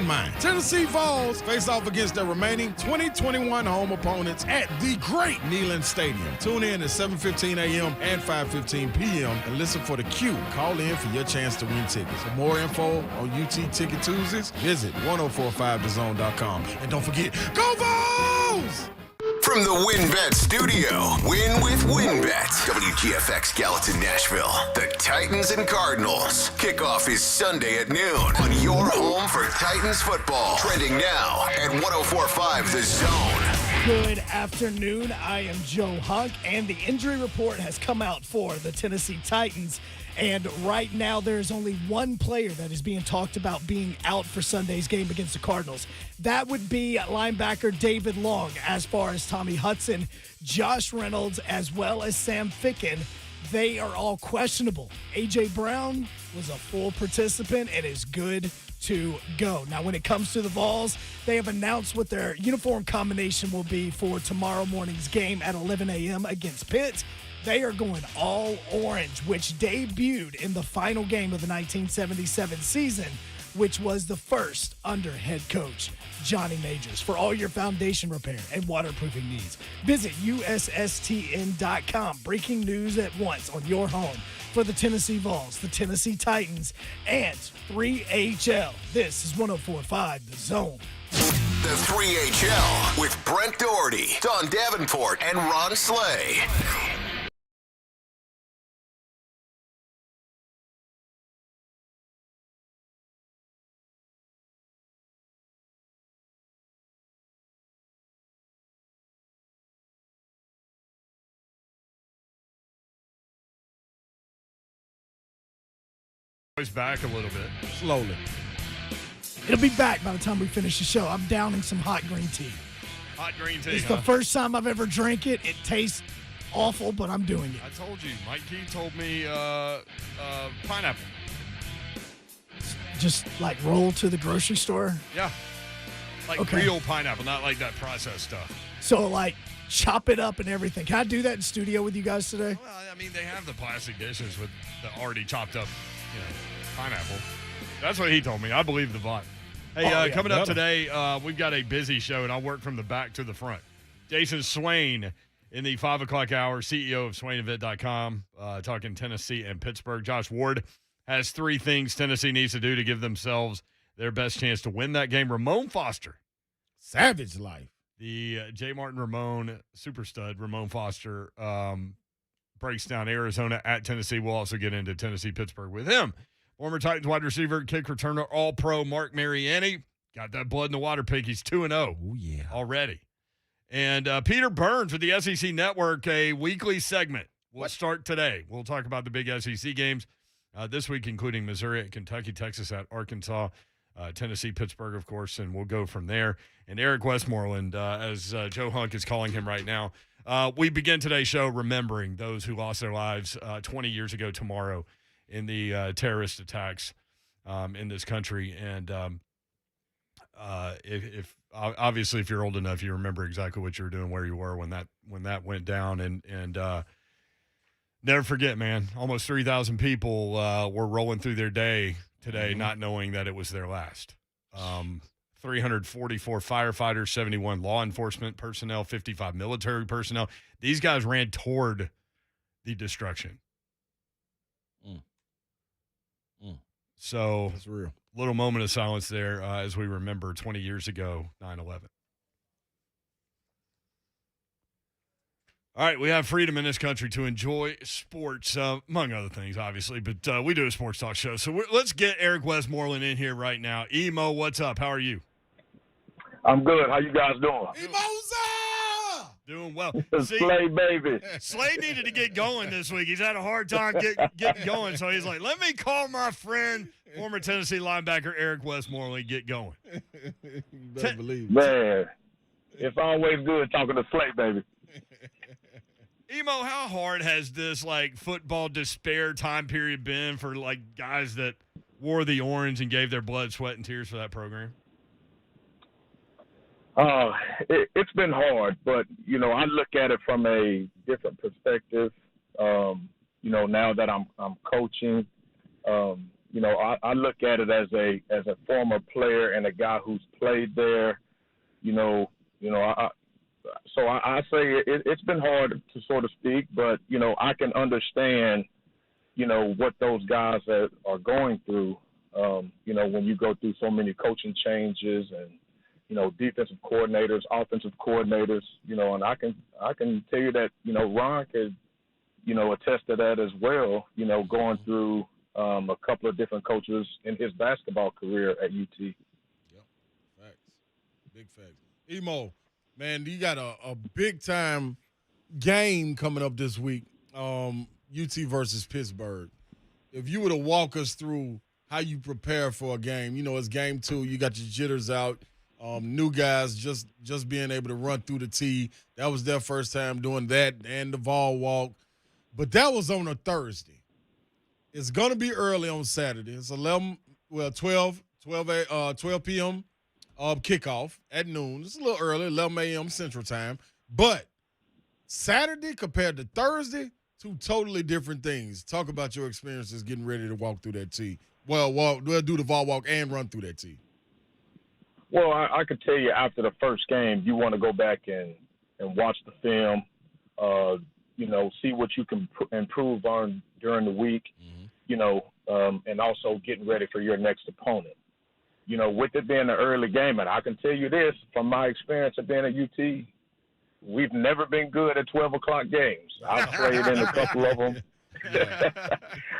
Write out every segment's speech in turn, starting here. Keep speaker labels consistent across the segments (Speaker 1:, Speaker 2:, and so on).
Speaker 1: and mine. Tennessee Vols face off against their remaining 2021 home opponents at the great Neyland Stadium. Tune in at 7:15 a.m. and 5:15 p.m. and listen for the cue. Call in for your chance to win tickets. For more info on UT Ticket Tuesdays, visit 1045thezone.com. And don't forget, go Vols!
Speaker 2: From the WynnBET Studio, win with WynnBET. WGFX Gallatin, Nashville. The Titans and Cardinals. Kickoff is Sunday at noon on your home for Titans football. Trending now at 1045 The Zone.
Speaker 3: Good afternoon. I am Joe Hunk, and the injury report has come out for the Tennessee Titans. And right now, there's only one player that is being talked about being out for Sunday's game against the Cardinals. That would be linebacker David Long. As far as Tommy Hudson, Josh Reynolds, as well as Sam Ficken, they are all questionable. A.J. Brown was a full participant and is good to go. Now, when it comes to the Vols, they have announced what their uniform combination will be for tomorrow morning's game at 11 a.m. against Pitt. They are going all orange, which debuted in the final game of the 1977 season, which was the first under head coach Johnny Majors. For all your foundation repair and waterproofing needs, visit USSTN.com. Breaking news at once on your home for the Tennessee Vols, the Tennessee Titans, and 3HL. This is 104.5 The Zone.
Speaker 2: The 3HL with Brent Doherty, Don Davenport, and Ron Slay.
Speaker 4: Back a little bit.
Speaker 1: Slowly.
Speaker 3: It'll be back by the time we finish the show. I'm downing some hot green tea.
Speaker 4: Hot green tea,
Speaker 3: It's the first time I've ever drank it. It tastes awful, but I'm doing it.
Speaker 4: I told you. Mike Key told me pineapple.
Speaker 3: Just like roll to the grocery store.
Speaker 4: Yeah. Like real pineapple, not like that processed stuff.
Speaker 3: So like chop it up and everything. Can I do that in studio with you guys today?
Speaker 4: Well, I mean, they have the plastic dishes with the already chopped up, pineapple. That's what he told me. I believe the bot. Hey, coming up today, we've got a busy show, and I'll work from the back to the front. Jason Swain in the 5 o'clock hour, CEO of SwainEvent.com, talking Tennessee and Pittsburgh. Josh Ward has 3 things Tennessee needs to do to give themselves their best chance to win that game. Ramon Foster.
Speaker 1: Savage life.
Speaker 4: The J. Martin Ramon super stud, Ramon Foster, breaks down Arizona at Tennessee. We'll also get into Tennessee-Pittsburgh with him. Former Titans wide receiver, kick returner, all-pro Mark Mariani. Got that blood in the water pick. He's 2-0. Oh,
Speaker 1: yeah.
Speaker 4: Already. And Peter Burns with the SEC Network, a weekly segment. We'll start today. We'll talk about the big SEC games this week, including Missouri at Kentucky, Texas at Arkansas, Tennessee, Pittsburgh, of course, and we'll go from there. And Eric Westmoreland, as Joe Hunk is calling him right now. We begin today's show remembering those who lost their lives 20 years ago tomorrow in the terrorist attacks in this country. And if obviously, if you're old enough, you remember exactly what you were doing, where you were when that went down. And never forget, man, almost 3,000 people were rolling through their day today, not knowing that it was their last. 344 firefighters, 71 law enforcement personnel, 55 military personnel. These guys ran toward the destruction. So
Speaker 1: that's real.
Speaker 4: Little moment of silence there as we remember 20 years ago, 9/11. All right, we have freedom in this country to enjoy sports, among other things, obviously, but we do a sports talk show. So let's get Eric Westmoreland in here right now. Emo, what's up? How are you?
Speaker 5: I'm good. How you guys doing?
Speaker 1: Mimosa!
Speaker 4: Doing well.
Speaker 5: Slay, baby.
Speaker 4: Slay needed to get going this week. He's had a hard time getting going, so he's like, let me call my friend, former Tennessee linebacker Eric Westmoreland, get going.
Speaker 1: You better believe it.
Speaker 5: Man, it's always good talking to Slay, baby.
Speaker 4: Emo, how hard has this, football despair time period been for, guys that wore the orange and gave their blood, sweat, and tears for that program?
Speaker 5: It's been hard, but, I look at it from a different perspective. Now that I'm coaching, I look at it as a former player and a guy who's played there. I say it's been hard to sort of speak, but I can understand what those guys are going through. When you go through so many coaching changes and defensive coordinators, offensive coordinators, and I can tell you that Ron could attest to that as well. Going through a couple of different coaches in his basketball career at UT.
Speaker 1: Yep, facts, big facts. Emo, man, you got a big time game coming up this week. UT versus Pittsburgh. If you were to walk us through how you prepare for a game, it's game 2. You got your jitters out. New guys just being able to run through the tee. That was their first time doing that and the ball walk. But that was on a Thursday. It's going to be early on Saturday. It's 12 p.m. Kickoff at noon. It's a little early, 11 a.m. Central Time. But Saturday compared to Thursday, 2 totally different things. Talk about your experiences getting ready to walk through that tee. Well, we'll do the ball walk and run through that tee.
Speaker 5: Well, I could tell you after the first game, you want to go back and watch the film, see what you can improve on during the week, and also getting ready for your next opponent. With it being an early game, and I can tell you this from my experience of being at UT, we've never been good at 12 o'clock games. I've played in a couple of them.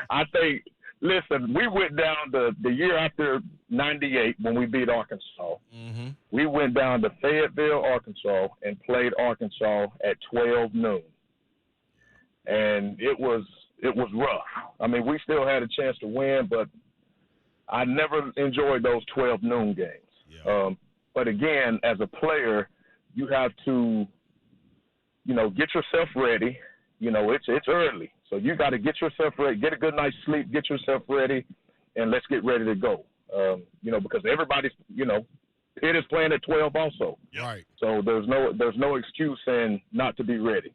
Speaker 5: I think, listen, we went down the year after 98 when we beat Arkansas. Mm-hmm. We went down to Fayetteville, Arkansas, and played Arkansas at 12 noon. And it was rough. I mean, we still had a chance to win, but I never enjoyed those 12 noon games. Yeah. But again, as a player, you have to, get yourself ready. It's early. So you got to get yourself ready, get a good night's sleep, get yourself ready, and let's get ready to go. Because everybody's, Pitt is playing at 12 also.
Speaker 4: Yep.
Speaker 1: Right.
Speaker 5: So there's no excuse in not to be ready.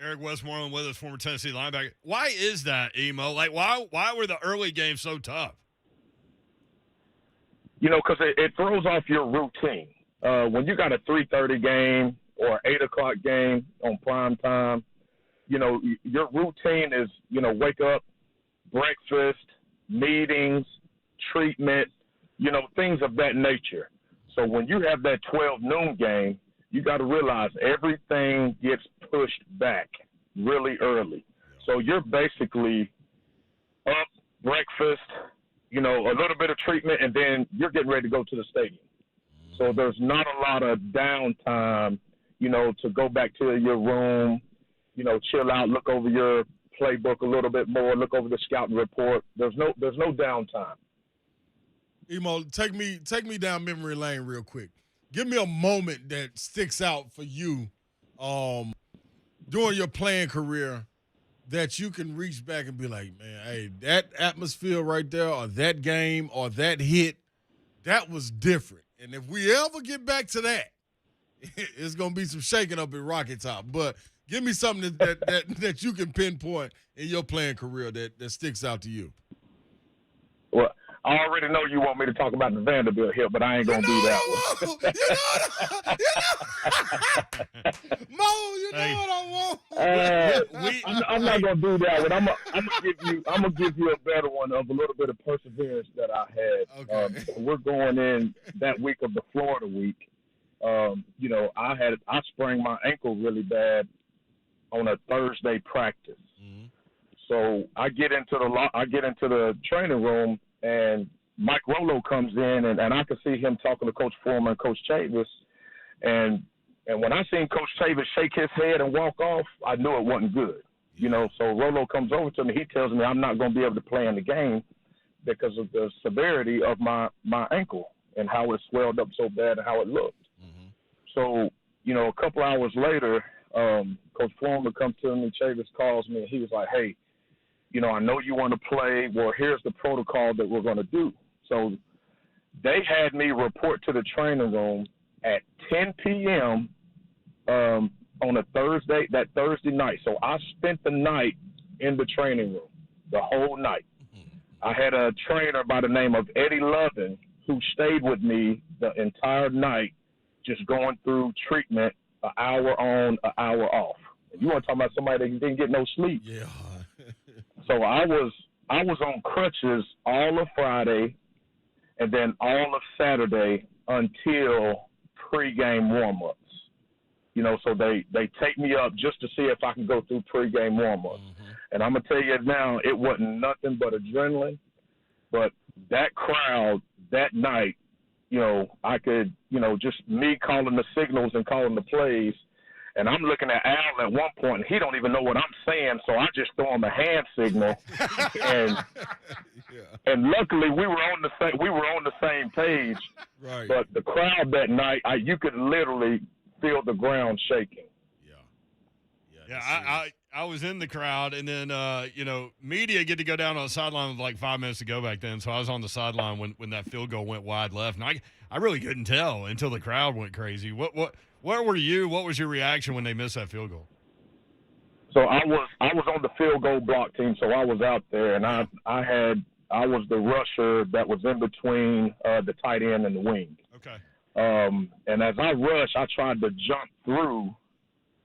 Speaker 4: Eric Westmoreland with us, former Tennessee linebacker. Why is that, Emo? Like, why were the early games so tough?
Speaker 5: Because it throws off your routine. When you got a 3:30 game or 8 o'clock game on prime time, your routine is, wake up, breakfast, meetings, treatment, things of that nature. So when you have that 12 noon game, you got to realize everything gets pushed back really early. So you're basically up, breakfast, a little bit of treatment, and then you're getting ready to go to the stadium. So there's not a lot of downtime, to go back to your room, chill out, look over your playbook a little bit more, look over the scouting report. There's no downtime.
Speaker 1: Emo, take me down memory lane real quick. Give me a moment that sticks out for you during your playing career that you can reach back and be like, man, hey, that atmosphere right there or that game or that hit, that was different. And if we ever get back to that, it's going to be some shaking up at Rocket Top. But give me something that you can pinpoint in your playing career that sticks out to you.
Speaker 5: Well, I already know you want me to talk about the Vanderbilt hit, but I ain't going to do that one.
Speaker 1: Mo, you know what I want.
Speaker 5: I'm not going to do that one. I'm gonna give you a better one of a little bit of perseverance that I had.
Speaker 1: Okay.
Speaker 5: We're going in that week of the Florida week. I sprained my ankle really bad on a Thursday practice. Mm-hmm. So I get into the training room, and Mike Rollo comes in, and I can see him talking to Coach Foreman and Coach Chavis. And when I seen Coach Chavis shake his head and walk off, I knew it wasn't good. So Rollo comes over to me. He tells me I'm not going to be able to play in the game because of the severity of my ankle and how it swelled up so bad and how it looked. Mm-hmm. So, a couple hours later, Coach Foreman comes to me, Chavis calls me, and he was like, hey, I know you want to play. Well, here's the protocol that we're going to do. So they had me report to the training room at 10 p.m. On a Thursday night. So I spent the night in the training room, the whole night. Mm-hmm. I had a trainer by the name of Eddie Lovin who stayed with me the entire night, just going through treatment, an hour on, an hour off. And you want to talk about somebody that didn't get no sleep?
Speaker 1: Yeah.
Speaker 5: So I was on crutches all of Friday, and then all of Saturday until pregame warm-ups. You know, so they take me up just to see if I can go through pregame warm-ups. Mm-hmm. And I'm going to tell you now, it wasn't nothing but adrenaline. But that crowd that night, you know, I could, you know, just me calling the signals and calling the plays. And I'm looking at Al at one point, and he don't even know what I'm saying, so I just throw him a hand signal. And luckily we were on the same page.
Speaker 1: Right.
Speaker 5: But the crowd that night, you could literally feel the ground shaking.
Speaker 4: Yeah, I was in the crowd, and then, you know, media get to go down on the sideline with like 5 minutes to go back then. So I was on the sideline when that field goal went wide left. And I really couldn't tell until the crowd went crazy. Where were you? What was your reaction when they missed that field goal?
Speaker 5: So I was on the field goal block team, so I was out there, and I was the rusher that was in between the tight end and the wing.
Speaker 4: Okay.
Speaker 5: And as I rushed, I tried to jump through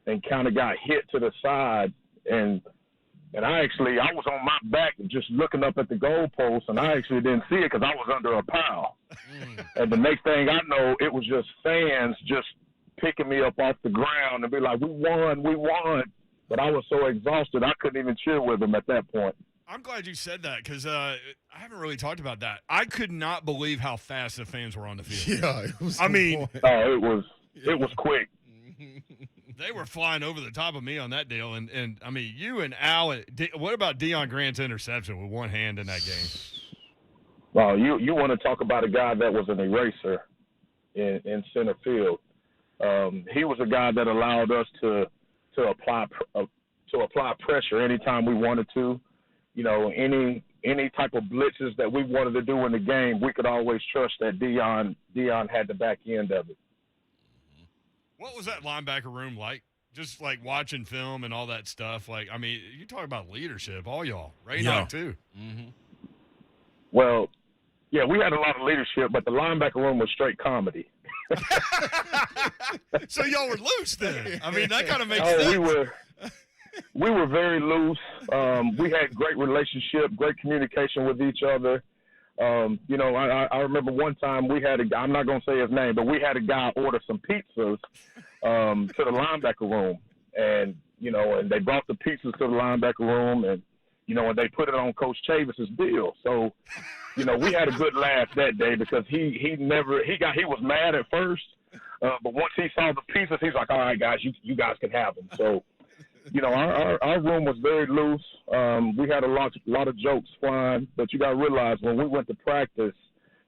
Speaker 5: and kind of got hit to the side, and I was on my back just looking up at the goalpost, and I actually didn't see it because I was under a pile. And the next thing I know, it was just fans just picking me up off the ground and be like, we won. But I was so exhausted, I couldn't even cheer with them at that point.
Speaker 4: I'm glad you said that because I haven't really talked about that. I could not believe how fast the fans were on the field.
Speaker 1: Yeah, it was.
Speaker 5: It was quick.
Speaker 4: They were flying over the top of me on that deal, and I mean, you and Al. What about Deion Grant's interception with one hand in that game?
Speaker 5: Well, you want to talk about a guy that was an eraser in center field. He was a guy that allowed us to apply pressure anytime we wanted to. You know, any type of blitzes that we wanted to do in the game, we could always trust that Deion had the back end of it.
Speaker 4: What was that linebacker room like? Just like watching film and all that stuff. Like, I mean, you talk about leadership, all y'all. Raynock too. Mm-hmm.
Speaker 5: Well, yeah, we had a lot of leadership, but the linebacker room was straight comedy.
Speaker 4: So y'all were loose then. I mean, that kind of makes sense.
Speaker 5: We were very loose. We had great relationship, great communication with each other. You know, I remember one time we had I'm not going to say his name, but we had a guy order some pizzas to the linebacker room. And, you know, and they brought the pizzas to the linebacker room, and, you know, and they put it on Coach Chavis's bill. So, you know, we had a good laugh that day because he was mad at first, but once he saw the pizzas, he's like, all right, guys, you guys can have them. So, you know, our room was very loose. We had a lot of jokes flying, but you got to realize when we went to practice,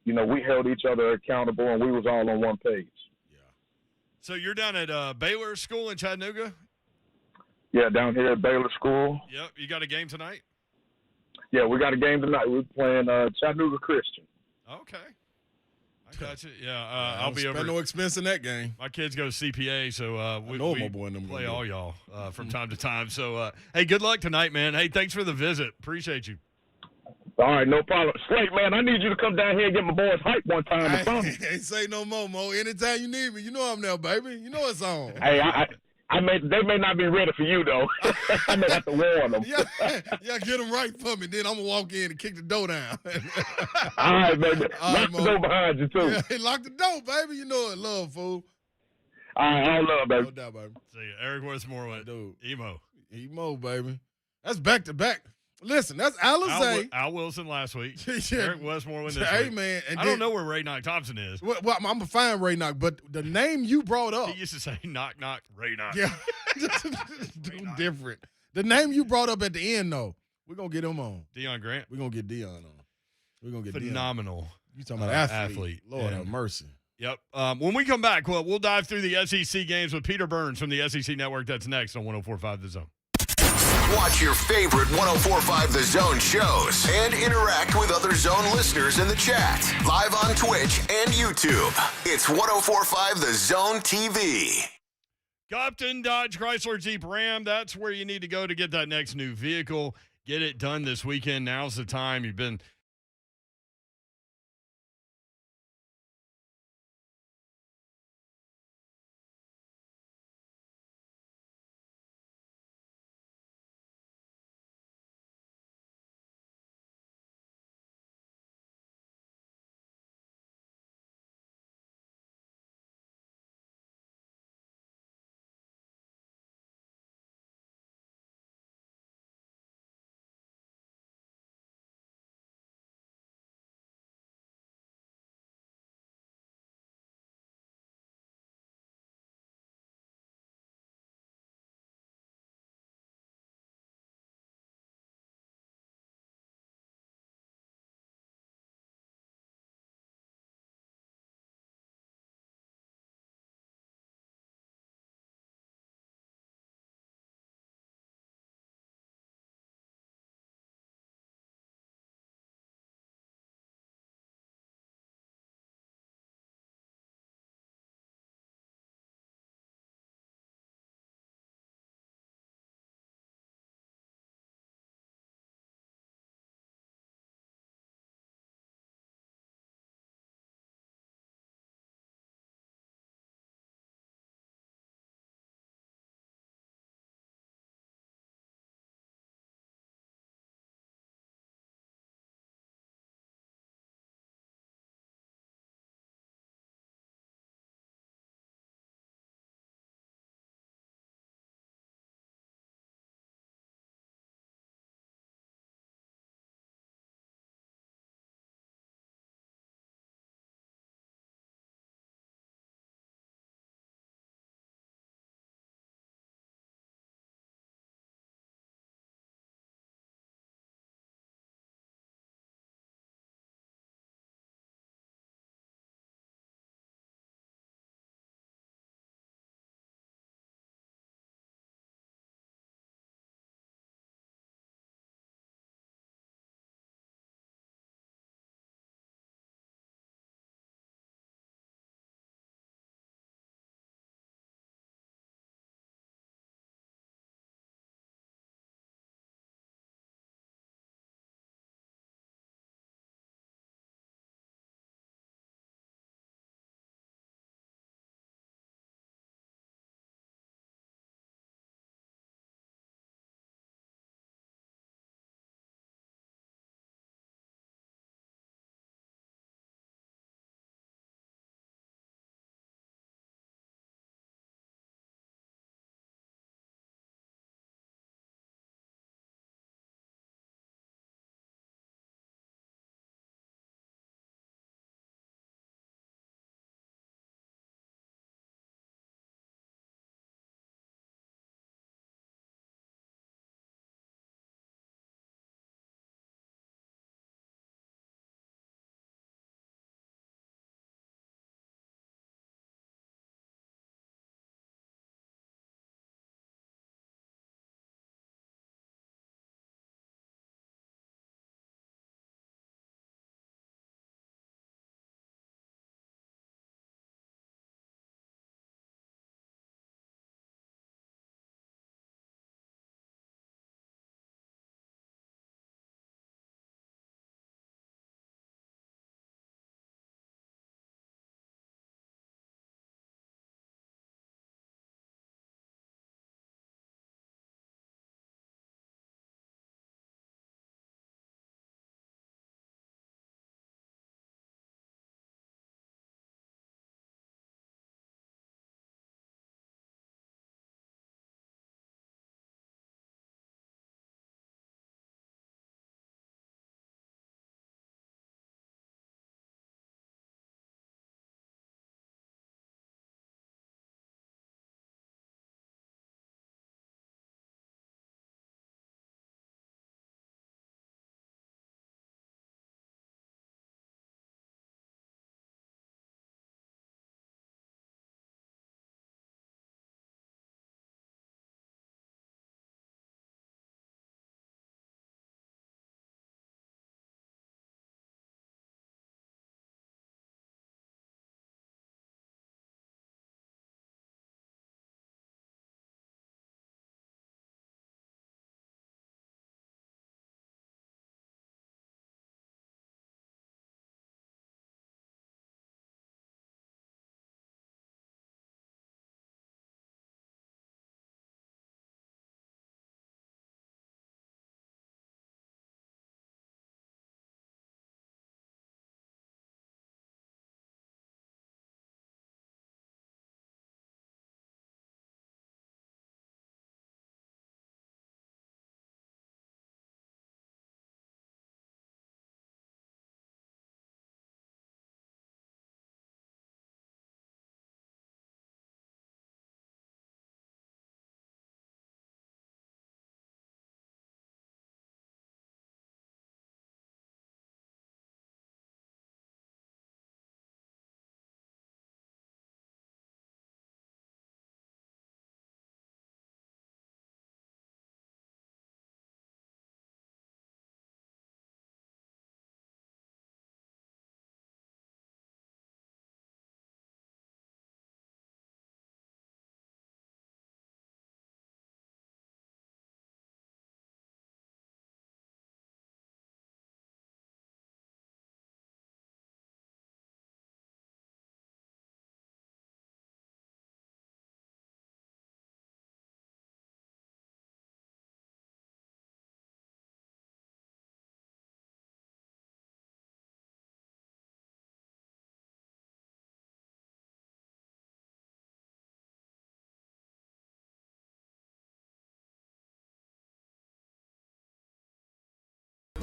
Speaker 5: you know, we held each other accountable and we was all on one page.
Speaker 4: Yeah. So you're down at Baylor School in Chattanooga?
Speaker 5: Yeah, down here at Baylor School.
Speaker 4: Yep. You got a game tonight?
Speaker 5: Yeah, we got a game tonight. We're playing Chattanooga Christian.
Speaker 4: Okay. I got you. Yeah, I'll be over.
Speaker 1: Spend no expense in that game.
Speaker 4: My kids go to CPA, so we
Speaker 1: my boy and them
Speaker 4: play all y'all from time to time. So, hey, good luck tonight, man. Hey, thanks for the visit. Appreciate you.
Speaker 5: All right, no problem. Slate, man, I need you to come down here and get my boys hype one time or something.
Speaker 1: Ain't say no more, Mo. Anytime you need me, you know I'm there, baby. You know it's on.
Speaker 5: Hey, they may not be ready for you, though. I may have to warn them.
Speaker 1: Yeah, get them right for me. Then I'm going to walk in and kick the door down.
Speaker 5: All right, baby. Lock the door behind you, too.
Speaker 1: Yeah, lock the door, baby. You know it. Love, fool.
Speaker 5: All right, all love, baby.
Speaker 1: No doubt, baby.
Speaker 4: See you. Eric Westmoreland.
Speaker 1: Dude.
Speaker 4: Emo,
Speaker 1: baby. That's back-to-back. Listen, that's Alizé.
Speaker 4: Al Wilson last week.
Speaker 1: Yeah.
Speaker 4: Eric Westmoreland this
Speaker 1: hey,
Speaker 4: week.
Speaker 1: Man. And
Speaker 4: I don't know where Raynock Thompson is.
Speaker 1: Well, I'm going to find Raynock, but the name you brought up.
Speaker 4: He used to say, knock, knock, Raynock.
Speaker 1: Yeah. Different. The name you brought up at the end, though, we're going to get him on.
Speaker 4: Deion Grant?
Speaker 1: We're going to get Deion on. We're going to get
Speaker 4: Phenomenal.
Speaker 1: You talking about athlete. Lord have mercy.
Speaker 4: Yep. When we come back, we'll dive through the SEC games with Peter Burns from the SEC Network. That's next on 104.5 The Zone.
Speaker 2: Watch your favorite 104.5 The Zone shows and interact with other Zone listeners in the chat. Live on Twitch and YouTube. It's 104.5 The Zone TV.
Speaker 4: Compton Dodge Chrysler Jeep Ram. That's where you need to go to get that next new vehicle. Get it done this weekend. Now's the time. You've been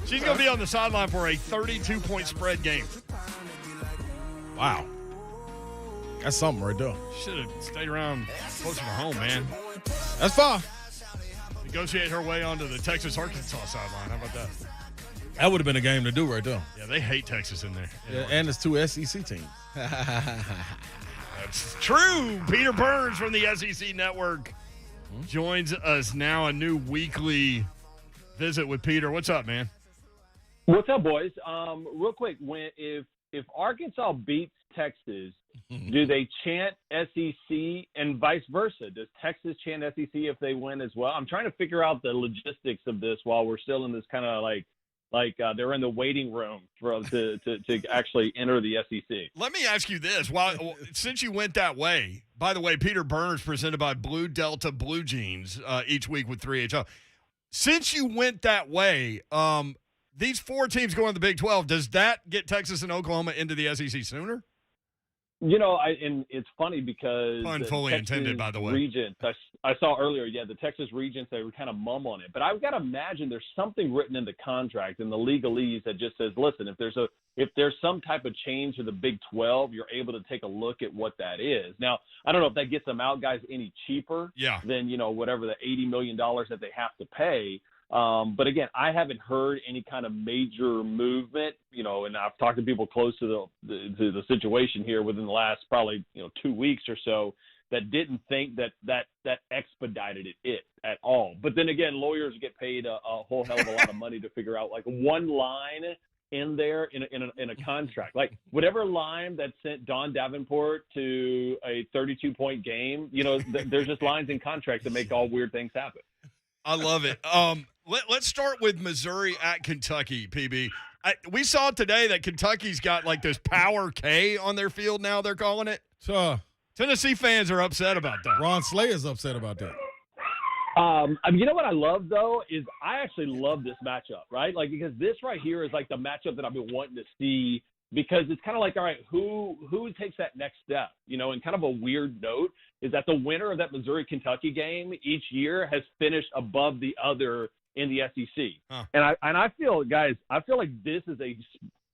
Speaker 4: She's going to be on the sideline for a 32-point spread game.
Speaker 1: Wow. That's something right there.
Speaker 4: Should have stayed around closer to home, man.
Speaker 1: That's fine.
Speaker 4: Negotiate her way onto the Texas-Arkansas sideline. How about that?
Speaker 1: That would have been a game to do right there.
Speaker 4: Yeah, they hate Texas in there.
Speaker 1: Yeah, and it's 2 SEC teams.
Speaker 4: That's true. Peter Burns from the SEC Network joins us now. A new weekly visit with Peter. What's up, man?
Speaker 6: What's up, boys? Real quick, if Arkansas beats Texas, do they chant SEC and vice versa? Does Texas chant SEC if they win as well? I'm trying to figure out the logistics of this while we're still in this kind of like they're in the waiting room to actually enter the SEC.
Speaker 4: Let me ask you this. Since you went that way, by the way, Peter Burns presented by Blue Delta Blue Jeans each week with 3HO. Since you went that way, these 4 teams going to the Big 12, does that get Texas and Oklahoma into the SEC sooner?
Speaker 6: And it's funny because
Speaker 4: Pun fully intended, by the way.
Speaker 6: Regents, I saw earlier, the Texas Regents, they were kind of mum on it. But I've got to imagine there's something written in the contract in the legalese that just says, listen, if there's some type of change to the Big 12, you're able to take a look at what that is. Now, I don't know if that gets them out guys any cheaper than, whatever the $80 million that they have to pay. But again, I haven't heard any kind of major movement, and I've talked to people close to the situation here within the last probably, 2 weeks or so that didn't think that expedited it at all. But then again, lawyers get paid a whole hell of a lot of money to figure out like one line in there in a contract, like whatever line that sent Don Davenport to a 32-point game, there's just lines in contracts that make all weird things happen.
Speaker 4: I love it. Let's start with Missouri at Kentucky, PB. We saw today that Kentucky's got like this Power K on their field now, they're calling it.
Speaker 1: So
Speaker 4: Tennessee fans are upset about that.
Speaker 1: Ron Slayer's upset about that.
Speaker 6: You know what I love, though, is I actually love this matchup, right? Like, because this right here is like the matchup that I've been wanting to see because it's kind of like, all right, who takes that next step? And kind of a weird note is that the winner of that Missouri-Kentucky game each year has finished above the other in the SEC.
Speaker 4: Huh.
Speaker 6: And I feel, guys, like this is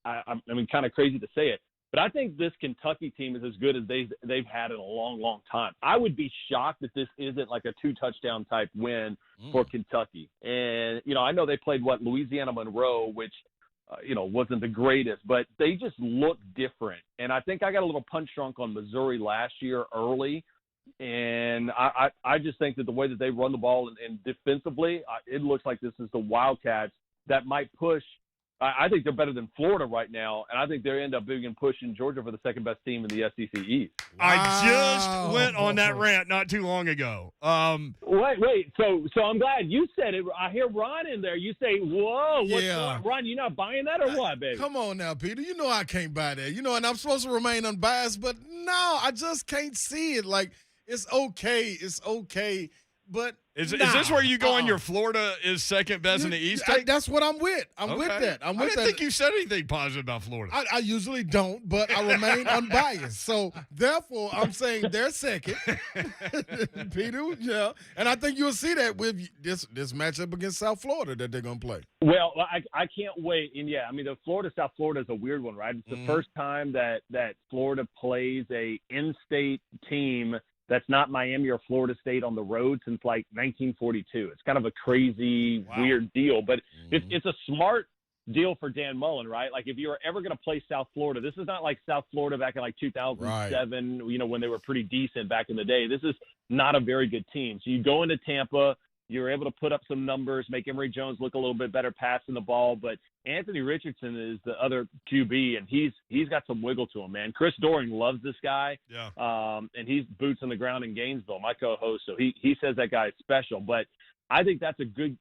Speaker 6: kind of crazy to say it, but I think this Kentucky team is as good as they've had in a long, long time. I would be shocked if this isn't like a 2-touchdown type win for Kentucky. And, I know they played Louisiana Monroe, which, wasn't the greatest, but they just look different. And I think I got a little punch drunk on Missouri last year early. And I just think that the way that they run the ball and defensively, it looks like this is the Wildcats that might push. I think they're better than Florida right now, and I think they end up being pushing Georgia for the second-best team in the SEC East.
Speaker 4: Wow. I just went on that rant not too long ago.
Speaker 6: Wait. So I'm glad you said it. I hear Ron in there. You say, whoa, what's going? Ron, you not buying that or what, baby?
Speaker 1: Come on now, Peter. You know I can't buy that. And I'm supposed to remain unbiased, but no, I just can't see it. Like, it's okay. But
Speaker 4: is this where you go on your Florida is second best in the East take?
Speaker 1: That's what I'm with. I'm with that.
Speaker 4: I didn't think you said anything positive about Florida.
Speaker 1: I usually don't, but I remain unbiased. So, therefore, I'm saying they're second. Peter, yeah. And I think you'll see that with this matchup against South Florida that they're going to play.
Speaker 6: Well, I can't wait. And, the South Florida is a weird one, right? It's the first time that Florida plays a in-state team that's not Miami or Florida State on the road since like 1942. It's kind of a crazy, weird deal, but it's a smart deal for Dan Mullen, right? Like if you're ever going to play South Florida, this is not like South Florida back in like 2007, when they were pretty decent back in the day. This is not a very good team. So you go into Tampa, you're able to put up some numbers, make Emory Jones look a little bit better passing the ball, but Anthony Richardson is the other QB, and he's got some wiggle to him, man. Chris Doering loves this guy, and he's boots on the ground in Gainesville, my co-host, so he says that guy is special. But I think that's a good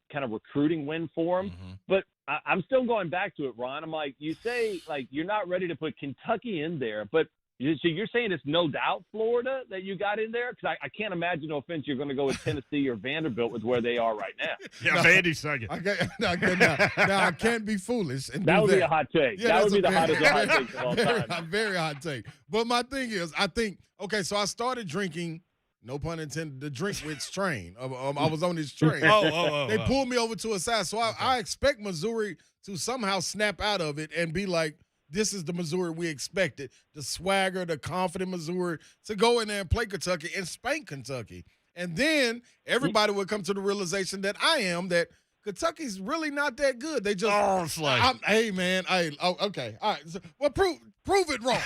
Speaker 6: kind of recruiting win for him. But I'm still going back to it, Ron. I'm like, you say like you're not ready to put Kentucky in there, but so you're saying it's no doubt Florida that you got in there? Because I can't imagine, no offense, you're going to go with Tennessee or Vanderbilt with where they are right now.
Speaker 4: Yeah, Vandy's second.
Speaker 1: I can't be foolish. And
Speaker 6: that would be a hot take.
Speaker 1: Yeah,
Speaker 6: that would be the hottest hot take of all time.
Speaker 1: Very hot take. But my thing is, I think, okay, so I started drinking no pun intended, the Drinkwitz train. I was on this train. They pulled me over to a side. So I expect Missouri to somehow snap out of it and be like, this is the Missouri we expected. The swagger, the confident Missouri to go in there and play Kentucky and spank Kentucky. And then everybody would come to the realization that that Kentucky's really not that good. They just hey man, okay. All right. So, well, prove it wrong.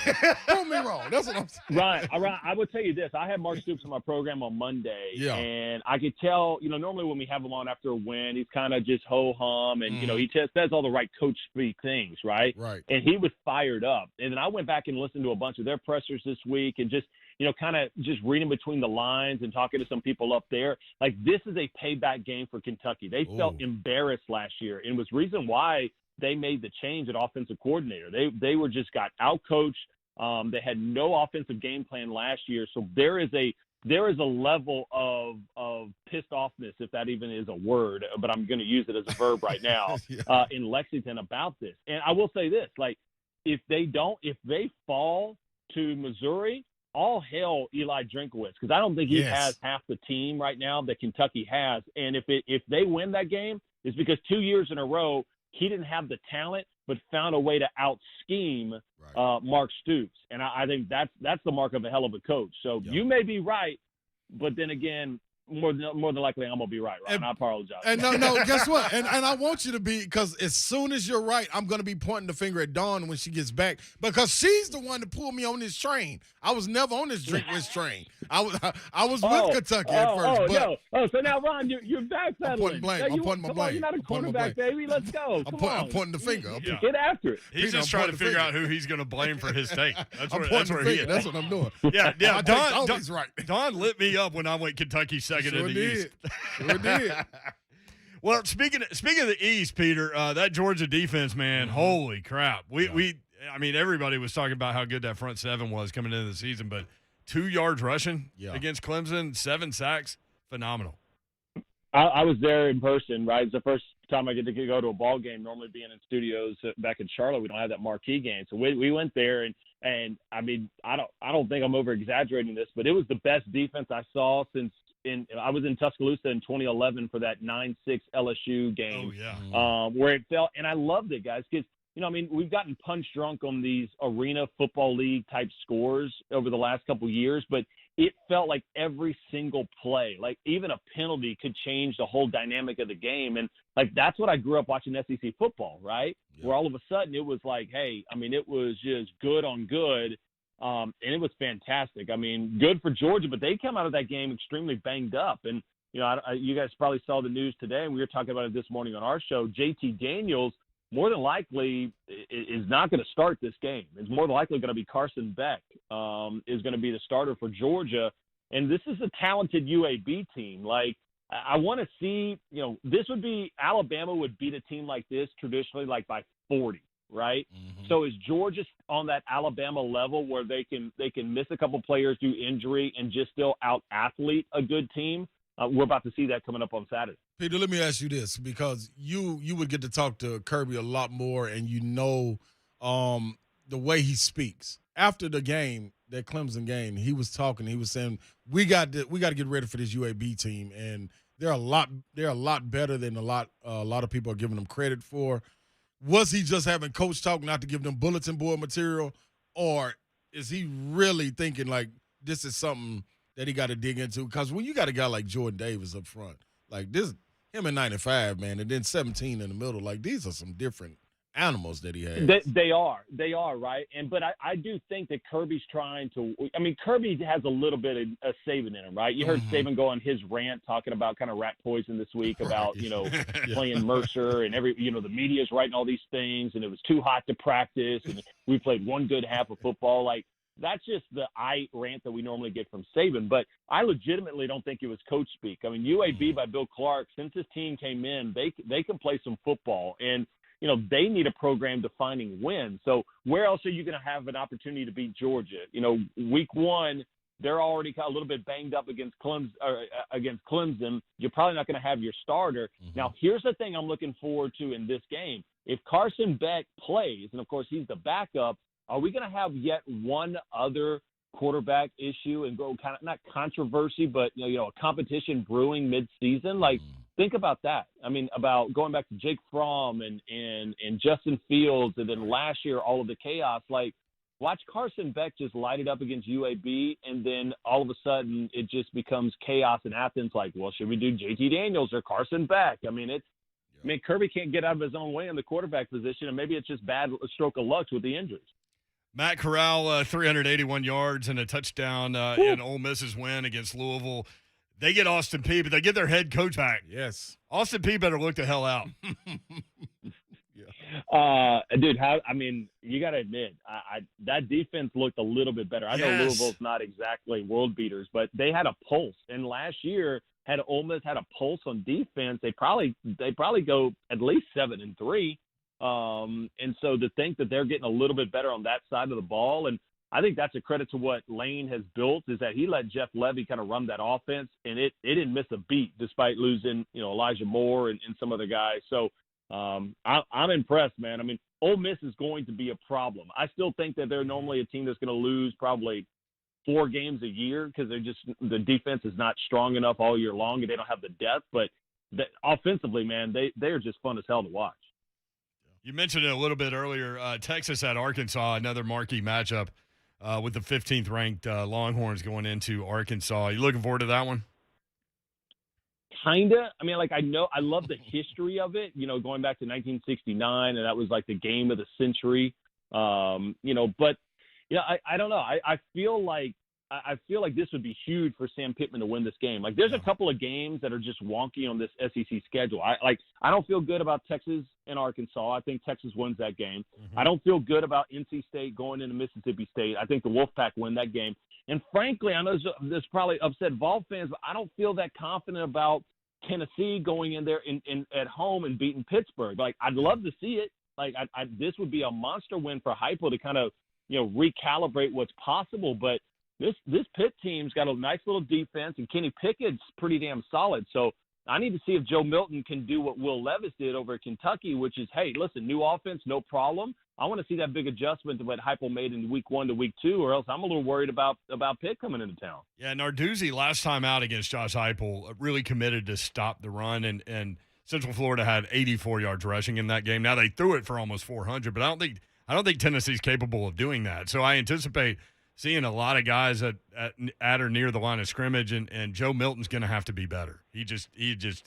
Speaker 1: Prove me wrong. That's what I'm saying.
Speaker 6: Right. I would tell you this. I had Mark Stoops on my program on Monday, and I could tell, normally when we have him on after a win, he's kind of just ho-hum, and, he just says all the right coach speak things, right?
Speaker 1: Right.
Speaker 6: And he was fired up. And then I went back and listened to a bunch of their pressers this week and just, kind of just reading between the lines and talking to some people up there. Like, this is a payback game for Kentucky. They felt embarrassed last year, and was reason why they made the change at offensive coordinator. They were just got outcoached. They had no offensive game plan last year. So there is a level of pissed offness, if that even is a word, but I'm going to use it as a verb right now, in Lexington about this. And I will say this, like, if they fall to Missouri, all hell Eli Drinkwitz, because I don't think he has half the team right now that Kentucky has. And if they win that game, it's because 2 years in a row he didn't have the talent, but found a way to out-scheme Mark Stoops. And I think that's the mark of a hell of a coach. So you may be right, but then again, more than likely I'm going to be right, and I apologize.
Speaker 1: And no, guess what? And I want you to be, because as soon as you're right, I'm going to be pointing the finger at Dawn when she gets back, because she's the one that pulled me on this train. I was never on this Drinkwitz train. I was with Kentucky at first.
Speaker 6: So now, Ron, you're backpedaling.
Speaker 1: I'm pointing blame. I'm pointing my blame.
Speaker 6: You're not a quarterback, baby. Let's go.
Speaker 1: I'm pointing the finger.
Speaker 6: Get after it.
Speaker 4: He's just trying to figure out who he's going to blame for his take. That's where he is.
Speaker 1: That's what I'm doing.
Speaker 4: Yeah.
Speaker 1: Don's right.
Speaker 4: Don lit me up when I went Kentucky second in the East.
Speaker 1: Sure did.
Speaker 4: Well, speaking of the East, Peter, that Georgia defense, man, holy crap. I mean, everybody was talking about how good that front seven was coming into the season, but 2 yards rushing against Clemson, 7 sacks, phenomenal.
Speaker 6: I was there in person, right? It's the first time I get to go to a ball game. Normally being in studios back in Charlotte, we don't have that marquee game. So we went there, and I mean, I don't think I'm over exaggerating this, but it was the best defense I saw since I was in Tuscaloosa in 2011 for that 9-6 LSU game. Where it felt, and I loved it, guys, because I mean, we've gotten punch drunk on these arena football league type scores over the last couple of years, but it felt like every single play, like even a penalty could change the whole dynamic of the game. And like, that's what I grew up watching SEC football, right? Where all of a sudden it was like, hey, I mean, it was just good on good. And it was fantastic. I mean, good for Georgia, but they come out of that game extremely banged up. And, you guys probably saw the news today, and we were talking about it this morning on our show. JT Daniels, more than likely, is not going to start this game. It's more than likely going to be Carson Beck is going to be the starter for Georgia. And this is a talented UAB team. Like, I want to see, this would be – Alabama would beat a team like this traditionally like by 40, right? Mm-hmm. So is Georgia on that Alabama level where they can miss a couple players due injury and just still out-athlete a good team? We're about to see that coming up on Saturday.
Speaker 1: Peter, let me ask you this, because you would get to talk to Kirby a lot more, and the way he speaks. After the game, that Clemson game, he was talking. He was saying, we got to get ready for this UAB team, and they're a lot better than a lot of people are giving them credit for. Was he just having coach talk not to give them bulletin board material, or is he really thinking like this is something that he got to dig into? Because when you got a guy like Jordan Davis up front, like this, him in 95, man, and then 17 in the middle, like these are some different animals that he has.
Speaker 6: They are, right? But I do think that Kirby's trying to – I mean, Kirby has a little bit of Saban in him, right? You heard Saban go on his rant talking about kind of rat poison this week about, playing Mercer and the media's writing all these things, and it was too hot to practice, and we played one good half of football. Like, that's just the rant that we normally get from Saban. But I legitimately don't think it was coach speak. I mean, UAB by Bill Clark, since his team came in, they can play some football. And, they need a program defining wins. So where else are you going to have an opportunity to beat Georgia? Week one, they're already a little bit banged up against Clemson. You're probably not going to have your starter. Mm-hmm. Now, here's the thing I'm looking forward to in this game. If Carson Beck plays, and of course he's the backup, are we going to have yet one other quarterback issue and go kind of not controversy, but a competition brewing mid-season. Like, think about that. I mean, about going back to Jake Fromm and Justin Fields, and then last year all of the chaos. Like, watch Carson Beck just light it up against UAB, and then all of a sudden it just becomes chaos in Athens. Like, well, should we do JT Daniels or Carson Beck? I mean, Kirby can't get out of his own way in the quarterback position, and maybe it's just bad stroke of luck with the injuries.
Speaker 4: Matt Corral, 381 yards and a touchdown in Ole Miss's win against Louisville. They get Austin Peay, but they get their head coach back.
Speaker 1: Yes.
Speaker 4: Austin Peay better look the hell out.
Speaker 6: Dude, you got to admit, that defense looked a little bit better. I know Louisville's not exactly world beaters, but they had a pulse. And last year, had Ole Miss had a pulse on defense, they probably go at least 7-3. And so to think that they're getting a little bit better on that side of the ball, and I think that's a credit to what Lane has built, is that he let Jeff Levy kind of run that offense, and it didn't miss a beat despite losing, Elijah Moore and some other guys. So I'm impressed, man. I mean, Ole Miss is going to be a problem. I still think that they're normally a team that's going to lose probably 4 games a year because the defense is not strong enough all year long and they don't have the depth. But offensively, man, they're just fun as hell to watch.
Speaker 4: You mentioned it a little bit earlier. Texas at Arkansas, another marquee matchup with the 15th ranked Longhorns going into Arkansas. You looking forward to that one?
Speaker 6: Kinda. I mean, I love the history of it, going back to 1969, and that was like the game of the century. But I don't know. I feel like this would be huge for Sam Pittman to win this game. Like, there's a couple of games that are just wonky on this SEC schedule. I don't feel good about Texas and Arkansas. I think Texas wins that game. I don't feel good about NC State going into Mississippi State. I think the Wolfpack win that game. And frankly, I know this probably upset Vol fans, but I don't feel that confident about Tennessee going in there at home and beating Pittsburgh. Like, I'd love to see it. Like, this would be a monster win for Heupel to kind of, recalibrate what's possible. But this Pitt team's got a nice little defense, and Kenny Pickett's pretty damn solid. So I need to see if Joe Milton can do what Will Levis did over at Kentucky, which is, hey, listen, new offense, no problem. I want to see that big adjustment to what Heupel made in week 1 to week 2, or else I'm a little worried about Pitt coming into town.
Speaker 4: Yeah, Narduzzi last time out against Josh Heupel really committed to stop the run, and Central Florida had 84 yards rushing in that game. Now they threw it for almost 400, but I don't think Tennessee's capable of doing that. So I anticipate seeing a lot of guys at or near the line of scrimmage, and Joe Milton's going to have to be better. He just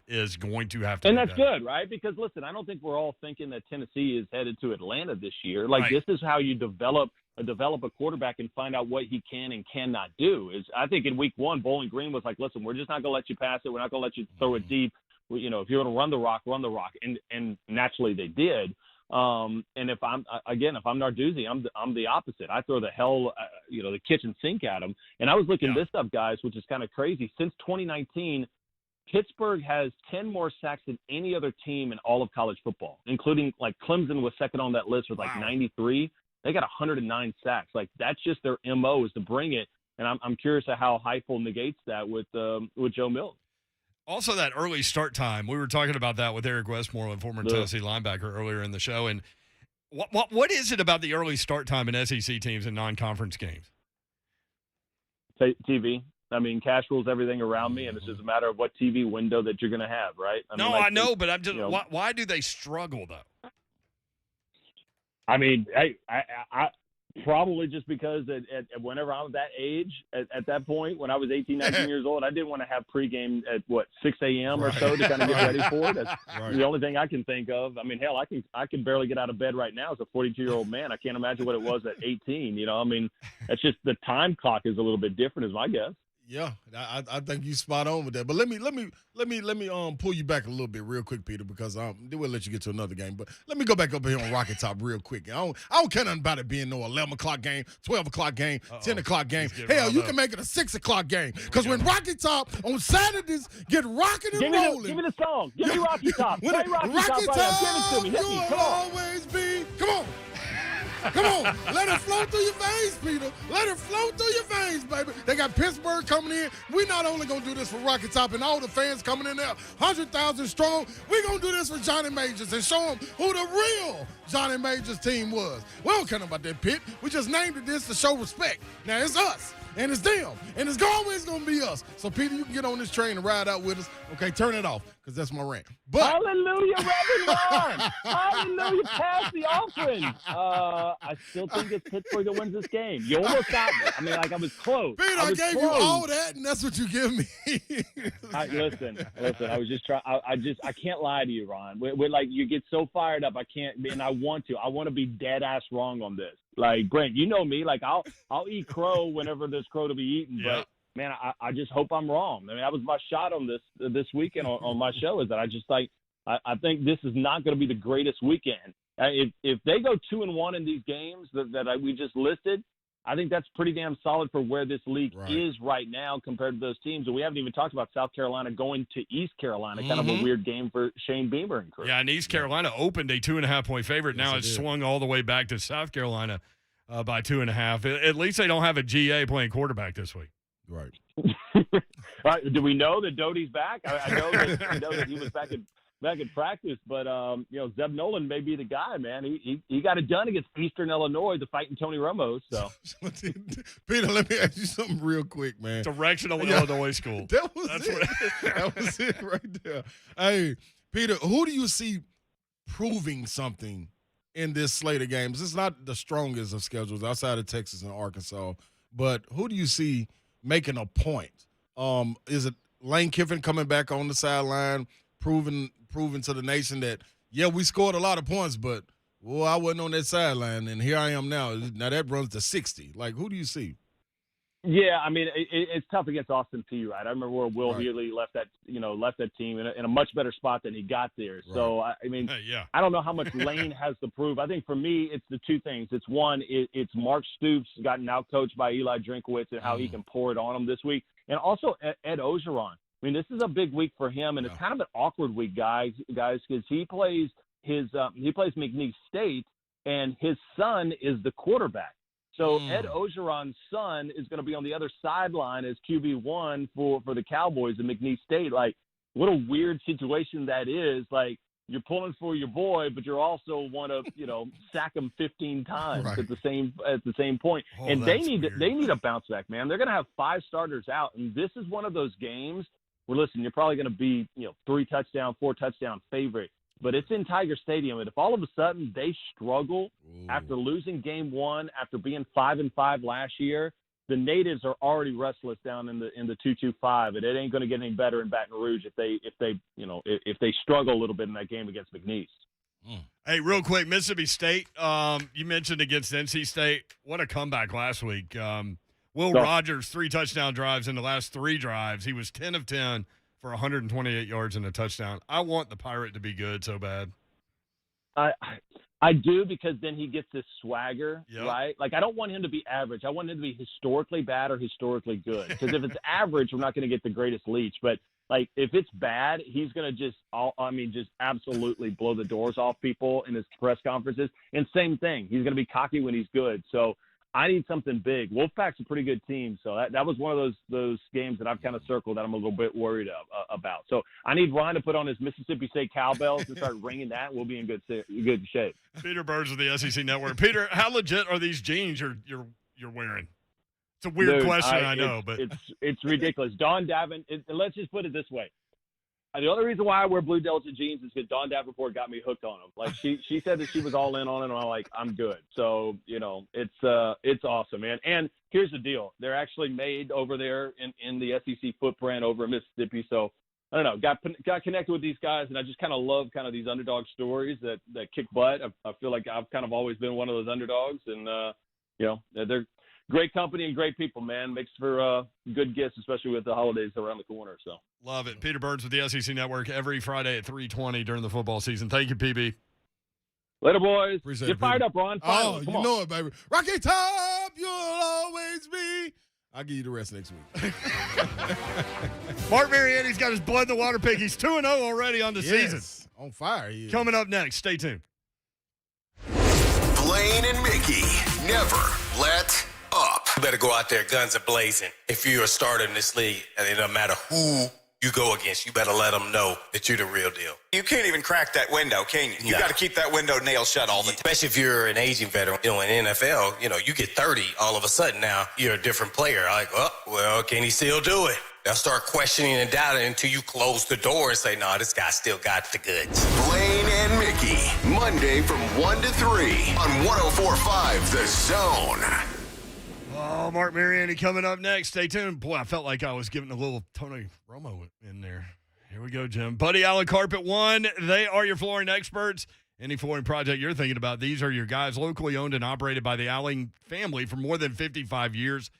Speaker 4: is going to have to.
Speaker 6: And
Speaker 4: be
Speaker 6: that's
Speaker 4: better.
Speaker 6: Good, right? Because listen, I don't think we're all thinking that Tennessee is headed to Atlanta this year. Like,
Speaker 4: right.
Speaker 6: This is how you develop a quarterback and find out what he can and cannot do. I think in week 1, Bowling Green was like, listen, we're just not going to let you pass it. We're not going to let you throw it deep. If you're going to run the rock, and naturally they did. And if I'm Narduzzi, I'm the opposite. I throw the kitchen sink at him. And I was looking this up, guys, which is kind of crazy. Since 2019, Pittsburgh has 10 more sacks than any other team in all of college football, including like Clemson was second on that list with 93. They got 109 sacks. Like, that's just their MO, is to bring it. And I'm curious of how Heupel negates that with Joe Milton.
Speaker 4: Also, that early start time, we were talking about that with Eric Westmoreland, former Tennessee linebacker, earlier in the show. And what is it about the early start time in SEC teams and non-conference games?
Speaker 6: TV. I mean, cash rules everything around me, and it's just a matter of what TV window that you're going to have, right?
Speaker 4: I know, but I'm just why do they struggle, though?
Speaker 6: I mean, I probably just because whenever I was that age, at that point, when I was 18, 19 years old, I didn't want to have pregame at, 6 a.m. or so to kind of get ready for it. That's the only thing I can think of. I mean, hell, I can barely get out of bed right now as a 42-year-old man. I can't imagine what it was at 18. I mean, that's just the time clock is a little bit different, is my guess.
Speaker 1: Yeah, I think you spot on with that. But let me pull you back a little bit real quick, Peter, because we'll let you get to another game. But let me go back up here on Rocket Top real quick. I don't care nothing about it being no 11 o'clock game, 12 o'clock game, 10 o'clock game. Hell, you can make it a 6 o'clock game. Because when Rocket Top on Saturdays get rocking and rolling.
Speaker 6: Give me the song. Give me Rocky Top. Play Rocky Top right now. Give it to me. Hit me. Come on.
Speaker 1: Always be. Come on. Come on, let it flow through your veins, Peter. Let it flow through your veins, baby. They got Pittsburgh coming in. We're not only going to do this for Rocket Top and all the fans coming in there, 100,000 strong. We're going to do this for Johnny Majors and show them who the real Johnny Majors team was. We don't care about that, Pitt. We just named it this to show respect. Now, it's us. and it's them, and it's always going to be us. So, Peter, you can get on this train and ride out with us. Okay, turn it off because that's my rant. But
Speaker 6: Hallelujah, Reverend Lawan. Hallelujah, pass the offering. I still think it's Pittsburgh that wins this game. You almost got me. I mean, like, I was close.
Speaker 1: Peter, I gave you all that, and that's what you give me.
Speaker 6: Listen. I was just trying. I can't lie to you, Ron. We're like, you get so fired up. I can't, and I want to. I want to be dead ass wrong on this. Like, Brent, you know me. Like, I'll eat crow whenever there's crow to be eaten.
Speaker 4: Yeah.
Speaker 6: But man, I just hope I'm wrong. I mean, that was my shot on this weekend on my show. Is that I just like I think this is not going to be the greatest weekend. If they go 2-1 in these games that we just listed, I think that's pretty damn solid for where this league is right now compared to those teams. And we haven't even talked about South Carolina going to East Carolina, kind of a weird game for Shane Beamer and crew.
Speaker 4: Yeah, and East Carolina opened a 2.5-point favorite. Now it's swung all the way back to South Carolina by 2.5. At least they don't have a GA playing quarterback this week.
Speaker 1: Right.
Speaker 6: All right. Do we know that Doty's back? I know that he was back in practice, but Zeb Nolan may be the guy, man. He got it done against Eastern Illinois, the fighting Tony Romo. So,
Speaker 1: Peter, let me ask you something real quick, man.
Speaker 4: Directional Illinois school.
Speaker 1: That was it right there. Hey, Peter, who do you see proving something in this slate of games? It's not the strongest of schedules outside of Texas and Arkansas, but who do you see making a point? Is it Lane Kiffin coming back on the sideline, proving to the nation that, yeah, we scored a lot of points, but, well, I wasn't on that sideline, and here I am now. Now that runs to 60. Like, who do you see?
Speaker 6: Yeah, I mean, it's tough against Austin Peay, right? I remember where Will Healy left that team in a much better spot than he got there. Right. So, I mean, I don't know how much Lane has to prove. I think for me, it's the two things. It's one, it's Mark Stoops gotten out-coached by Eli Drinkwitz and how he can pour it on him this week. And also Ed Ogeron. I mean, this is a big week for him, and it's kind of an awkward week, guys, because he plays McNeese State, and his son is the quarterback. So Ed Ogeron's son is going to be on the other sideline as QB1 for the Cowboys in McNeese State. Like, what a weird situation that is. Like, you're pulling for your boy, but you also want to, sack him 15 times at the same point. Oh, and they need a bounce back, man. They're going to have 5 starters out, and this is one of those games where, listen, you're probably going to be 3 touchdown, 4 touchdown favorite. But it's in Tiger Stadium, and if all of a sudden they struggle after losing game 1, after being 5-5 last year, the natives are already restless down in the 2-2-5, and it ain't going to get any better in Baton Rouge if they struggle a little bit in that game against McNeese.
Speaker 4: Hey, real quick, Mississippi State. You mentioned against NC State. What a comeback last week. Will Rogers 3 touchdown drives in the last 3 drives. He was 10 of 10. For 128 yards and a touchdown. I want the Pirate to be good so bad.
Speaker 6: I do, because then he gets this swagger, right? Like, I don't want him to be average. I want him to be historically bad or historically good. Because if it's average, we're not going to get the greatest leech. But, like, if it's bad, he's going to just absolutely blow the doors off people in his press conferences. And same thing. He's going to be cocky when he's good. So I need something big. Wolfpack's a pretty good team, so that was one of those games that I've kind of circled that I'm a little bit worried about. So I need Ryan to put on his Mississippi State cowbells and start ringing that. We'll be in good shape.
Speaker 4: Peter Burns of the SEC Network. Peter, how legit are these jeans you're wearing? It's a weird question, I know, but
Speaker 6: it's ridiculous. Dawn Davin. Let's just put it this way. The only reason why I wear Blue Delta jeans is because Dawn Davenport got me hooked on them. Like, she said that she was all in on it, and I'm like, I'm good. So, it's awesome, man. And here's the deal. They're actually made over there in the SEC footprint over in Mississippi. So, I don't know, got connected with these guys, and I just kind of love kind of these underdog stories that kick butt. I feel like I've kind of always been one of those underdogs, and, they're great company and great people, man. Makes for good gifts, especially with the holidays around the corner. So
Speaker 4: love it. Peter Burns with the SEC Network every Friday at 3:20 during the football season. Thank you, PB.
Speaker 6: Later, boys.
Speaker 1: Appreciate
Speaker 6: Get fired up, Ron.
Speaker 1: Finally. You know it, baby. Rocky Top, you'll always be. I'll give you the rest next week.
Speaker 4: Mark Mariani's got his blood in the water pig. He's 2-0 already on the season.
Speaker 1: On fire. He is.
Speaker 4: Coming up next. Stay tuned.
Speaker 2: Blaine and Mickey never let up.
Speaker 7: You better go out there guns a blazing. If you're a starter in this league, and it doesn't matter who you go against, you better let them know that you're the real deal.
Speaker 8: You can't even crack that window, can you? You got to keep that window nailed shut all the time.
Speaker 7: Especially if you're an aging veteran. In NFL, you get 30, all of a sudden now you're a different player. Like, oh, well, can he still do it? They'll start questioning and doubting until you close the door and say, no, this guy still got the goods.
Speaker 2: Blaine and Mickey, Monday from 1 to 3 on 104.5 The Zone.
Speaker 4: Oh, Mark Mariani coming up next. Stay tuned. Boy, I felt like I was giving a little Tony Romo in there. Here we go, Jim. Buddy Allen Carpet One. They are your flooring experts. Any flooring project you're thinking about, these are your guys, locally owned and operated by the Allen family for more than 55 years.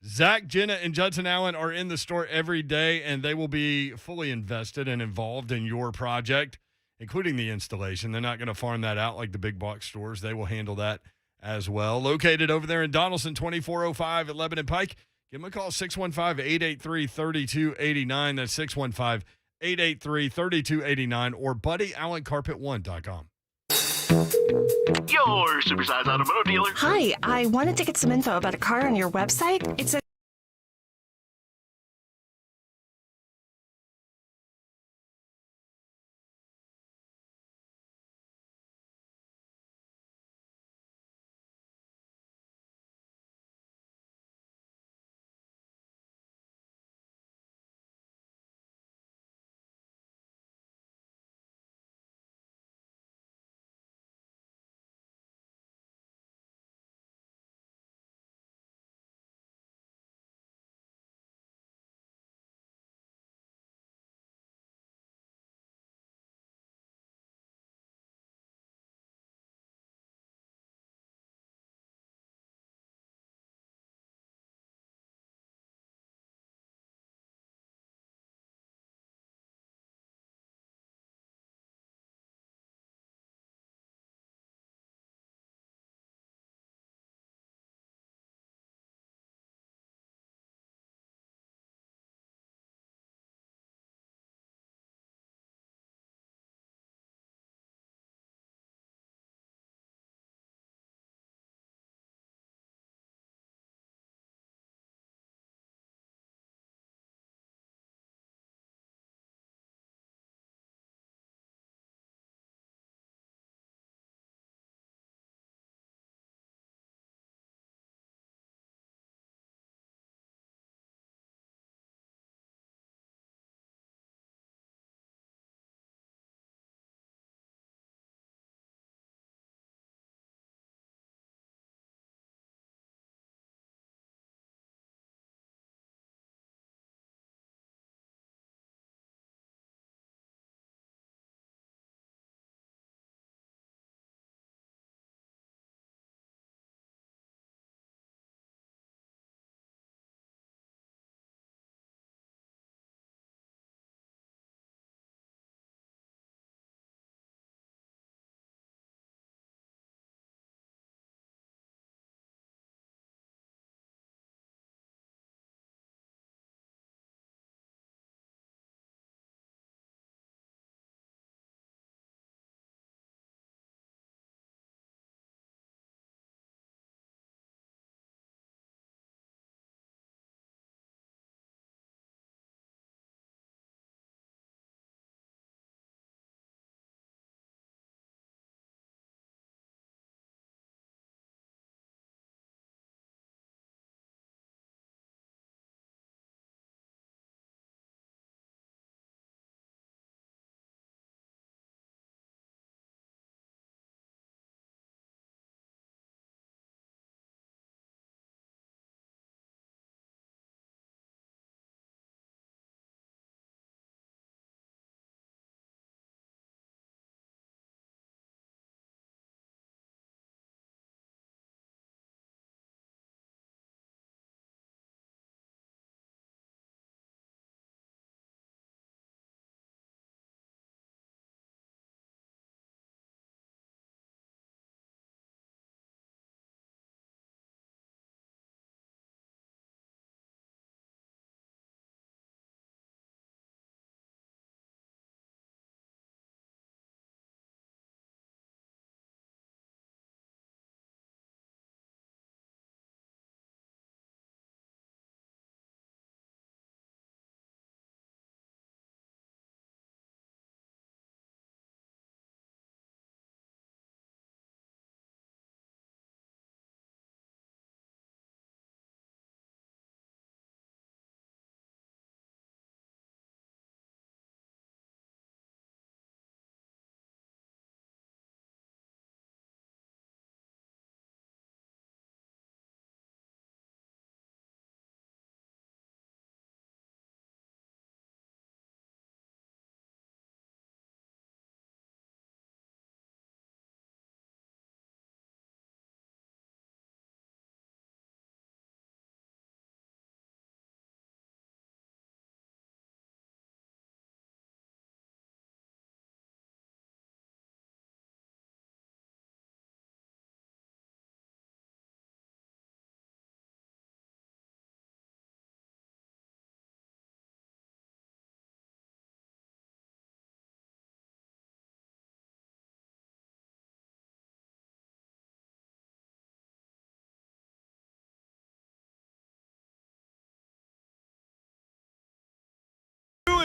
Speaker 4: Zach, Jenna, and Judson Allen are in the store every day, and they will be fully invested and involved in your project, including the installation. They're not going to farm that out like the big box stores. They will handle that as well. Located over there in Donaldson, 2405 at Lebanon Pike. Give them a call, 615-883-3289. That's 615-883-3289 or BuddyAllenCarpet1.com.
Speaker 9: Your supersized automotive dealer.
Speaker 10: Hi, I wanted to get some info about a car on your website. It's a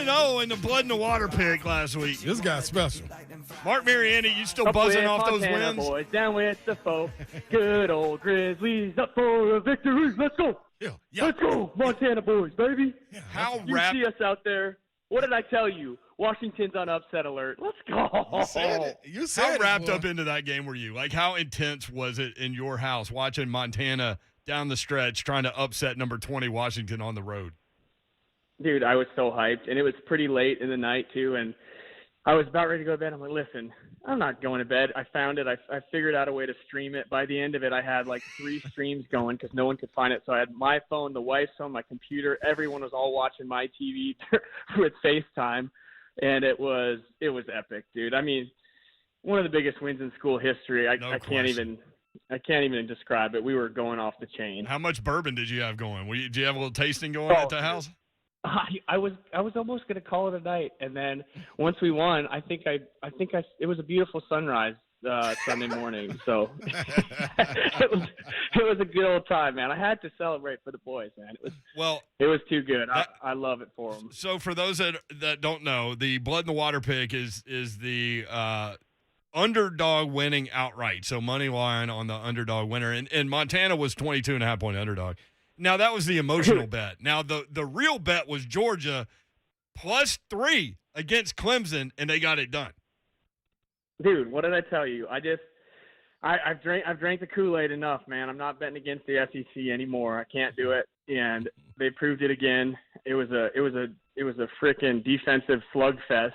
Speaker 4: 2-0 in the blood in the water pick last week.
Speaker 1: This guy's special.
Speaker 4: Mark Mariani, you still
Speaker 9: Up
Speaker 4: buzzing
Speaker 9: with
Speaker 4: off those
Speaker 9: Montana
Speaker 4: wins?
Speaker 9: boys, down with the foe. Good old Grizzlies up for a victory. Let's go.
Speaker 1: Yeah.
Speaker 9: Let's go, Montana boys, baby.
Speaker 4: How
Speaker 9: You see us out there. What did I tell you? Washington's on upset alert. Let's go.
Speaker 1: You said it. You said
Speaker 4: How
Speaker 1: it,
Speaker 4: wrapped
Speaker 1: boy.
Speaker 4: up into that game were you? Like, how intense was it in your house watching Montana down the stretch trying to upset number 20 Washington on the road?
Speaker 9: Dude, I was so hyped, and it was pretty late in the night, too, and I was about ready to go to bed. I'm like, listen, I'm not going to bed. I found it. I figured out a way to stream it. By the end of it, I had like 3 streams going because no one could find it. So I had my phone, the wife's phone, my computer. Everyone was all watching my TV with FaceTime, and it was epic, dude. I mean, one of the biggest wins in school history. I can't even describe it. We were going off the chain.
Speaker 4: How much bourbon did you have going? Did you have a little tasting going at the house?
Speaker 9: I was almost gonna call it a night, and then once we won, I think it was a beautiful sunrise Sunday morning. So it was a good old time, man. I had to celebrate for the boys, man. It was too good. I love it for them.
Speaker 4: So for those that don't know, the blood in the water pick is the underdog winning outright. So money line on the underdog winner, and Montana was 22.5-point underdog. Now, that was the emotional bet. Now, the real bet was Georgia +3 against Clemson, and they got it done.
Speaker 9: Dude, what did I tell you? I've drank the Kool-Aid enough, man. I'm not betting against the SEC anymore. I can't do it, and they proved it again. It was a freaking defensive slugfest,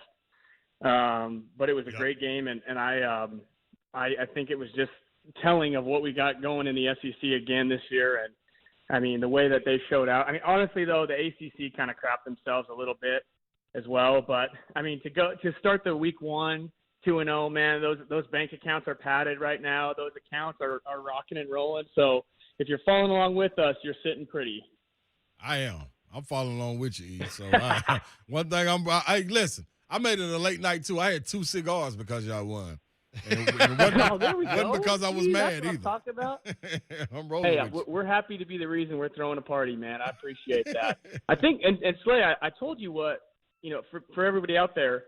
Speaker 9: but it was a great game, and I think it was just telling of what we got going in the SEC again this year. And I mean, the way that they showed out. I mean, honestly, though, the ACC kind of crapped themselves a little bit as well. But, I mean, to start the week 1, 2-0, man, those bank accounts are padded right now. Those accounts are rocking and rolling. So if you're following along with us, you're sitting pretty.
Speaker 1: I am. I'm following along with you, E. So one thing listen, I made it a late night, too. I had 2 cigars because y'all won. And it wasn't because I was mad
Speaker 9: That's what
Speaker 1: either.
Speaker 9: I'm talking about.
Speaker 1: I'm rolling with you.
Speaker 9: We're happy to be the reason we're throwing a party, man. I appreciate that. I think, and Slay, I told you what, for everybody out there,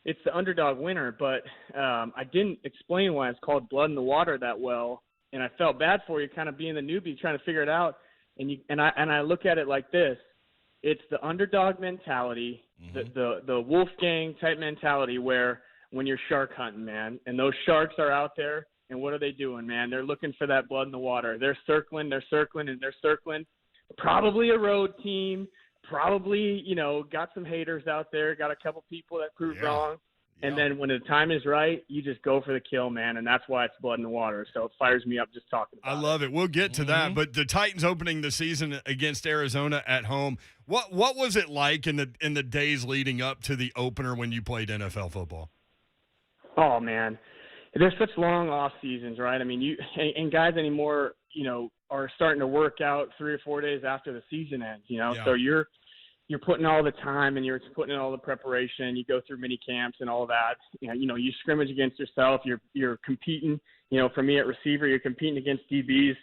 Speaker 9: it's the underdog winner, but I didn't explain why it's called blood in the water that well, and I felt bad for you, kind of being the newbie trying to figure it out. And I look at it like this: it's the underdog mentality, the Wolfgang type mentality where when you're shark hunting, man, and those sharks are out there, and what are they doing, man? They're looking for that blood in the water. They're circling. Probably a road team, probably, got some haters out there, got a couple people that proved wrong. And then when the time is right, you just go for the kill, man, and that's why it's blood in the water. So it fires me up just talking about it.
Speaker 4: I love it. We'll get to that, but the Titans opening the season against Arizona at home, what was it like in the days leading up to the opener when you played NFL football?
Speaker 9: Oh, man, there's such long off seasons, right? I mean, and guys anymore, are starting to work out 3 or 4 days after the season ends, So you're putting all the time and you're putting in all the preparation. You go through mini camps and all that. You scrimmage against yourself. You're competing. For me at receiver, you're competing against DBs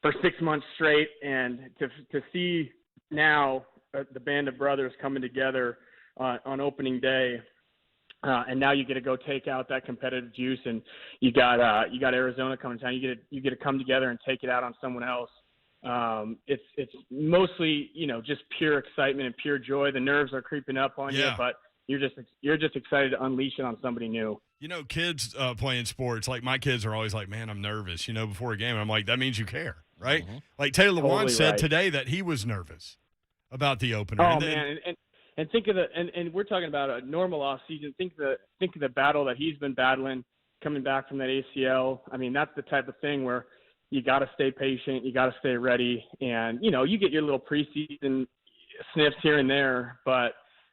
Speaker 9: for 6 months straight, and to see now the band of brothers coming together on opening day. And now you get to go take out that competitive juice, and you got Arizona coming to town. You get to come together and take it out on someone else. It's mostly just pure excitement and pure joy. The nerves are creeping up on you, but you're just excited to unleash it on somebody new.
Speaker 4: Kids playing sports, like my kids are always like, "Man, I'm nervous," before a game. And I'm like, "That means you care, right?" Mm-hmm. Like Taylor Lawan said today that he was nervous about the opener.
Speaker 9: Oh, man. And think of and we're talking about a normal off season. Think of the battle that he's been battling coming back from that ACL. I mean, that's the type of thing where you got to stay patient, you got to stay ready, and you get your little preseason sniffs here and there, but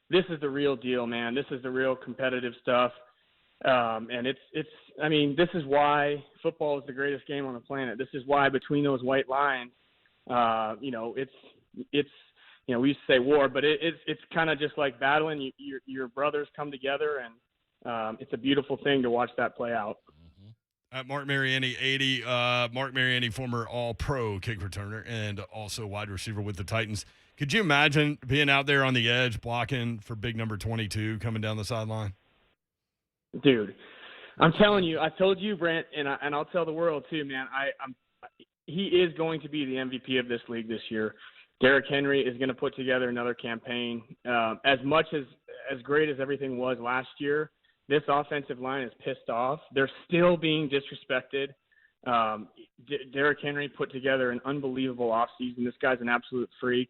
Speaker 9: this is the real deal, man. This is the real competitive stuff, and this is why football is the greatest game on the planet. This is why between those white lines, it's. We used to say war, but it's kind of just like battling. Your brothers come together, and it's a beautiful thing to watch that play out.
Speaker 4: At Mark Mariani 80. Mark Mariani, former All-Pro kick returner and also wide receiver with the Titans. Could you imagine being out there on the edge blocking for big number 22 coming down the sideline?
Speaker 9: Dude, I'm telling you, I told you, Brent, and I'll tell the world too, man. He is going to be the MVP of this league this year. Derrick Henry is going to put together another campaign. As great as everything was last year, this offensive line is pissed off. They're still being disrespected. Derrick Henry put together an unbelievable offseason. This guy's an absolute freak.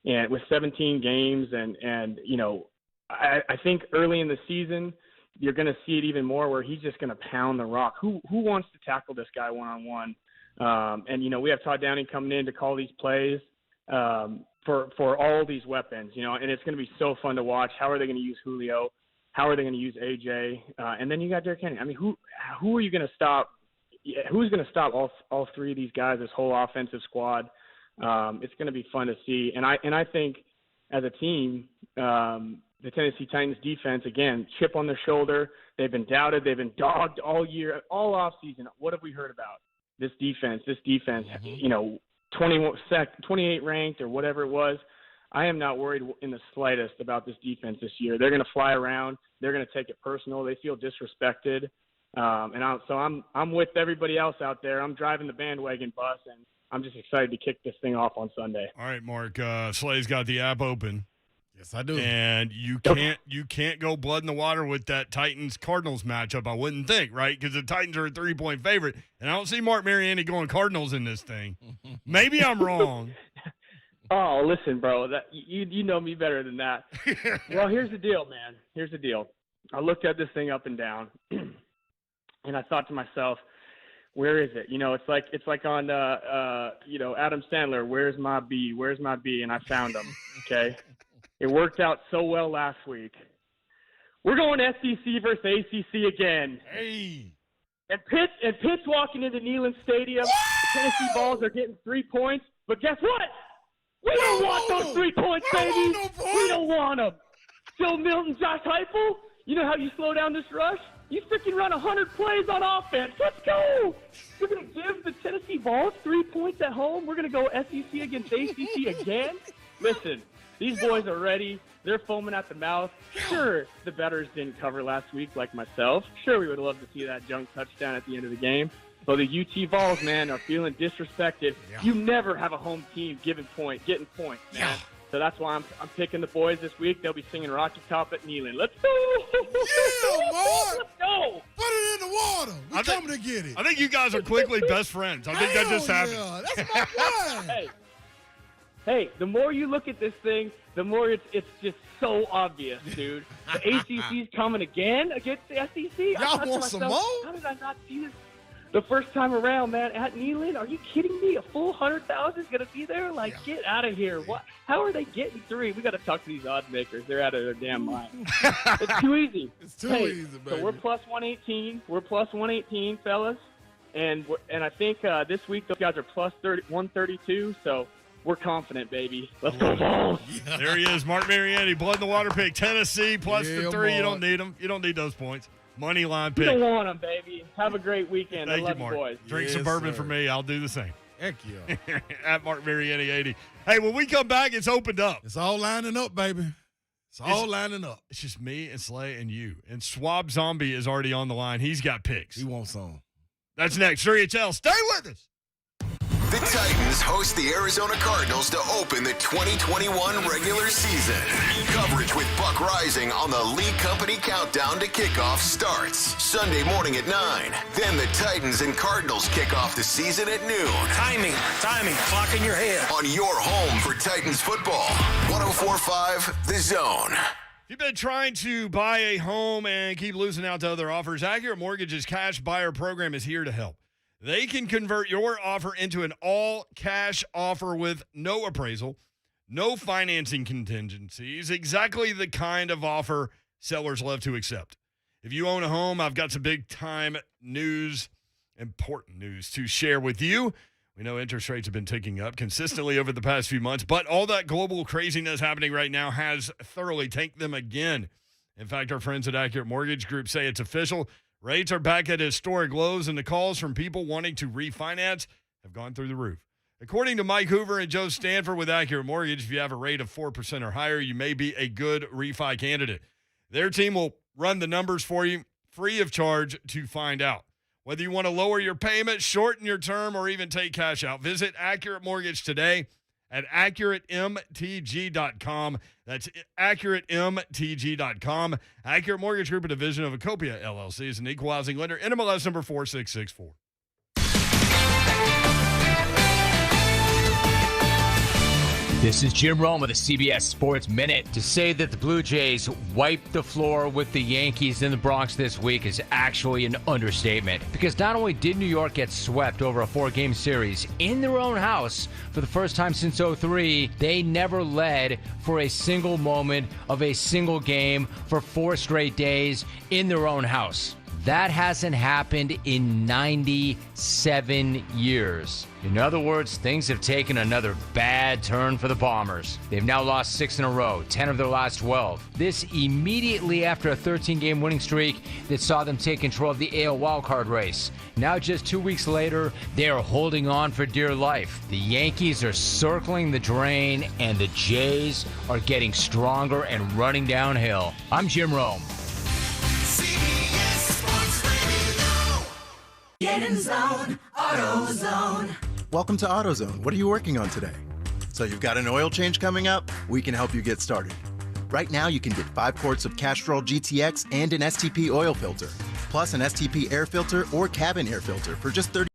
Speaker 9: And with 17 games and you know, I think early in the season, you're going to see it even more where he's just going to pound the rock. Who wants to tackle this guy one-on-one? And, you know, we have Todd Downing coming in to call these plays for all these weapons, you know, and it's going to be so fun to watch. How are they going to use Julio? How are they going to use AJ? And then you got Derrick Henry. I mean, who are you going to stop? Who's going to stop all three of these guys, this whole offensive squad? It's going to be fun to see. And I think as a team, the Tennessee Titans defense, again, chip on their shoulder. They've been doubted. They've been dogged all year, all offseason. What have we heard about? This defense, you know, 28 ranked or whatever it was. I am not worried in the slightest about this defense this year. They're going to fly around. They're going to take it personal. They feel disrespected. I'm with everybody else out there. I'm driving the bandwagon bus, and I'm just excited to kick this thing off on Sunday.
Speaker 4: All right, Mark. Slay's got the app open.
Speaker 1: Yes, I do.
Speaker 4: And you can't go blood in the water with that Titans-Cardinals matchup, I wouldn't think, right? Because the Titans are a 3-point favorite, and I don't see Mark Mariani going Cardinals in this thing. Maybe I'm wrong.
Speaker 9: Oh, listen, bro. You know me better than that. Well, here's the deal, man. Here's the deal. I looked at this thing up and down, and I thought to myself, where is it? You know, it's like on you know, Adam Sandler. Where's my B? Where's my B? And I found him. Okay. It worked out so well last week. We're going SEC versus ACC again.
Speaker 4: Hey.
Speaker 9: And Pitt's walking into Neyland Stadium. The Tennessee Vols are getting 3 points. But guess what? We don't want those 3 points, baby. We don't want them. Joe Milton, Josh Heupel, you know how you slow down this rush? You freaking run 100 plays on offense. Let's go. We're going to give the Tennessee Vols 3 points at home. We're going to go SEC against ACC again. Listen. These boys are ready. They're foaming at the mouth. Sure, the bettors didn't cover last week like myself. Sure, we would love to see that junk touchdown at the end of the game. But the UT Vols, man, are feeling disrespected. Yeah. You never have a home team getting points, man. Yeah. So that's why I'm picking the boys this week. They'll be singing Rocky Top at Neyland. Let's go!
Speaker 1: Yeah, Mark!
Speaker 9: Let's go!
Speaker 1: Put it in the water. We're coming to get it.
Speaker 4: I think you guys are quickly best friends. I think that just happened.
Speaker 1: Yeah, that's my boy.
Speaker 9: Hey, the more you look at this thing, the more it's just so obvious, dude. The ACC's coming again against the SEC.
Speaker 1: Y'all want some more?
Speaker 9: How did I not see this the first time around, man? At Neyland, are you kidding me? A full 100,000 is going to be there? Like, get out of here. What? How are they getting 3? We got to talk to these odds makers. They're out of their damn mind. It's too easy.
Speaker 1: It's too easy, baby.
Speaker 9: So we're plus 118. We're plus 118, fellas. And I think this week those guys are plus 132, so we're confident, baby. Let's go, Vols.
Speaker 4: Yeah. There he is, Mark Mariani, blood in the water pick. Tennessee plus the 3.
Speaker 1: Mark.
Speaker 4: You don't need them. You don't need those points. Money line pick.
Speaker 9: You don't want them, baby. Have a great weekend.
Speaker 4: Thank
Speaker 9: I love
Speaker 4: you, Mark.
Speaker 9: you, boys.
Speaker 4: Drink some bourbon for me. I'll do the same.
Speaker 1: Heck yeah.
Speaker 4: At Mark Mariani 80. Hey, when we come back, it's opened up.
Speaker 1: It's all lining up, baby. It's all lining up.
Speaker 4: It's just me and Slay and you. And Swab Zombie is already on the line. He's got picks.
Speaker 1: He wants some.
Speaker 4: That's next. 3HL. Stay with us.
Speaker 2: The Titans host the Arizona Cardinals to open the 2021 regular season. Coverage with Buck Rising on the Lee Company Countdown to Kickoff starts Sunday morning at 9. Then the Titans and Cardinals kick off the season at noon.
Speaker 7: Timing, clock in your head.
Speaker 2: On your home for Titans football. 104.5 The Zone.
Speaker 4: If you've been trying to buy a home and keep losing out to other offers, Accurate Mortgage's cash buyer program is here to help. They can convert your offer into an all-cash offer with no appraisal, no financing contingencies, exactly the kind of offer sellers love to accept. If you own a home, I've got some big-time news, important news to share with you. We know interest rates have been ticking up consistently over the past few months, but all that global craziness happening right now has thoroughly tanked them again. In fact, our friends at Accurate Mortgage Group say it's official. Rates are back at historic lows, and the calls from people wanting to refinance have gone through the roof. According to Mike Hoover and Joe Stanford with Accurate Mortgage, if you have a rate of 4% or higher, you may be a good refi candidate. Their team will run the numbers for you free of charge to find out. Whether you want to lower your payment, shorten your term, or even take cash out, visit Accurate Mortgage today at AccurateMTG.com. That's AccurateMTG.com. Accurate Mortgage Group, a division of Acopia LLC, is an equal housing lender. NMLS number 4664.
Speaker 11: This is Jim Rome with the CBS Sports Minute. To say that the Blue Jays wiped the floor with the Yankees in the Bronx this week is actually an understatement. Because not only did New York get swept over a 4-game series in their own house for the first time since '03, they never led for a single moment of a single game for 4 straight days in their own house. That hasn't happened in 97 years. In other words, things have taken another bad turn for the Bombers. They've now lost 6 in a row, 10 of their last 12. This immediately after a 13-game winning streak that saw them take control of the AL wildcard race. Now just 2 weeks later, they are holding on for dear life. The Yankees are circling the drain, and the Jays are getting stronger and running downhill. I'm Jim Rome.
Speaker 12: Get in zone, AutoZone.
Speaker 13: Welcome to AutoZone. What are you working on today? So you've got an oil change coming up? We can help you get started. Right now you can get 5 quarts of Castrol GTX and an STP oil filter, plus an STP air filter or cabin air filter for just $30.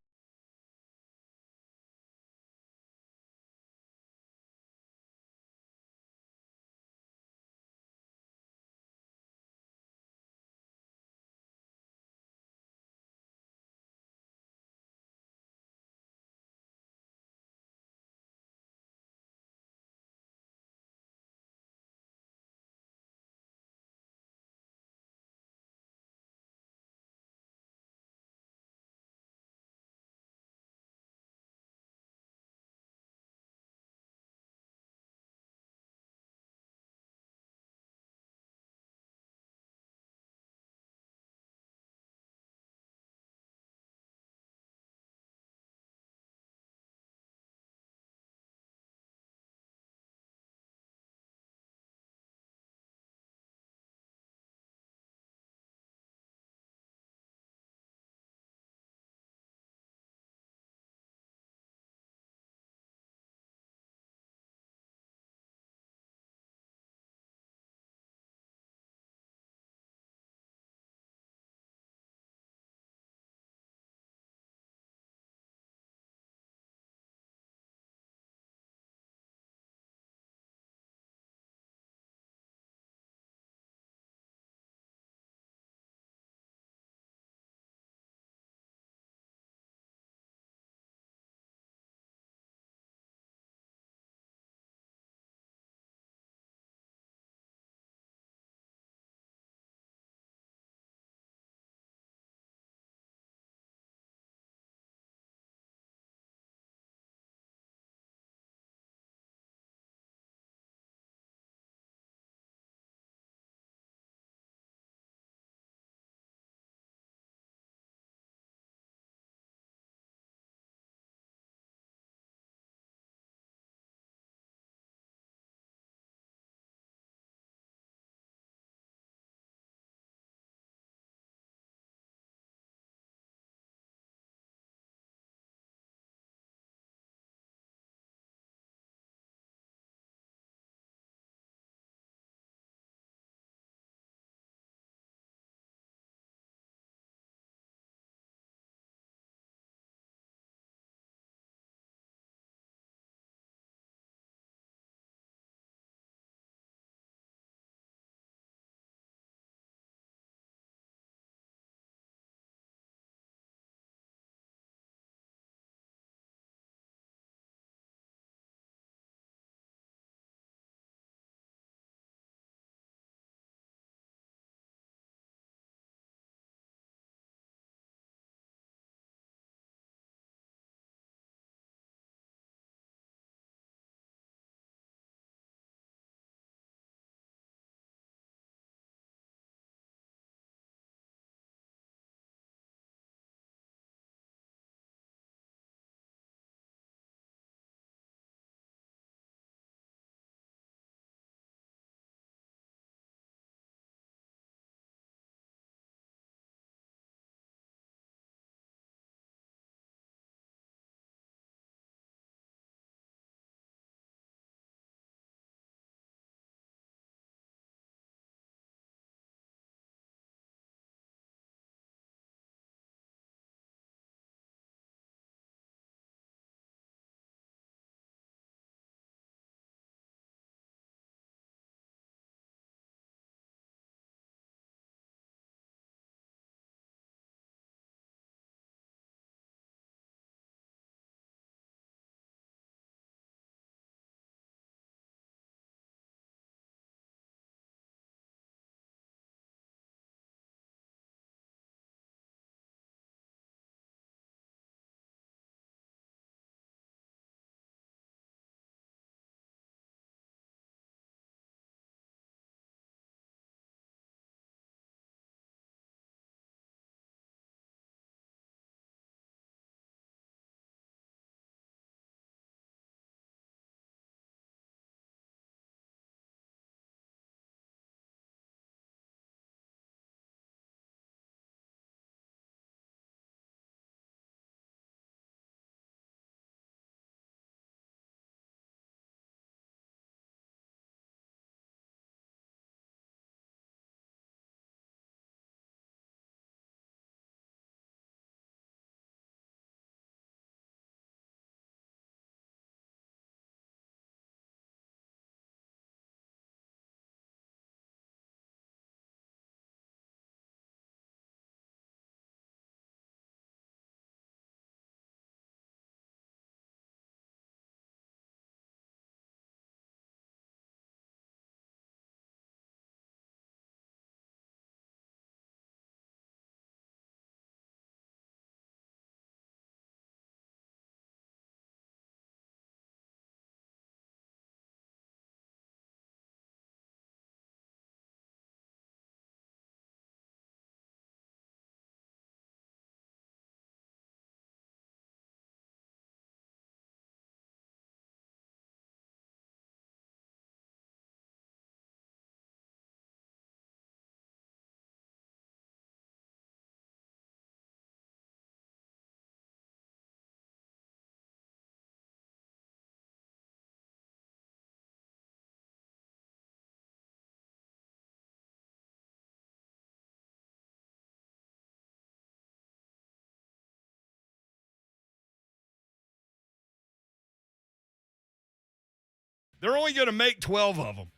Speaker 4: They're only going to make 12 of them.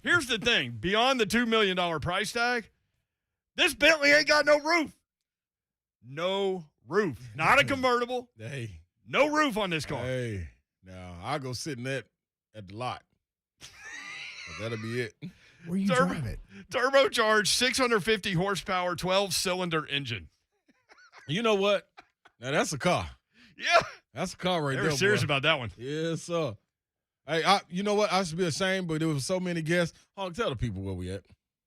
Speaker 4: Here's the thing. Beyond the $2 million price tag, this Bentley ain't got no roof. No roof. Not a convertible.
Speaker 1: Hey.
Speaker 4: No roof on this car.
Speaker 1: Hey. Now, I'll go sit in that at the lot. That'll be it.
Speaker 3: Where you drive it?
Speaker 4: Turbocharged 650 horsepower, 12-cylinder engine.
Speaker 1: You know what? Now, that's a car.
Speaker 4: Yeah.
Speaker 1: That's a car right there,
Speaker 4: They were serious
Speaker 1: boy.
Speaker 4: about that one.
Speaker 1: Yes, sir. Hey, you know what? I should be ashamed, but there was so many guests. Hog, tell the people where we at.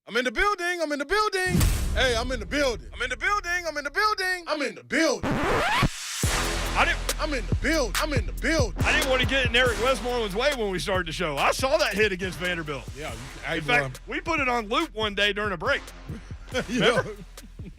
Speaker 1: I'm in the building. I'm in the building. Hey, I'm in the building. I'm in the building. I'm in the building. I'm in the building. I'm in the building. I'm in the building.
Speaker 4: I didn't want to get in Eric Westmoreland's way when we started the show. I saw that hit against Vanderbilt.
Speaker 1: Yeah.
Speaker 4: In fact, we put it on loop one day during a break. Remember?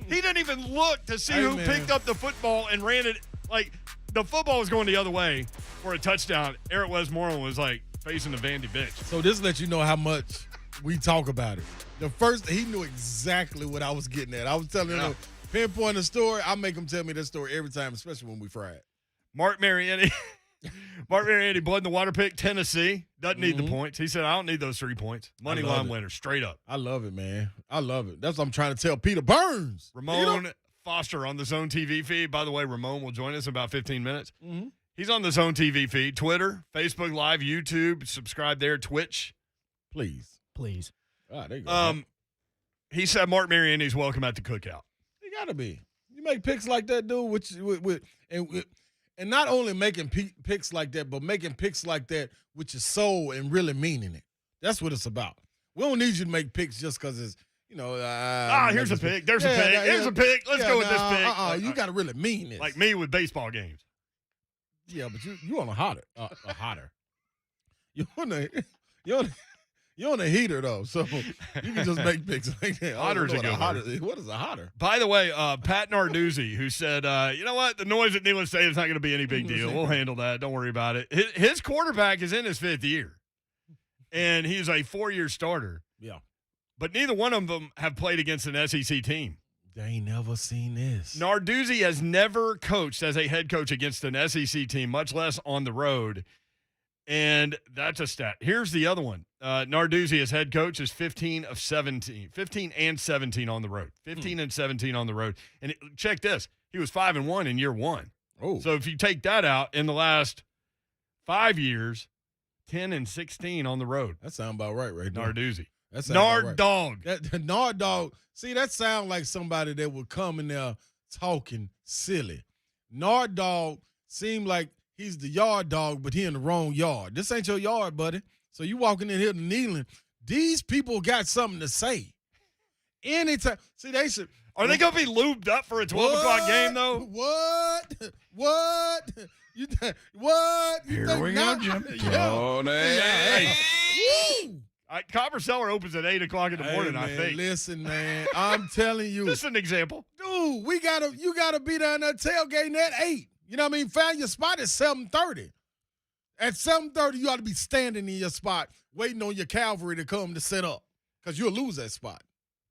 Speaker 4: He didn't even look to see who picked up the football and ran it. Like, the football was going the other way for a touchdown. Eric Westmoreland was, like, facing the Vandy bench.
Speaker 1: So this lets you know how much we talk about it. The first, he knew exactly what I was getting at. I was telling him, pinpoint a story. I make him tell me that story every time, especially when we fry it.
Speaker 4: Mark Mariani, blood in the water pick, Tennessee. Doesn't need the points. He said, I don't need those 3 points. Money line winner, straight up.
Speaker 1: I love it, man. I love it. That's what I'm trying to tell Peter Burns.
Speaker 4: Ramon Foster on the Zone TV feed. By the way, Ramon will join us in about 15 minutes. Mm-hmm. He's on the Zone TV feed, Twitter, Facebook Live, YouTube. Subscribe there, Twitch.
Speaker 1: Please.
Speaker 3: Ah,
Speaker 1: there you go.
Speaker 4: He said Mark Mariani's welcome at the cookout.
Speaker 1: You got to be. You make picks like that, dude, and not only making picks like that, but making picks like that with your soul and really meaning it. That's what it's about. We don't need you to make picks just because it's,
Speaker 4: here's a pick. There's a pick. Here's a pick. Let's go with this pick.
Speaker 1: You got to really mean it.
Speaker 4: Like me with baseball games.
Speaker 1: Yeah, but you on a hotter. You're on a heater, though, so you can just make picks like that.
Speaker 4: Hotter's a good word.
Speaker 1: What is a hotter?
Speaker 4: By the way, Pat Narduzzi, who said, you know what? The noise at Neyland Stadium is not going to be any big deal. We'll handle that. Don't worry about it. His quarterback is in his 5th year, and he's a 4-year starter.
Speaker 1: Yeah.
Speaker 4: But neither one of them have played against an SEC team.
Speaker 1: They ain't never seen this.
Speaker 4: Narduzzi has never coached as a head coach against an SEC team, much less on the road. And that's a stat. Here's the other one. Narduzzi, as head coach, is 15 and 17 on the road. 15 and 17 on the road. And check this. He was 5-1 in year 1.
Speaker 1: Oh.
Speaker 4: So if you take that out, in the last 5 years, 10 and 16 on the road.
Speaker 1: That sounds about right there.
Speaker 4: Narduzzi.
Speaker 1: Nard
Speaker 4: Dog.
Speaker 1: That Nard Dog. See, that sounds like somebody that would come in there talking silly. Nard Dog seemed like he's the yard dog, but he in the wrong yard. This ain't your yard, buddy. So you walking in here to Neyland. These people got something to say. Anytime. See, they should.
Speaker 4: Are they going to be lubed up for a 12 o'clock game, though?
Speaker 1: What? What?
Speaker 14: Here we go, Jim.
Speaker 4: Hey. Copper Cellar opens at 8 o'clock in the morning,
Speaker 1: man,
Speaker 4: I think.
Speaker 1: Listen, man, I'm telling you.
Speaker 4: Just an example.
Speaker 1: Dude, you gotta be down there tailgating at 8. You know what I mean? Find your spot at 7:30. At 7:30, you ought to be standing in your spot, waiting on your cavalry to come to set up, because you'll lose that spot.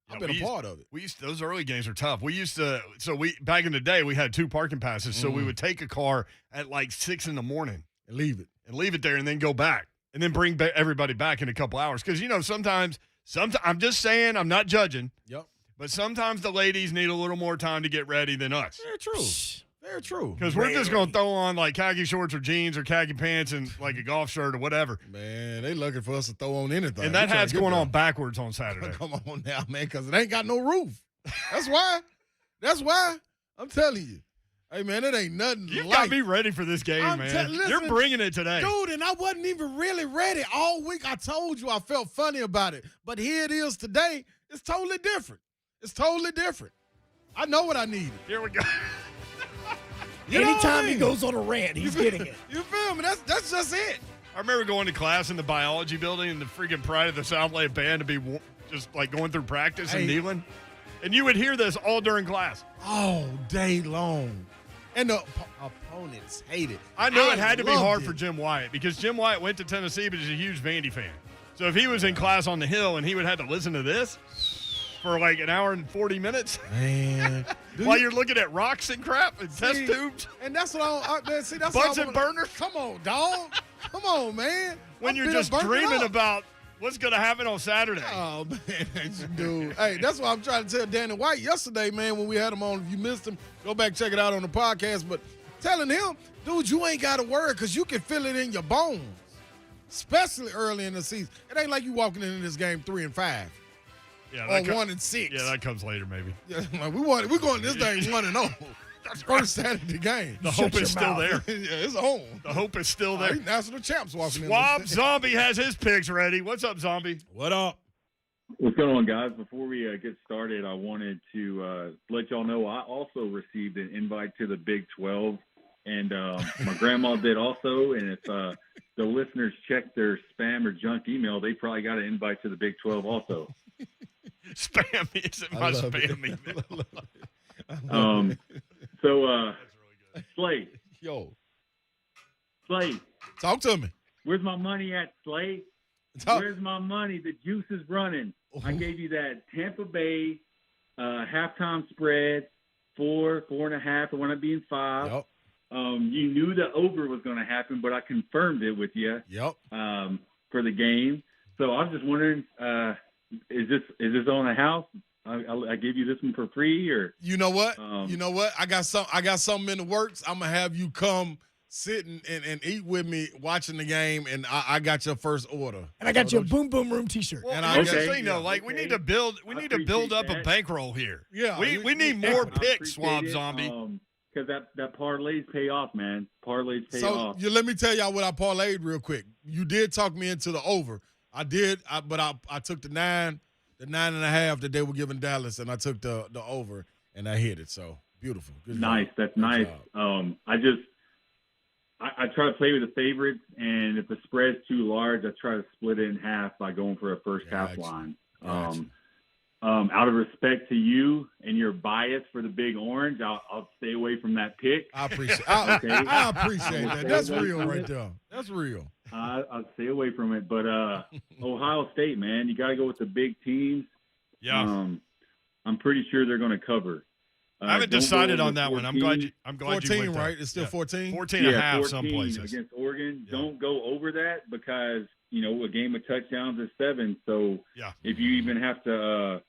Speaker 1: I've been a part of it.
Speaker 4: Those early games are tough. Back in the day, we had 2 parking passes, so we would take a car at like 6 in the morning
Speaker 1: and leave it
Speaker 4: there, and then go back, and then bring everybody back in a couple hours. Because sometimes I'm just saying, I'm not judging.
Speaker 1: Yep.
Speaker 4: But sometimes the ladies need a little more time to get ready than us.
Speaker 1: Very true. Very true.
Speaker 4: Because we're just going to throw on like khaki shorts or jeans or khaki pants and like a golf shirt or whatever.
Speaker 1: Man, they looking for us to throw on anything.
Speaker 4: And that hat's going on backwards on Saturday.
Speaker 1: Come on now, man, because it ain't got no roof. That's why. That's why. I'm telling you. Hey, man, it ain't nothing
Speaker 4: You've got to be ready for this game, man.
Speaker 1: Listen,
Speaker 4: you're bringing it today.
Speaker 1: Dude, and I wasn't even really ready all week. I told you I felt funny about it. But here it is today. It's totally different. It's totally different. I know what I needed.
Speaker 4: Here we go.
Speaker 3: Anytime he goes on a rant, he's getting it.
Speaker 1: You feel me? That's just it.
Speaker 4: I remember going to class in the biology building and the freaking pride of the Southlake band to be just like going through practice in Neyland. And you would hear this all during class.
Speaker 1: All day long. And the opponents hate it.
Speaker 4: I knew it had to be hard for Jim Wyatt because Jim Wyatt went to Tennessee, but he's a huge Vandy fan. So if he was in class on the Hill and he would have to listen to this for like an hour and 40 minutes.
Speaker 1: Man.
Speaker 4: While you're looking at rocks and crap and test tubes.
Speaker 1: And that's what man, see, that's
Speaker 4: Bunsen burners.
Speaker 1: Come on, dog. Come on, man.
Speaker 4: when you're just dreaming about what's going to happen on Saturday.
Speaker 1: Oh, man, dude. Hey, that's what I'm trying to tell Danny White yesterday, man, when we had him on. If you missed him, go back and check it out on the podcast. But telling him, dude, you ain't got to worry because you can feel it in your bones, especially early in the season. It ain't like you walking into this game 3-5.
Speaker 4: Yeah,
Speaker 1: or 1-6.
Speaker 4: Yeah, that comes later, maybe.
Speaker 1: Yeah, like we're going this thing 1-0. That's first Saturday game.
Speaker 4: The hope is still there.
Speaker 1: Yeah, it's on.
Speaker 4: The hope is still there.
Speaker 1: National champs walking in.
Speaker 4: Swab Zombie has his picks ready. What's up, Zombie?
Speaker 1: What up?
Speaker 14: What's going on, guys? Before we get started, I wanted to let y'all know I also received an invite to the Big 12, and my grandma did also. And if the listeners check their spam or junk email, they probably got an invite to the Big 12 also.
Speaker 4: Spam isn't my spam email.
Speaker 14: So, Slade.
Speaker 1: Yo.
Speaker 14: Slade.
Speaker 1: Talk to me.
Speaker 14: Where's my money at, Slade? Where's my money? The juice is running. I gave you that Tampa Bay halftime spread, 4.5. I want to be in 5.
Speaker 1: Yep.
Speaker 14: You knew the over was going to happen, but I confirmed it with you.
Speaker 1: Yep.
Speaker 14: For the game. So I was just wondering, is this on the house? I gave you this one for free, or
Speaker 1: you know what? I got something in the works. I'm gonna have you come sit and eat with me watching the game, and I got your first order.
Speaker 3: And I got you a Boom Boom Room T-shirt.
Speaker 4: Well, and here's the thing, though. Like we need to build up a bankroll here.
Speaker 1: Yeah,
Speaker 4: we need more picks, Swab Zombie.
Speaker 14: Because that parlays pay off, man. Parlays pay off.
Speaker 1: Let me tell y'all what I parlayed real quick. You did talk me into the over. I did, but I took the 9.5 that they were giving Dallas, and I took the over, and I hit it. So beautiful. Good
Speaker 14: nice.
Speaker 1: job.
Speaker 14: That's nice.
Speaker 1: Job.
Speaker 14: I try to play with the favorites, and if the spread's too large, I try to split it in half by going for a first half line. Out of respect to you and your bias for the Big Orange, I'll stay away from that pick.
Speaker 1: I appreciate I appreciate that. That's real right there. That's real.
Speaker 14: I'll stay away from it. But Ohio State, man, you got to go with the big teams.
Speaker 4: Yeah.
Speaker 14: I'm pretty sure they're going to cover.
Speaker 4: I haven't decided on that
Speaker 14: 14.
Speaker 4: one. I'm glad you
Speaker 1: 14,
Speaker 4: went there.
Speaker 1: right? It's still 14?
Speaker 4: 14 and a half some
Speaker 14: 14
Speaker 4: places.
Speaker 14: Against Oregon. Yeah. Don't go over that because, a game of touchdowns is 7. So if you even have to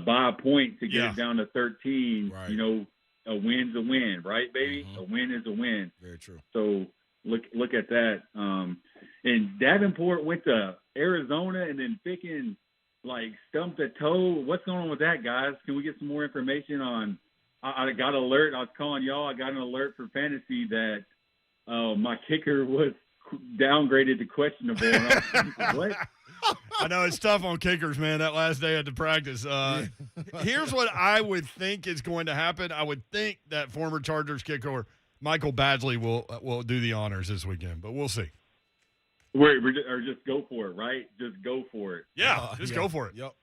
Speaker 14: buy a point to get it down to 13,
Speaker 1: right.
Speaker 14: A win's a win, right, baby?
Speaker 1: Mm-hmm.
Speaker 14: A win is a win.
Speaker 1: Very true.
Speaker 14: So look at that. And Davenport went to Arizona and then picking stumped a toe. What's going on with that, guys? Can we get some more information on? I got an alert. I was calling y'all. I got an alert for fantasy that my kicker was downgraded to questionable. And I was like, what?
Speaker 4: I know it's tough on kickers, man, that last day at the practice. Here's what I would think is going to happen. I would think that former Chargers kicker Michael Badgley will do the honors this weekend, but we'll see.
Speaker 14: Or just go for it, right? Just go for it.
Speaker 4: Yeah, go for it.
Speaker 1: Yep.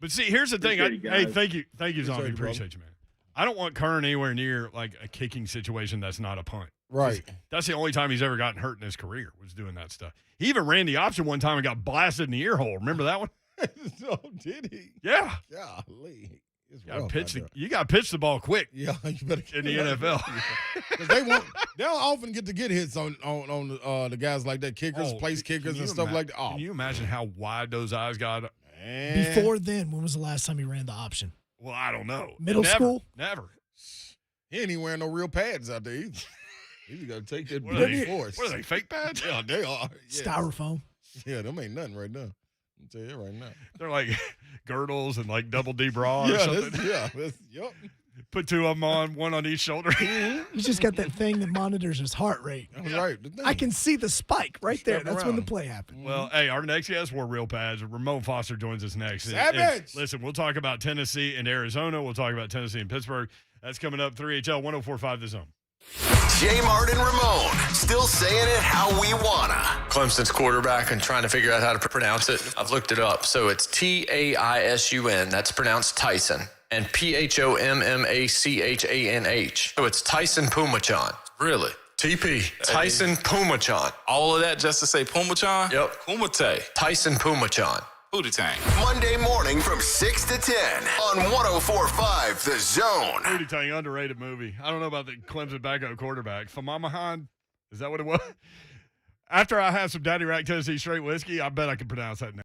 Speaker 4: But see, here's the thing. Hey, thank you, Zombie. Appreciate you, man. I don't want Kern anywhere near a kicking situation that's not a punt.
Speaker 1: Right.
Speaker 4: That's the only time he's ever gotten hurt in his career was doing that stuff. He even ran the option one time and got blasted in the ear hole. Remember that one?
Speaker 1: Oh, did he?
Speaker 4: Yeah.
Speaker 1: Golly.
Speaker 4: You got to pitch the ball quick.
Speaker 1: Yeah, you better
Speaker 4: in the NFL.
Speaker 1: Because they'll often get hits on the guys like that, kickers, place kickers, and stuff like that. Oh,
Speaker 4: can you imagine how wide those eyes got?
Speaker 3: Before then, when was the last time he ran the option?
Speaker 4: Well, I don't know.
Speaker 3: Middle school?
Speaker 4: Never.
Speaker 1: He ain't even wearing no real pads out there either. He's got to take that
Speaker 4: big
Speaker 1: force.
Speaker 4: What are they, fake pads?
Speaker 1: Yeah, they are. Yeah.
Speaker 3: Styrofoam.
Speaker 1: Yeah, them ain't nothing right now. I'll tell you right now.
Speaker 4: They're like girdles and double D bra or something.
Speaker 1: Yep.
Speaker 4: Put 2 of them on, one on each shoulder.
Speaker 3: He's just got that thing that monitors his heart rate.
Speaker 1: That's right.
Speaker 3: I can see the spike right there. That's when the play happened.
Speaker 4: Well, hey, our next guest wore real pads. Ramon Foster joins us next.
Speaker 1: Savage!
Speaker 4: Listen, we'll talk about Tennessee and Arizona. We'll talk about Tennessee and Pittsburgh. That's coming up. 3HL 104.5 The Zone.
Speaker 2: J. Mart and Ramon, still saying it how we wanna.
Speaker 15: Clemson's quarterback and trying to figure out how to pronounce it. I've looked it up. So it's Taisun. That's pronounced Tyson. And Phommachanh. So it's Tyson Pumachan. Really? TP. Tyson Pumachan.
Speaker 16: All of that just to say Pumachan?
Speaker 15: Yep.
Speaker 16: Kumite.
Speaker 15: Tyson Pumachan.
Speaker 16: Hootie Tang.
Speaker 2: Monday morning from 6 to 10 on 104.5 The Zone.
Speaker 4: Hootie Tang, underrated movie. I don't know about the Clemson backup quarterback. Phommachanh, is that what it was? After I have some Daddy Rack Tennessee straight whiskey, I bet I can pronounce that now.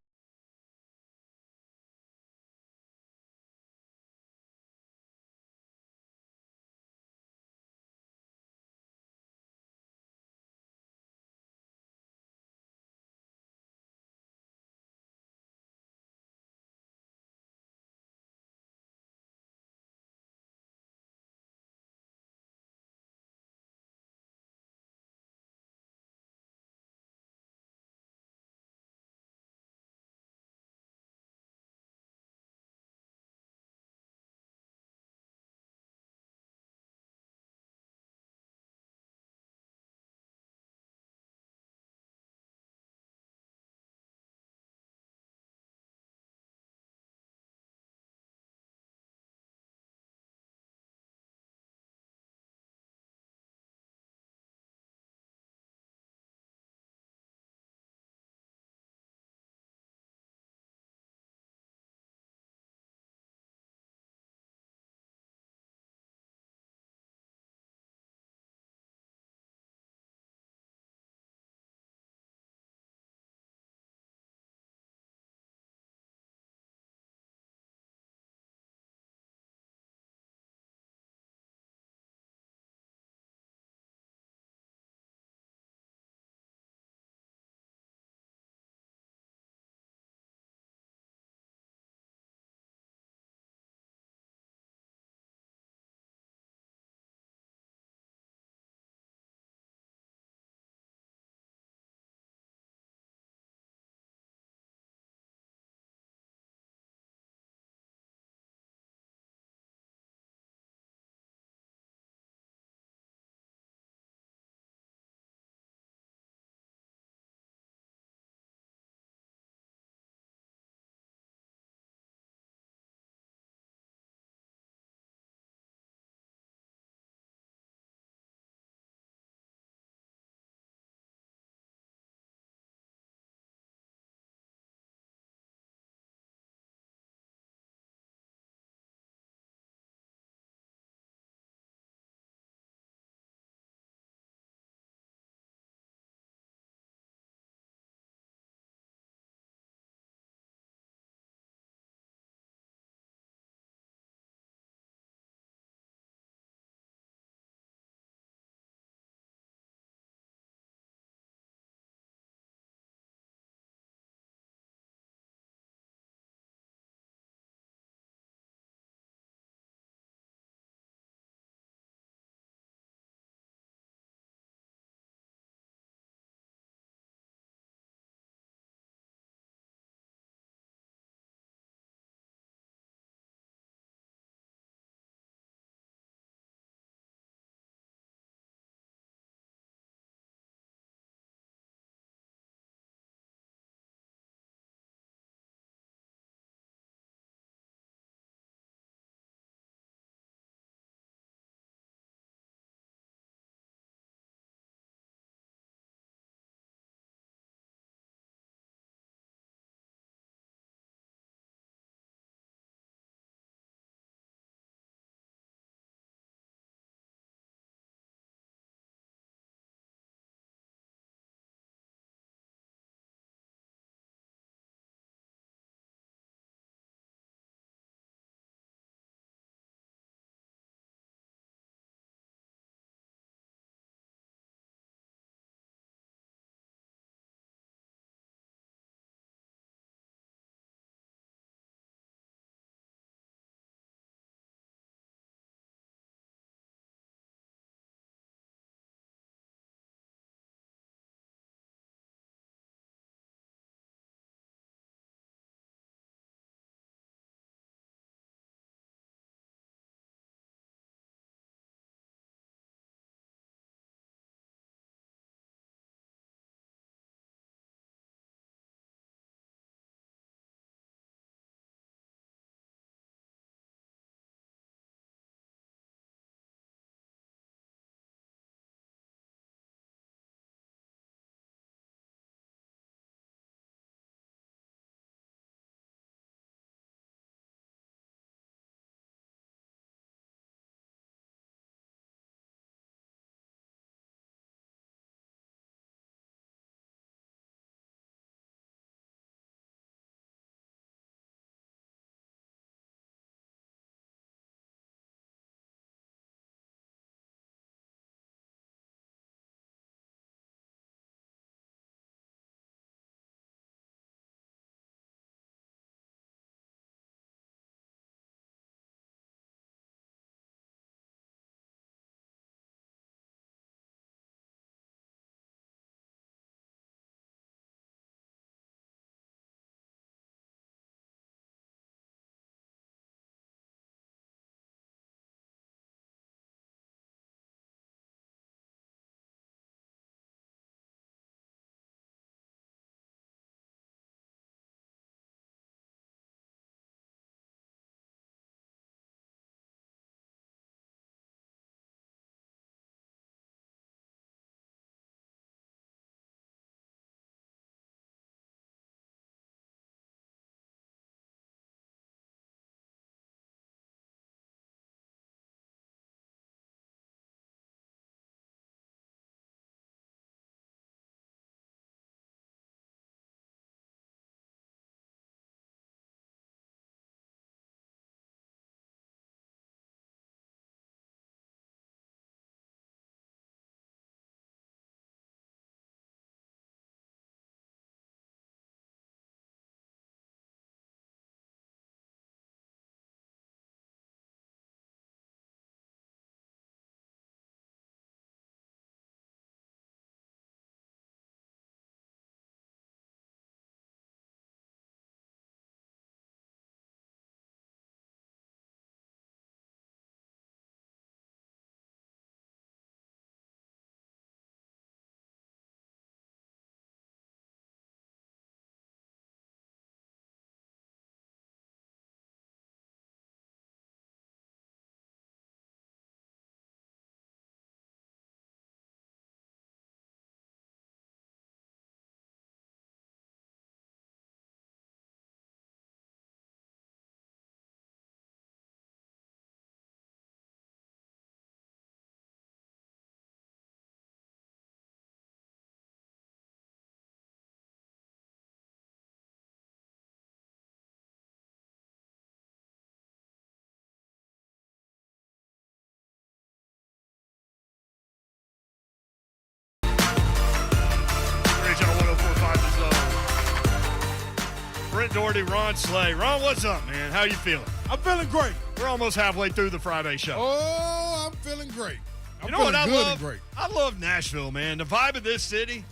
Speaker 4: Brent Doherty, Ron Slay. Ron, what's up, man? How you feeling?
Speaker 1: I'm feeling great.
Speaker 4: We're almost halfway through the Friday show.
Speaker 1: Oh, I'm feeling great. I'm
Speaker 4: you know what I
Speaker 1: good
Speaker 4: love?
Speaker 1: and great.
Speaker 4: I love Nashville, man. The vibe of this city.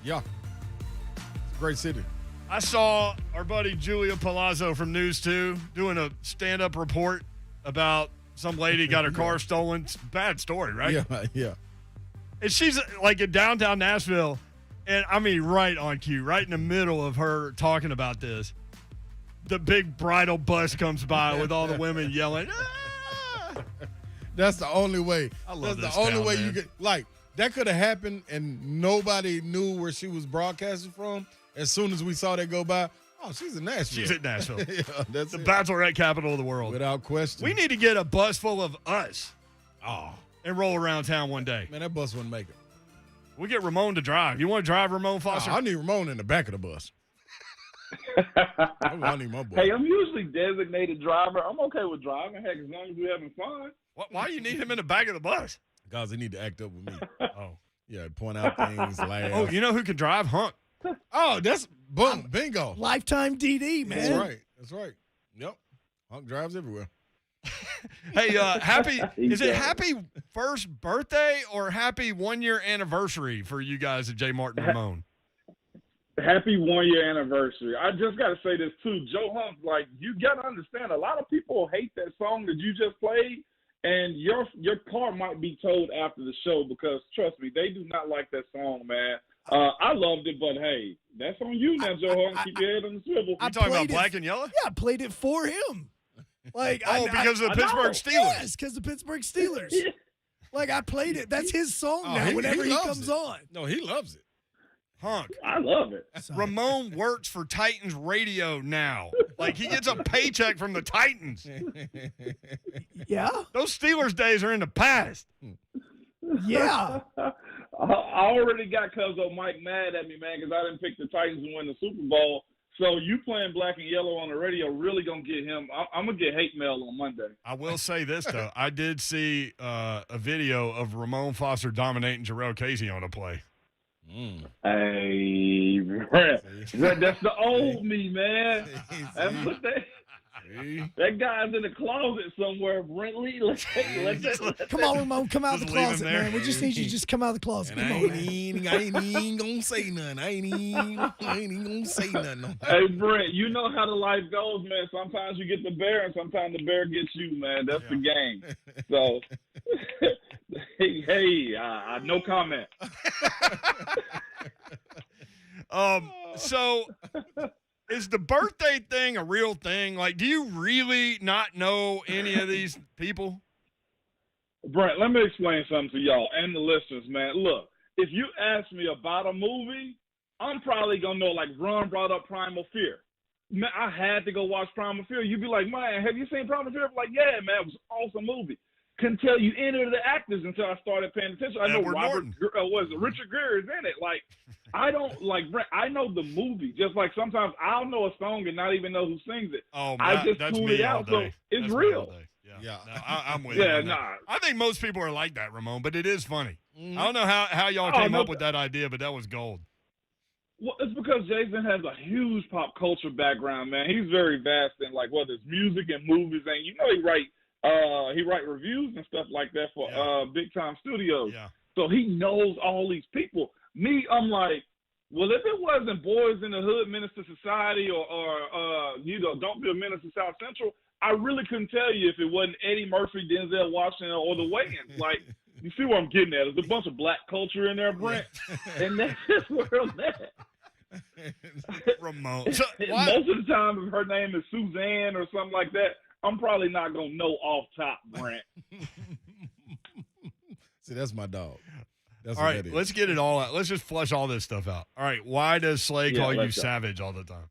Speaker 1: Yeah. It's a great city.
Speaker 4: I saw our buddy Julia Palazzo from News 2 doing a stand-up report about some lady got her car stolen. It's a bad story, right?
Speaker 1: Yeah.
Speaker 4: And she's like in downtown Nashville, and I mean right on cue, right in the middle of her talking about this. The big bridal bus comes by with all the women yelling, "Ah!"
Speaker 1: That's the only way.
Speaker 4: I love
Speaker 1: That's
Speaker 4: this
Speaker 1: the only
Speaker 4: town,
Speaker 1: way
Speaker 4: man.
Speaker 1: you get, like, that could have happened and nobody knew where she was broadcasting from. As soon as we saw that go by, oh, she's in Nashville.
Speaker 4: She's at Nashville.
Speaker 1: Yeah, that's
Speaker 4: the
Speaker 1: it.
Speaker 4: bachelorette capital of the world.
Speaker 1: Without question.
Speaker 4: We need to get a bus full of us
Speaker 1: Oh,
Speaker 4: and roll around town one day.
Speaker 1: man, that bus wouldn't make it.
Speaker 4: We'll get Ramon to drive. You want to drive, Ramon Foster?
Speaker 1: I need Ramon in the back of the bus. I need my boy.
Speaker 17: Hey, I'm usually designated driver. I'm okay with driving, heck, as long as we're having fun.
Speaker 4: Why do you need him in the back of the bus?
Speaker 1: Guys, they need to act up with me.
Speaker 4: Oh.
Speaker 1: Yeah, point out things, laugh.
Speaker 4: Oh, you know who can drive? Hunk.
Speaker 1: Oh, that's boom, bingo.
Speaker 3: Lifetime DD, man.
Speaker 1: That's right. Yep. Hunk drives everywhere.
Speaker 4: Hey, happy first birthday or happy 1-year anniversary for you guys at J. Martin Ramon?
Speaker 17: Happy 1-year anniversary. I just got to say this, too. Joe Hunt, like, you got to understand, a lot of people hate that song that you just played, and your car might be towed after the show because, trust me, they do not like that song, man. I loved it, but, hey, that's on you now, Joe Hunt. Keep your head on the swivel.
Speaker 4: You talking about Black and Yellow?
Speaker 3: Yeah, I played it for him. Like,
Speaker 4: because of the Pittsburgh Steelers.
Speaker 3: Yes, because the Pittsburgh Steelers. Like, I played it. That's his song now whenever he comes on.
Speaker 1: No, he loves it.
Speaker 4: Hunk.
Speaker 17: I love it.
Speaker 4: Ramon works for Titans Radio now. Like, he gets a paycheck from the Titans.
Speaker 3: Yeah?
Speaker 4: Those Steelers days are in the past.
Speaker 3: Yeah.
Speaker 17: I already got Cuzzo Mike mad at me, man, because I didn't pick the Titans to win the Super Bowl. So you playing Black and Yellow on the radio really going to get him. I'm going to get hate mail on Monday.
Speaker 4: I will say this, though. I did see a video of Ramon Foster dominating Jarrell Casey on a play.
Speaker 17: Hey, that's the old me, man. That guy's in the closet somewhere, Brent Lee.
Speaker 3: Come on, Ramon, come out of the closet, man. We just need you to just come out of the closet.
Speaker 1: And
Speaker 3: Come
Speaker 1: I
Speaker 3: on,
Speaker 1: ain't
Speaker 3: man.
Speaker 1: even gonna say nothing. I ain't even gonna say nothing.
Speaker 17: Hey, Brent, you know how the life goes, man. Sometimes you get the bear, and sometimes the bear gets you, man. That's the game. So, no comment.
Speaker 4: So is the birthday thing a real thing? Like, do you really not know any of these people?
Speaker 17: Brent, let me explain something to y'all and the listeners, man. Look, if you ask me about a movie, I'm probably going to know, like Ron brought up Primal Fear. Man, I had to go watch Primal Fear. You'd be like, man, have you seen Primal Fear? I'm like, yeah, man, it was an awesome movie. Couldn't tell you any of the actors until I started paying attention. I know Richard Gere is in it. Like, I don't like Brent. I know the movie. Just like sometimes I'll know a song and not even know who sings it.
Speaker 4: Oh,
Speaker 17: I just
Speaker 4: that's
Speaker 17: tuned
Speaker 4: me
Speaker 17: it
Speaker 4: all
Speaker 17: out,
Speaker 4: day.
Speaker 17: so it's
Speaker 4: That's me
Speaker 17: real.
Speaker 4: all day. Yeah. No, I'm with
Speaker 17: Yeah,
Speaker 4: you. on that. I think most people are like that, Ramon, but it is funny. I don't know how y'all came up with that idea, but that was gold.
Speaker 17: Well, it's because Jason has a huge pop culture background, man. He's very vast in like whether it's music and movies, and you know he write reviews and stuff like that for big time studios.
Speaker 4: Yeah.
Speaker 17: So he knows all these people. Me, I'm like, well, if it wasn't Boys in the Hood, Minister Society, or Don't Be a Minister South Central, I really couldn't tell you if it wasn't Eddie Murphy, Denzel Washington, or the Wayans. Like, you see where I'm getting at? There's a bunch of black culture in there, Brent, and that's just where I'm at.
Speaker 4: Ramon.
Speaker 17: Most of the time, if her name is Suzanne or something like that, I'm probably not going to know off top, Brent.
Speaker 1: See, that's my dog. That's
Speaker 4: all
Speaker 1: what
Speaker 4: right,
Speaker 1: that is.
Speaker 4: let's get it all out. Let's just flush all this stuff out. All right, why does Slay call you savage all the time?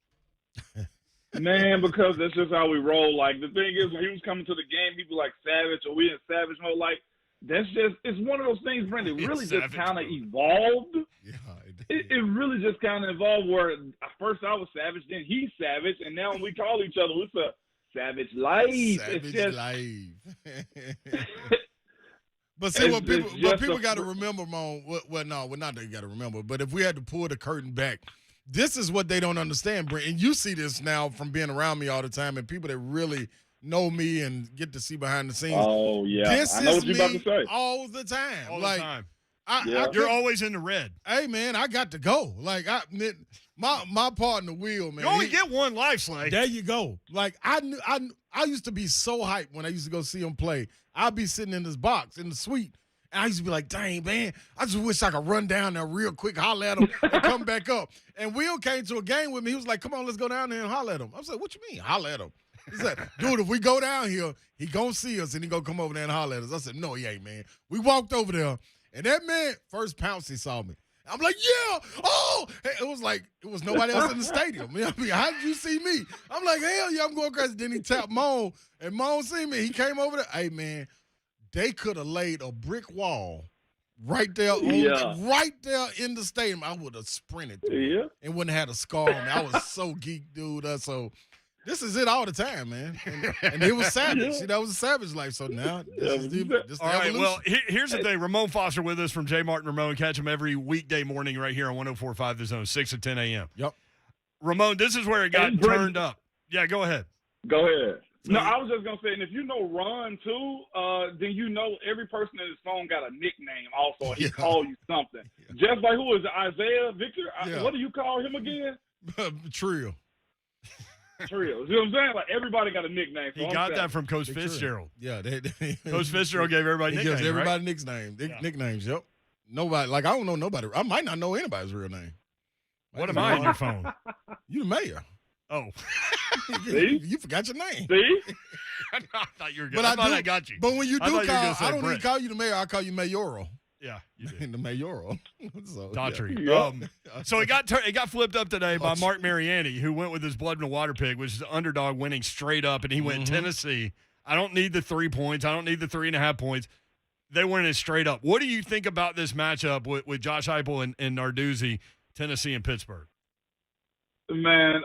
Speaker 17: Man, because that's just how we roll. Like, the thing is, when he was coming to the game, he'd be like savage, or we in savage mode. Like, that's just, it's one of those things, Brent, it really just kind of evolved.
Speaker 1: Yeah,
Speaker 17: it really just kind of evolved where at first I was savage, then he's savage, and now when we call each other, it's a savage life.
Speaker 1: Savage
Speaker 17: it's just,
Speaker 1: life. But see, what people got to remember, Mon. Well, no, not that you got to remember, but if we had to pull the curtain back this is what they don't understand, Brent. And you see this now from being around me all the time and people that really know me and get to see behind the scenes.
Speaker 17: Oh, yeah.
Speaker 1: This
Speaker 17: I know
Speaker 1: is
Speaker 17: what you're
Speaker 1: me
Speaker 17: about to say.
Speaker 1: all the time.
Speaker 4: All
Speaker 1: like,
Speaker 4: the time.
Speaker 1: You're
Speaker 4: always in the red.
Speaker 1: Hey, man, I got to go. Like, my partner, Will, man.
Speaker 4: You only get one life, Slay.
Speaker 1: There you go. Like, I used to be so hyped when I used to go see him play. I'd be sitting in this box in the suite, and I used to be like, dang, man, I just wish I could run down there real quick, holler at him, and come back up. And Will came to a game with me. He was like, come on, let's go down there and holler at him. I was like, what you mean, holler at him? He said, dude, if we go down here, he gonna see us, and he gonna come over there and holler at us. I said, no, he ain't, man. We walked over there, and that man, first pounce, he saw me. I'm like, yeah, oh! It was like, it was nobody else in the stadium. I mean, how did you see me? I'm like, hell yeah, I'm going crazy. Then he tapped Moan, and Moan see me. He came over there. Hey, man, they could have laid a brick wall right there right there in the stadium. I would have sprinted through it and wouldn't have had a scar on me. I was so geeked, dude. So this is it all the time, man. And it was savage. See, that was a savage life. So now this is the
Speaker 4: All right,
Speaker 1: evolution.
Speaker 4: well, here's the thing. Ramon Foster with us from J. Martin Ramon. Catch him every weekday morning right here on 104.5 The Zone, 6 to 10 a.m.
Speaker 1: Yep.
Speaker 4: Ramon, this is where it got turned up. Yeah, go ahead.
Speaker 17: Go ahead. No, I was just going to say, and if you know Ron, too, then you know every person in his phone got a nickname also. He call you something. Just like, who is it, Isaiah, Victor? What do you call him again?
Speaker 1: Trio.
Speaker 17: Trio. You know what I'm saying? Like, everybody got a nickname. So
Speaker 4: He got that from Coach Fitzgerald.
Speaker 1: Yeah.
Speaker 4: Coach Fitzgerald gave everybody nicknames,
Speaker 1: gives everybody
Speaker 4: right?
Speaker 1: nicknames, yep. Nobody, like, I don't know nobody. I might not know anybody's real name.
Speaker 4: What am I on your phone?
Speaker 1: You the mayor.
Speaker 4: Oh.
Speaker 1: You forgot your name.
Speaker 17: See?
Speaker 4: I thought you were good. I thought I got you.
Speaker 1: But when you do call, I don't even
Speaker 4: Brent.
Speaker 1: call you the mayor. I call you mayoral.
Speaker 4: Yeah, you did.
Speaker 1: The mayoral. So,
Speaker 4: Daughtry.
Speaker 1: yeah.
Speaker 4: So it got flipped up today by Mark Mariani, who went with his blood in the water pig, which is the underdog winning straight up, and he went Tennessee. I don't need the 3 points. I don't need the 3.5 points. They went it straight up. What do you think about this matchup with Josh Heupel and Narduzzi, Tennessee and Pittsburgh?
Speaker 17: Man,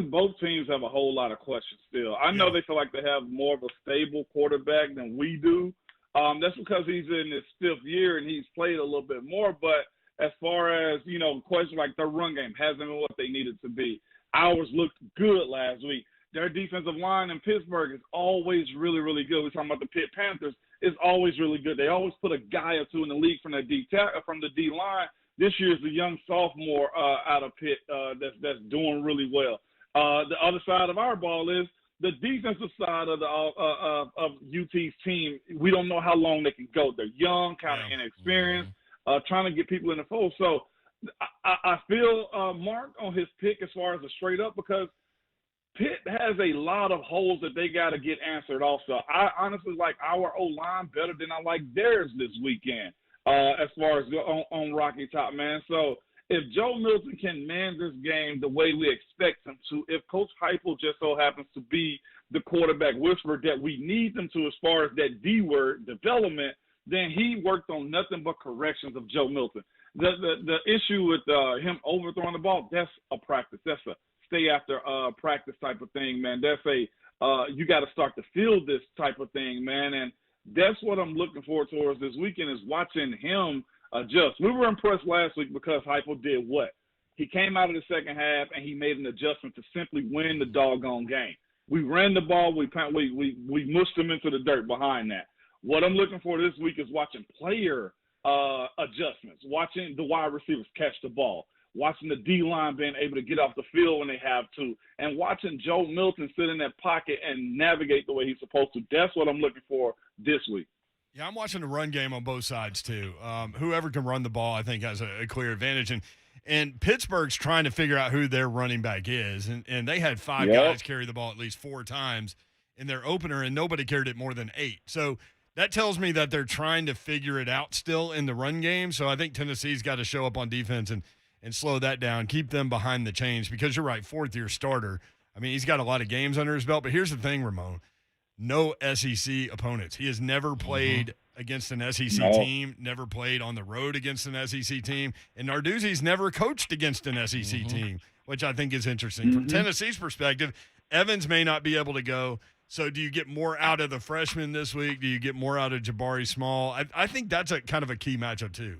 Speaker 17: both teams have a whole lot of questions still. I know they feel like they have more of a stable quarterback than we do. That's because he's in his fifth year and he's played a little bit more. But as far as, questions like their run game hasn't been what they needed to be. Ours looked good last week. Their defensive line in Pittsburgh is always really, really good. We're talking about the Pitt Panthers. It's always really good. They always put a guy or two in the league from the D line. This year is the young sophomore out of Pitt that's doing really well. The other side of our ball is the defensive side of UT's team. We don't know how long they can go. They're young, kind of inexperienced, trying to get people in the fold. So I feel Mark on his pick as far as a straight up, because Pitt has a lot of holes that they got to get answered also. I honestly like our O-line better than I like theirs this weekend. As far as on Rocky Top, man. So if Joe Milton can man this game the way we expect him to, if Coach Heupel just so happens to be the quarterback whisperer that we need them to as far as that D word development, then he worked on nothing but corrections of Joe Milton. The issue with him overthrowing the ball, that's a practice. That's a stay after practice type of thing, man. That's you got to start to feel this type of thing, man. And that's what I'm looking forward towards this weekend, is watching him adjust. We were impressed last week because Heupel did what? He came out of the second half and he made an adjustment to simply win the doggone game. We ran the ball. We mushed them into the dirt behind that. What I'm looking for this week is watching player adjustments, watching the wide receivers catch the ball, watching the D-line being able to get off the field when they have to, and watching Joe Milton sit in that pocket and navigate the way he's supposed to. That's what I'm looking for this week.
Speaker 4: Yeah, I'm watching the run game on both sides, too. Whoever can run the ball, I think, has a clear advantage. And Pittsburgh's trying to figure out who their running back is. And they had five guys carry the ball at least 4 times in their opener, and nobody carried it more than 8. So that tells me that they're trying to figure it out still in the run game. So I think Tennessee's got to show up on defense and slow that down, keep them behind the chains, because you're right, 4th-year starter. I mean, he's got a lot of games under his belt. But here's the thing, Ramon. No SEC opponents. He has never played against an SEC team, never played on the road against an SEC team, and Narduzzi's never coached against an SEC team, which I think is interesting. From Tennessee's perspective, Evans may not be able to go. So do you get more out of the freshman this week? Do you get more out of Jabari Small? I think that's a kind of a key matchup too.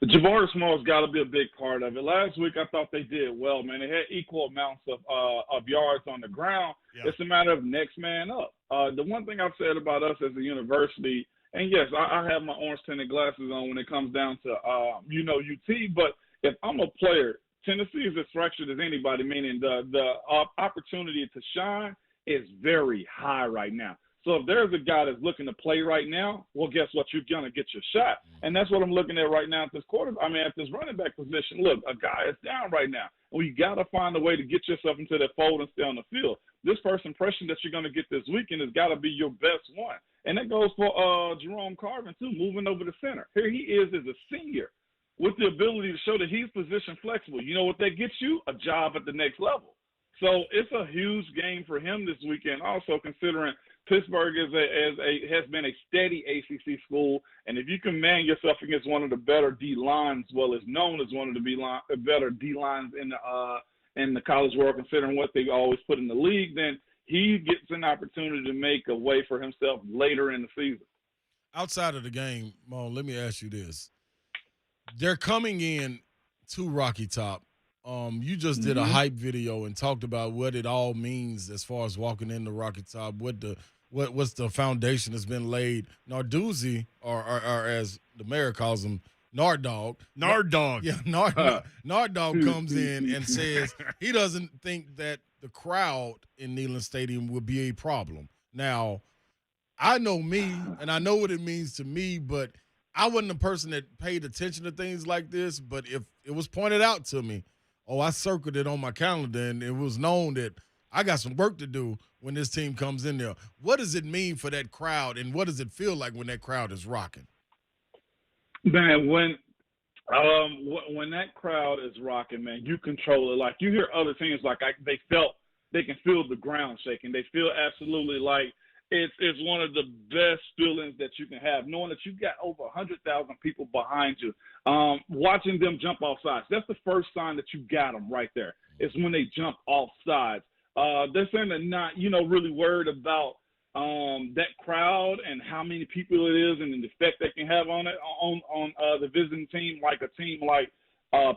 Speaker 17: Javaris Moore's got to be a big part of it. Last week, I thought they did well, man. They had equal amounts of yards on the ground. Yeah. It's a matter of next man up. The one thing I've said about us as a university, and yes, I have my orange-tinted glasses on when it comes down to, UT, but if I'm a player, Tennessee is as structured as anybody, meaning the opportunity to shine is very high right now. So if there's a guy that's looking to play right now, well, guess what? You're going to get your shot. And that's what I'm looking at right now at this at this running back position. Look, a guy is down right now. Well, you got to find a way to get yourself into that fold and stay on the field. This first impression that you're going to get this weekend has got to be your best one. And that goes for Jerome Carvin, too, moving over to center. Here he is as a senior with the ability to show that he's position flexible. You know what that gets you? A job at the next level. So it's a huge game for him this weekend, also considering Pittsburgh has been a steady ACC school, and if you can man yourself against one of the better D-lines, well, it's known as one of the better D-lines in the college world, considering what they always put in the league, then he gets an opportunity to make a way for himself later in the season.
Speaker 1: Outside of the game, Mo, let me ask you this. They're coming in to Rocky Top. You just did a hype video and talked about what it all means as far as walking into Rocky Top, what's the foundation that's been laid. Narduzzi, or as the mayor calls him, Nard Dog.
Speaker 4: Nard Dog.
Speaker 1: Yeah, Nard Dog comes in and says he doesn't think that the crowd in Neyland Stadium will be a problem. Now, I know me, and I know what it means to me, but I wasn't a person that paid attention to things like this. But if it was pointed out to me, I circled it on my calendar, and it was known that I got some work to do when this team comes in there. What does it mean for that crowd, and what does it feel like when that crowd is rocking?
Speaker 17: Man, when that crowd is rocking, man, you control it. Like, you hear other teams like they can feel the ground shaking. They feel absolutely like it's one of the best feelings that you can have, knowing that you've got over 100,000 people behind you, watching them jump off sides. That's the first sign that you got them right there. It's when they jump off sides. They're saying they're not, really worried about that crowd and how many people it is and the effect they can have on it on the visiting team, like a team like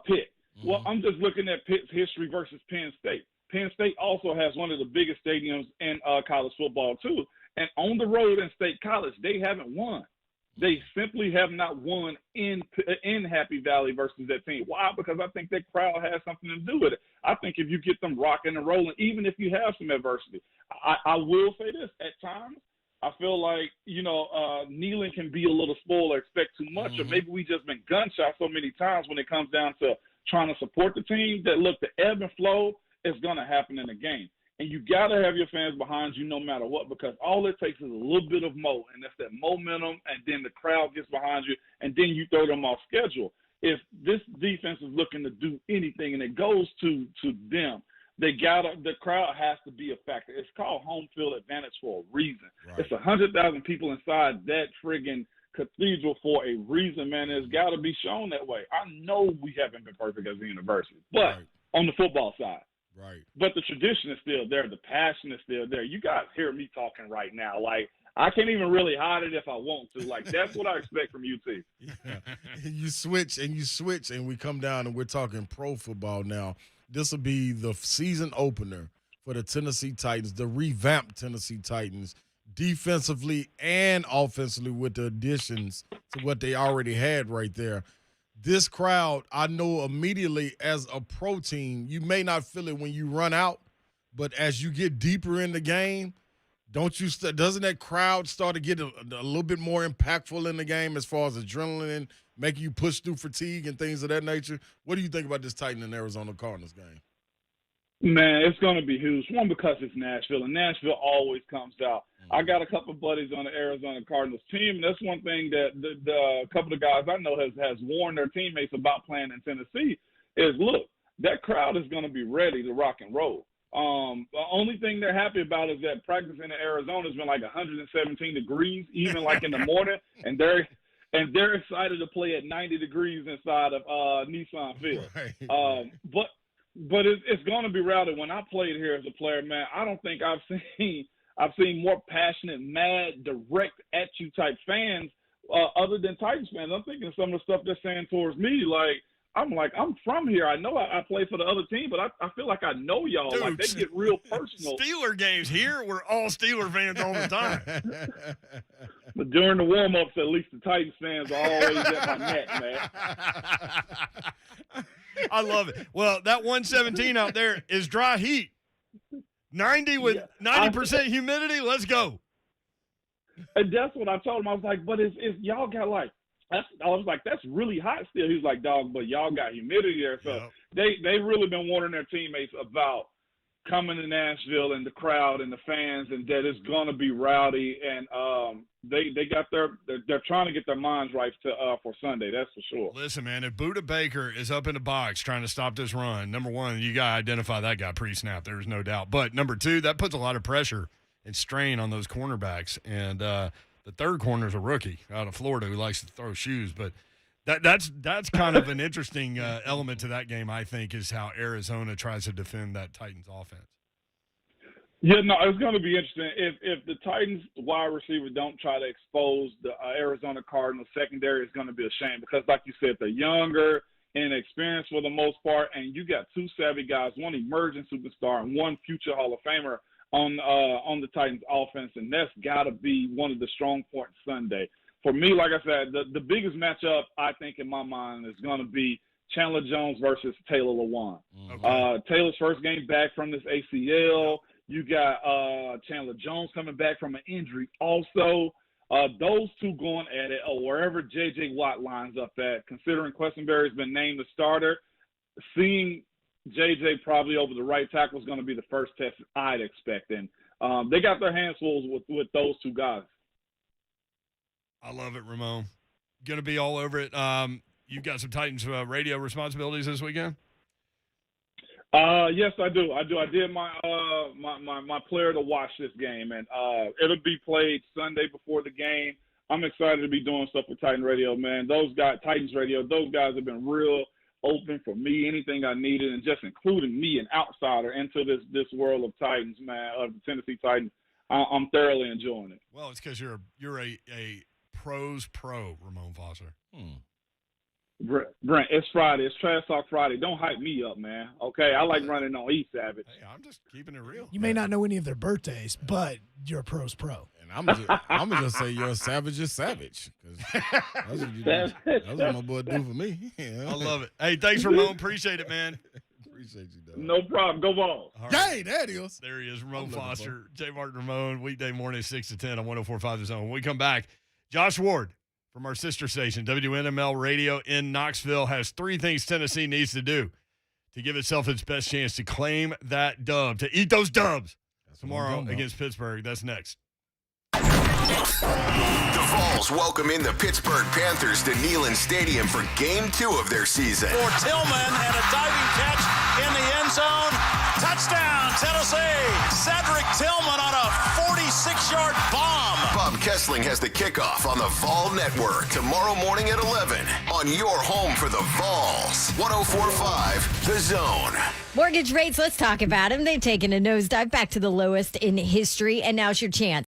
Speaker 17: Pitt. Mm-hmm. Well, I'm just looking at Pitt's history versus Penn State. Penn State also has one of the biggest stadiums in college football too. And on the road in State College, they haven't won. They simply have not won in Happy Valley versus that team. Why? Because I think that crowd has something to do with it. I think if you get them rocking and rolling, even if you have some adversity, I will say this. At times, I feel like, Neyland can be a little spoiled or expect too much, or maybe we just been gunshot so many times when it comes down to trying to support the team that, look, the ebb and flow is going to happen in the game. And you got to have your fans behind you no matter what, because all it takes is a little bit of and that's that momentum, and then the crowd gets behind you, and then you throw them off schedule. If this defense is looking to do anything and it goes to them, the crowd has to be a factor. It's called home field advantage for a reason. Right. It's 100,000 people inside that friggin' cathedral for a reason, man. It's got to be shown that way. I know we haven't been perfect as a university, but on the football side.
Speaker 1: Right.
Speaker 17: But the tradition is still there. The passion is still there. You guys hear me talking right now. Like, I can't even really hide it if I want to. Like, that's what I expect from UT.
Speaker 1: Yeah. You switch, and we come down, and we're talking pro football now. This will be the season opener for the Tennessee Titans, the revamped Tennessee Titans, defensively and offensively, with the additions to what they already had right there. This crowd, I know immediately as a pro team, you may not feel it when you run out, but as you get deeper in the game, doesn't that crowd start to get a little bit more impactful in the game as far as adrenaline, making you push through fatigue and things of that nature? What do you think about this Titan and Arizona Cardinals game?
Speaker 17: Man, it's going to be huge. One, because it's Nashville, and Nashville always comes out. I got a couple of buddies on the Arizona Cardinals team, and that's one thing that the couple of guys I know has warned their teammates about playing in Tennessee is, look, that crowd is going to be ready to rock and roll. The only thing they're happy about is that practicing in Arizona has been like 117 degrees, even like in the morning, and they're excited to play at 90 degrees inside of Nissan Field. Right. But it's going to be rowdy. When I played here as a player, man, I don't think I've seen more passionate, mad, direct at you type fans other than Titans fans. I'm thinking some of the stuff they're saying towards me, I'm from here. I know I play for the other team, but I feel like I know y'all.
Speaker 4: Dude,
Speaker 17: like, they get real personal.
Speaker 4: Steeler games here, we're all Steeler fans all the time.
Speaker 17: But during the warm-ups, at least the Titans fans are always at my neck, man.
Speaker 4: I love it. Well, that 117 out there is dry heat. 90 with 90% humidity. Let's go.
Speaker 17: And that's what I told him. I was like, but it's y'all got I was like, that's really hot still. He was like, dog, but y'all got humidity there. So they really been warning their teammates about coming to Nashville and the crowd and the fans, and that it's gonna be rowdy. And they're trying to get their minds right for Sunday. That's for sure.
Speaker 4: Listen, man, if Buda Baker is up in the box trying to stop this run, number one, you got to identify that guy pre-snap. There's no doubt. But number two, that puts a lot of pressure and strain on those cornerbacks. And the third corner is a rookie out of Florida who likes to throw shoes. But that's kind of an interesting element to that game, I think, is how Arizona tries to defend that Titans offense.
Speaker 17: Yeah, no, it's going to be interesting. If the Titans wide receiver don't try to expose the Arizona Cardinals secondary, it's going to be a shame because, like you said, they're younger and experienced for the most part, and you got two savvy guys, one emerging superstar and one future Hall of Famer on the Titans offense, and that's got to be one of the strong points Sunday. For me, like I said, the biggest matchup I think in my mind is going to be Chandler Jones versus Taylor Lawan. Okay. Taylor's first game back from this ACL. You got Chandler Jones coming back from an injury also. Those two going at it, or wherever J.J. Watt lines up at, considering Quessenberry's been named the starter, seeing J.J. probably over the right tackle is going to be the first test I'd expect. And they got their hands full with those two guys.
Speaker 4: I love it, Ramon. Going to be all over it. You've got some Titans radio responsibilities this weekend?
Speaker 17: Yes, I do. I did my player to watch this game, and it'll be played Sunday before the game. I'm excited to be doing stuff with Titan Radio, man. Those guys, Titans Radio, those guys have been real open for me, anything I needed, and just including me, an outsider, into this world of Titans, man, of the Tennessee Titans. I'm thoroughly enjoying it.
Speaker 4: Well, it's because you're a pros pro, Ramon Foster.
Speaker 17: Brent, it's Friday. It's Trash Talk Friday. Don't hype me up, man. Okay, I like running on East Savage.
Speaker 4: Hey, I'm just keeping it real.
Speaker 3: You may not know any of their birthdays, but you're a pro's pro.
Speaker 1: And I'm just say you're a savage's savage. That's what my boy do for me.
Speaker 4: I love it. Hey, thanks, Ramon. Appreciate it, man.
Speaker 1: Appreciate you, dog.
Speaker 17: No problem. Go Vols.
Speaker 1: Hey, there it is.
Speaker 4: There he is, Ramon Foster. J. Martin Ramon, weekday morning, 6 to 10 on 104.5 The Zone. When we come back, Josh Ward from our sister station, WNML Radio in Knoxville, has 3 things Tennessee needs to do to give itself its best chance to claim that dub, to eat those dubs tomorrow against Pittsburgh. That's next.
Speaker 2: The Vols welcome in the Pittsburgh Panthers to Neyland Stadium for Game 2 of their season.
Speaker 18: For Tillman and a diving catch in the end zone. Touchdown, Tennessee. Cedric Tillman on a 46-yard bomb.
Speaker 2: Bob Kessling has the kickoff on the Vol Network tomorrow morning at 11 on your home for the Vols. 104.5 The Zone.
Speaker 19: Mortgage rates, let's talk about them. They've taken a nosedive back to the lowest in history, and now's your chance.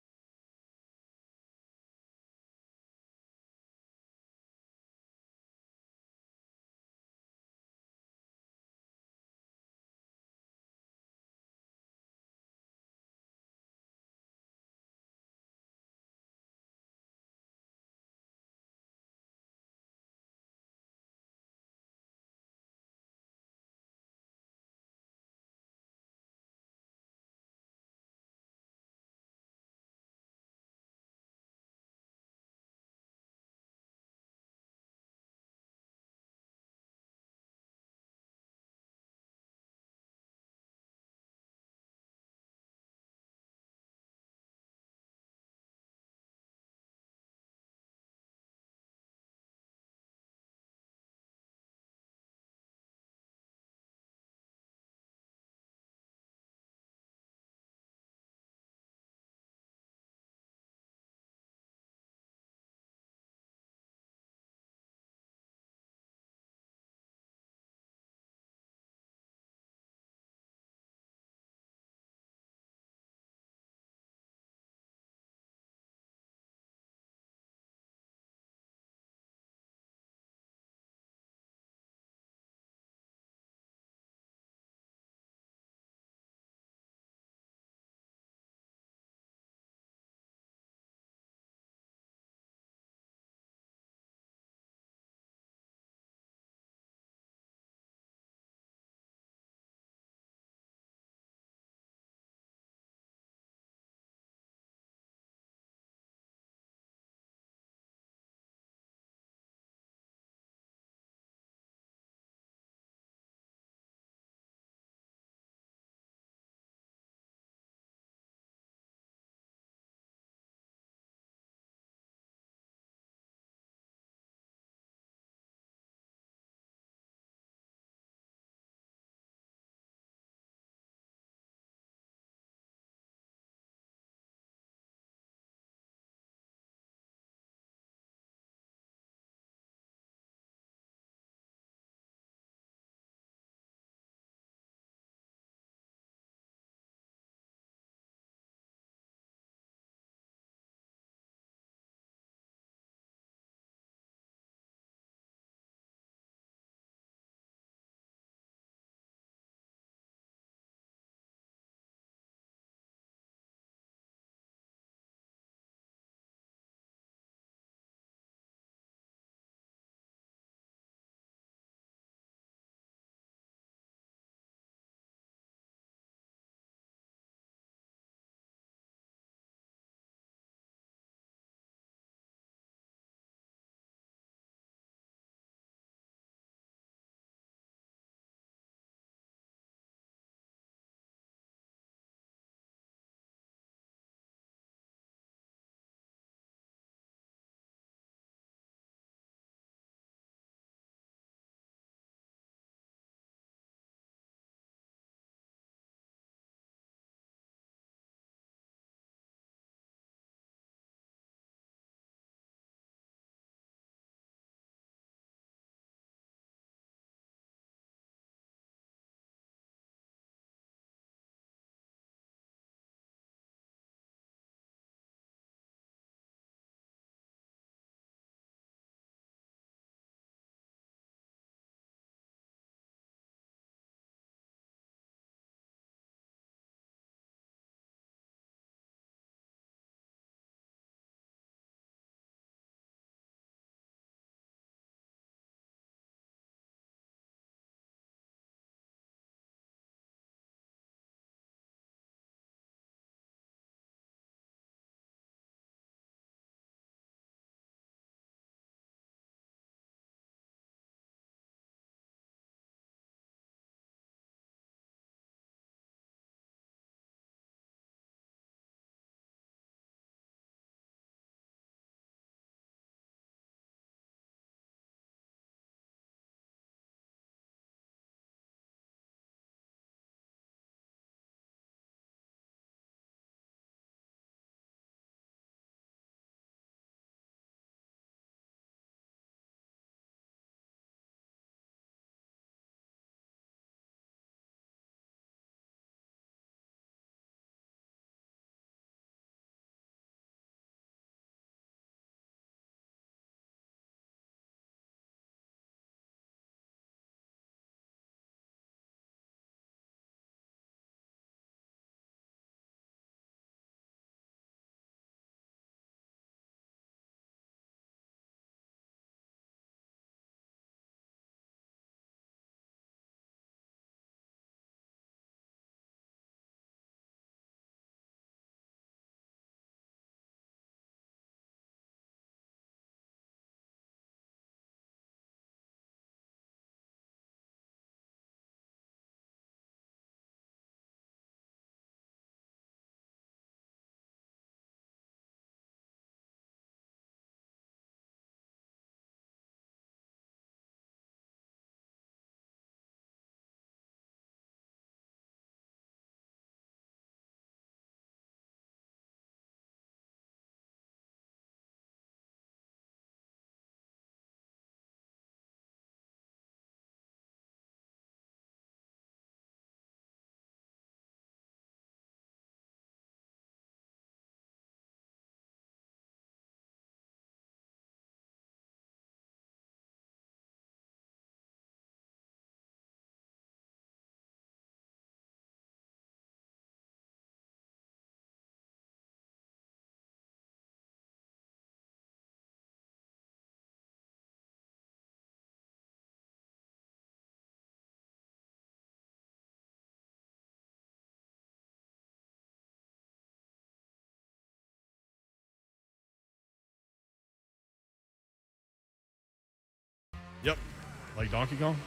Speaker 4: Like Donkey Kong?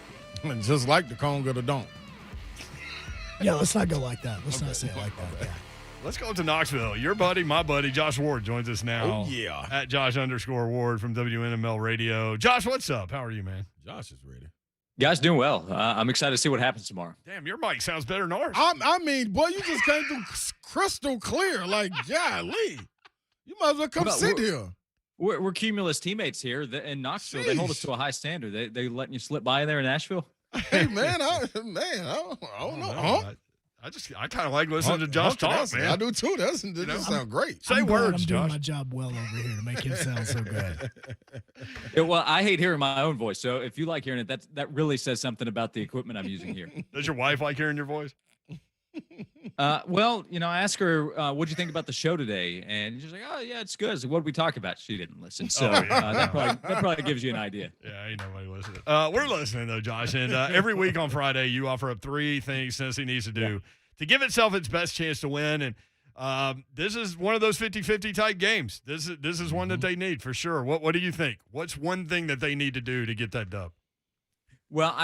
Speaker 1: Just like the Kong of the Donk.
Speaker 3: Yeah, let's not go like that. Let's not say it like that. Yeah.
Speaker 4: Let's go to Knoxville. Your buddy, my buddy, Josh Ward joins us now.
Speaker 1: Oh, yeah.
Speaker 4: At Josh_Ward from WNML Radio. Josh, what's up? How are you, man?
Speaker 1: Josh is ready.
Speaker 20: Guys, doing well. I'm excited to see what happens tomorrow.
Speaker 4: Damn, your mic sounds better than ours.
Speaker 1: I mean, boy, you just came through crystal clear. Like, golly. You might as well come sit here.
Speaker 20: We're Cumulus teammates here in Knoxville. Jeez. They hold us to a high standard. They letting you slip by there in Nashville?
Speaker 1: Hey, man, I don't know.
Speaker 4: I kind of like listening to Josh talk, man.
Speaker 1: I do too. That sounds great.
Speaker 4: Say words,
Speaker 3: I'm
Speaker 4: Josh.
Speaker 3: doing my job well over here to make him sound so good.
Speaker 20: Yeah, well, I hate hearing my own voice. So if you like hearing it, that really says something about the equipment I'm using here.
Speaker 4: Does your wife like hearing your voice?
Speaker 20: Well, I asked her, what'd you think about the show today? And she's like, oh, yeah, it's good. So what did we talk about? She didn't listen. So that probably gives you an idea.
Speaker 4: Yeah, ain't nobody listening. We're listening, though, Josh. And every week on Friday, you offer up 3 things Tennessee needs to do to give itself its best chance to win. And this is one of those 50-50 type games. This is one that they need for sure. What do you think? What's one thing that they need to do to get that dub?
Speaker 20: Well,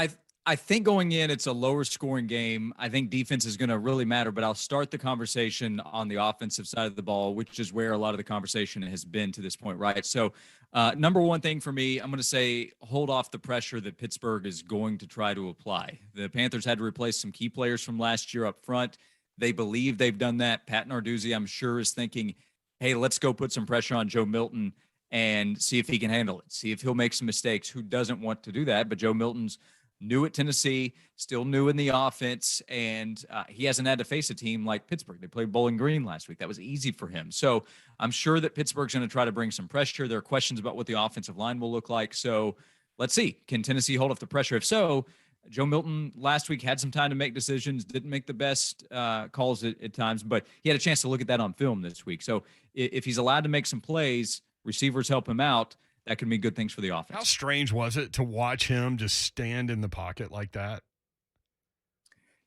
Speaker 20: I think going in, it's a lower scoring game. I think defense is going to really matter, but I'll start the conversation on the offensive side of the ball, which is where a lot of the conversation has been to this point, right? So number one thing for me, I'm going to say hold off the pressure that Pittsburgh is going to try to apply. The Panthers had to replace some key players from last year up front. They believe they've done that. Pat Narduzzi, I'm sure, is thinking, hey, let's go put some pressure on Joe Milton and see if he can handle it, see if he'll make some mistakes. Who doesn't want to do that? But Joe Milton's new at Tennessee, still new in the offense, and he hasn't had to face a team like Pittsburgh. They played Bowling Green last week. That was easy for him. So I'm sure that Pittsburgh's going to try to bring some pressure. There are questions about what the offensive line will look like. So let's see. Can Tennessee hold off the pressure? If so, Joe Milton last week had some time to make decisions, didn't make the best calls at times, but he had a chance to look at that on film this week. So if he's allowed to make some plays, receivers help him out, that could mean good things for the offense.
Speaker 4: How strange was it to watch him just stand in the pocket like that?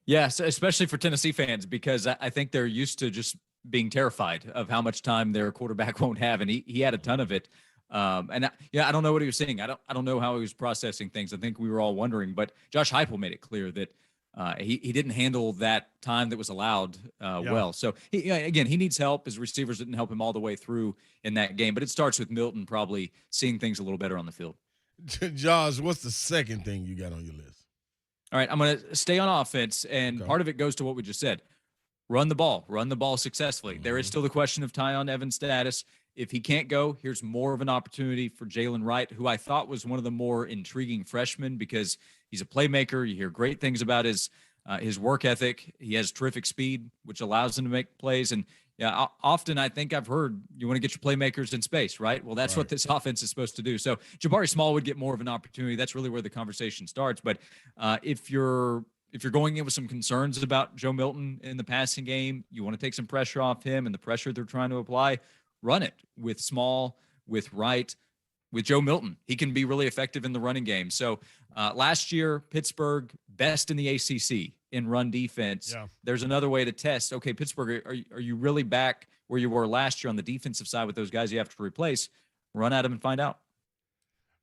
Speaker 20: Yes, especially for Tennessee fans, because I think they're used to just being terrified of how much time their quarterback won't have, and he had a ton of it. I don't know what he was saying. I don't know how he was processing things. I think we were all wondering, but Josh Heupel made it clear that he didn't handle that time that was allowed well. So he needs help. His receivers didn't help him all the way through in that game, but it starts with Milton probably seeing things a little better on the field.
Speaker 1: Josh, what's the second thing you got on your list?
Speaker 20: All right, I'm going to stay on offense, and part of it goes to what we just said. Run the ball successfully. Mm-hmm. There is still the question of Tyon Evans' status. If he can't go, here's more of an opportunity for Jalen Wright, who I thought was one of the more intriguing freshmen because he's a playmaker. You hear great things about his work ethic. He has terrific speed, which allows him to make plays. And often I think I've heard you want to get your playmakers in space, right? Well, that's what this offense is supposed to do. So Jabari Small would get more of an opportunity. That's really where the conversation starts. But if you're going in with some concerns about Joe Milton in the passing game, you want to take some pressure off him and the pressure they're trying to apply, run it with Small, with Wright, with Joe Milton. He can be really effective in the running game. So last year, Pittsburgh, best in the ACC in run defense. Yeah. There's another way to test. Okay, Pittsburgh, are you really back where you were last year on the defensive side with those guys you have to replace? Run at them and find out.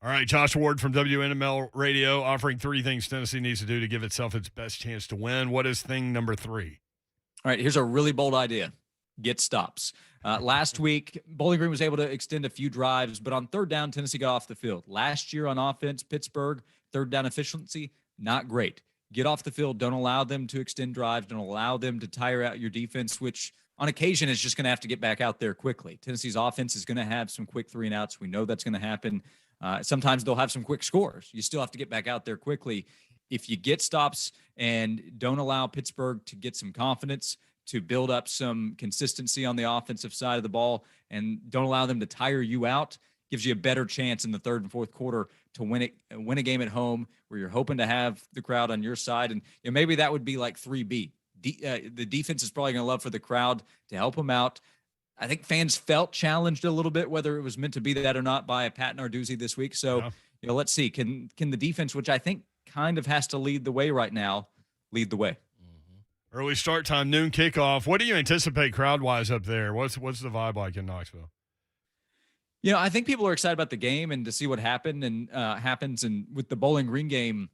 Speaker 4: All right, Josh Ward from WNML Radio offering 3 things Tennessee needs to do to give itself its best chance to win. What is thing number 3?
Speaker 20: All right, here's a really bold idea. Get stops. Last week, Bowling Green was able to extend a few drives, but on third down, Tennessee got off the field. Last year on offense, Pittsburgh, third down efficiency, not great. Get off the field. Don't allow them to extend drives. Don't allow them to tire out your defense, which on occasion is just going to have to get back out there quickly. Tennessee's offense is going to have some quick 3 and outs. We know that's going to happen. Sometimes they'll have some quick scores. You still have to get back out there quickly. If you get stops and don't allow Pittsburgh to get some confidence, to build up some consistency on the offensive side of the ball, and don't allow them to tire you out, gives you a better chance in the third and fourth quarter to win a game at home where you're hoping to have the crowd on your side. And maybe that would be like 3B. The defense is probably going to love for the crowd to help them out. I think fans felt challenged a little bit, whether it was meant to be that or not, by Pat Narduzzi this week. So, let's see. Can the defense, which I think kind of has to lead the way right now, lead the way?
Speaker 4: Early start time, noon kickoff. What do you anticipate crowd-wise up there? What's the vibe like in Knoxville?
Speaker 20: I think people are excited about the game and to see what happened and happens. And with the Bowling Green game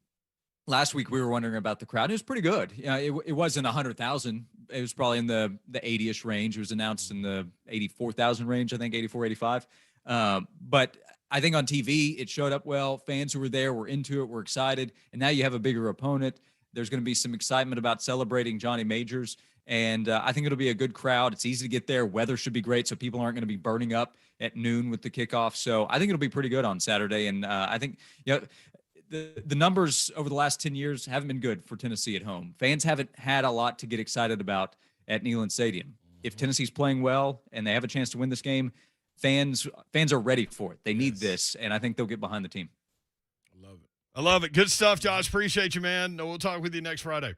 Speaker 20: last week, we were wondering about the crowd. It was pretty good. It wasn't 100,000. It was probably in the 80-ish range. It was announced in the 84,000 range, I think, 84, 85. But I think on TV, it showed up well. Fans who were there were into it, were excited. And now you have a bigger opponent. There's going to be some excitement about celebrating Johnny Majors. And I think it'll be a good crowd. It's easy to get there. Weather should be great, so people aren't going to be burning up at noon with the kickoff. So I think it'll be pretty good on Saturday. And I think the numbers over the last 10 years haven't been good for Tennessee at home. Fans haven't had a lot to get excited about at Neyland Stadium. If Tennessee's playing well and they have a chance to win this game, fans are ready for it. They need this, and I think they'll get behind the team.
Speaker 4: I love it. Good stuff, Josh. Appreciate you, man. We'll talk with you next Friday.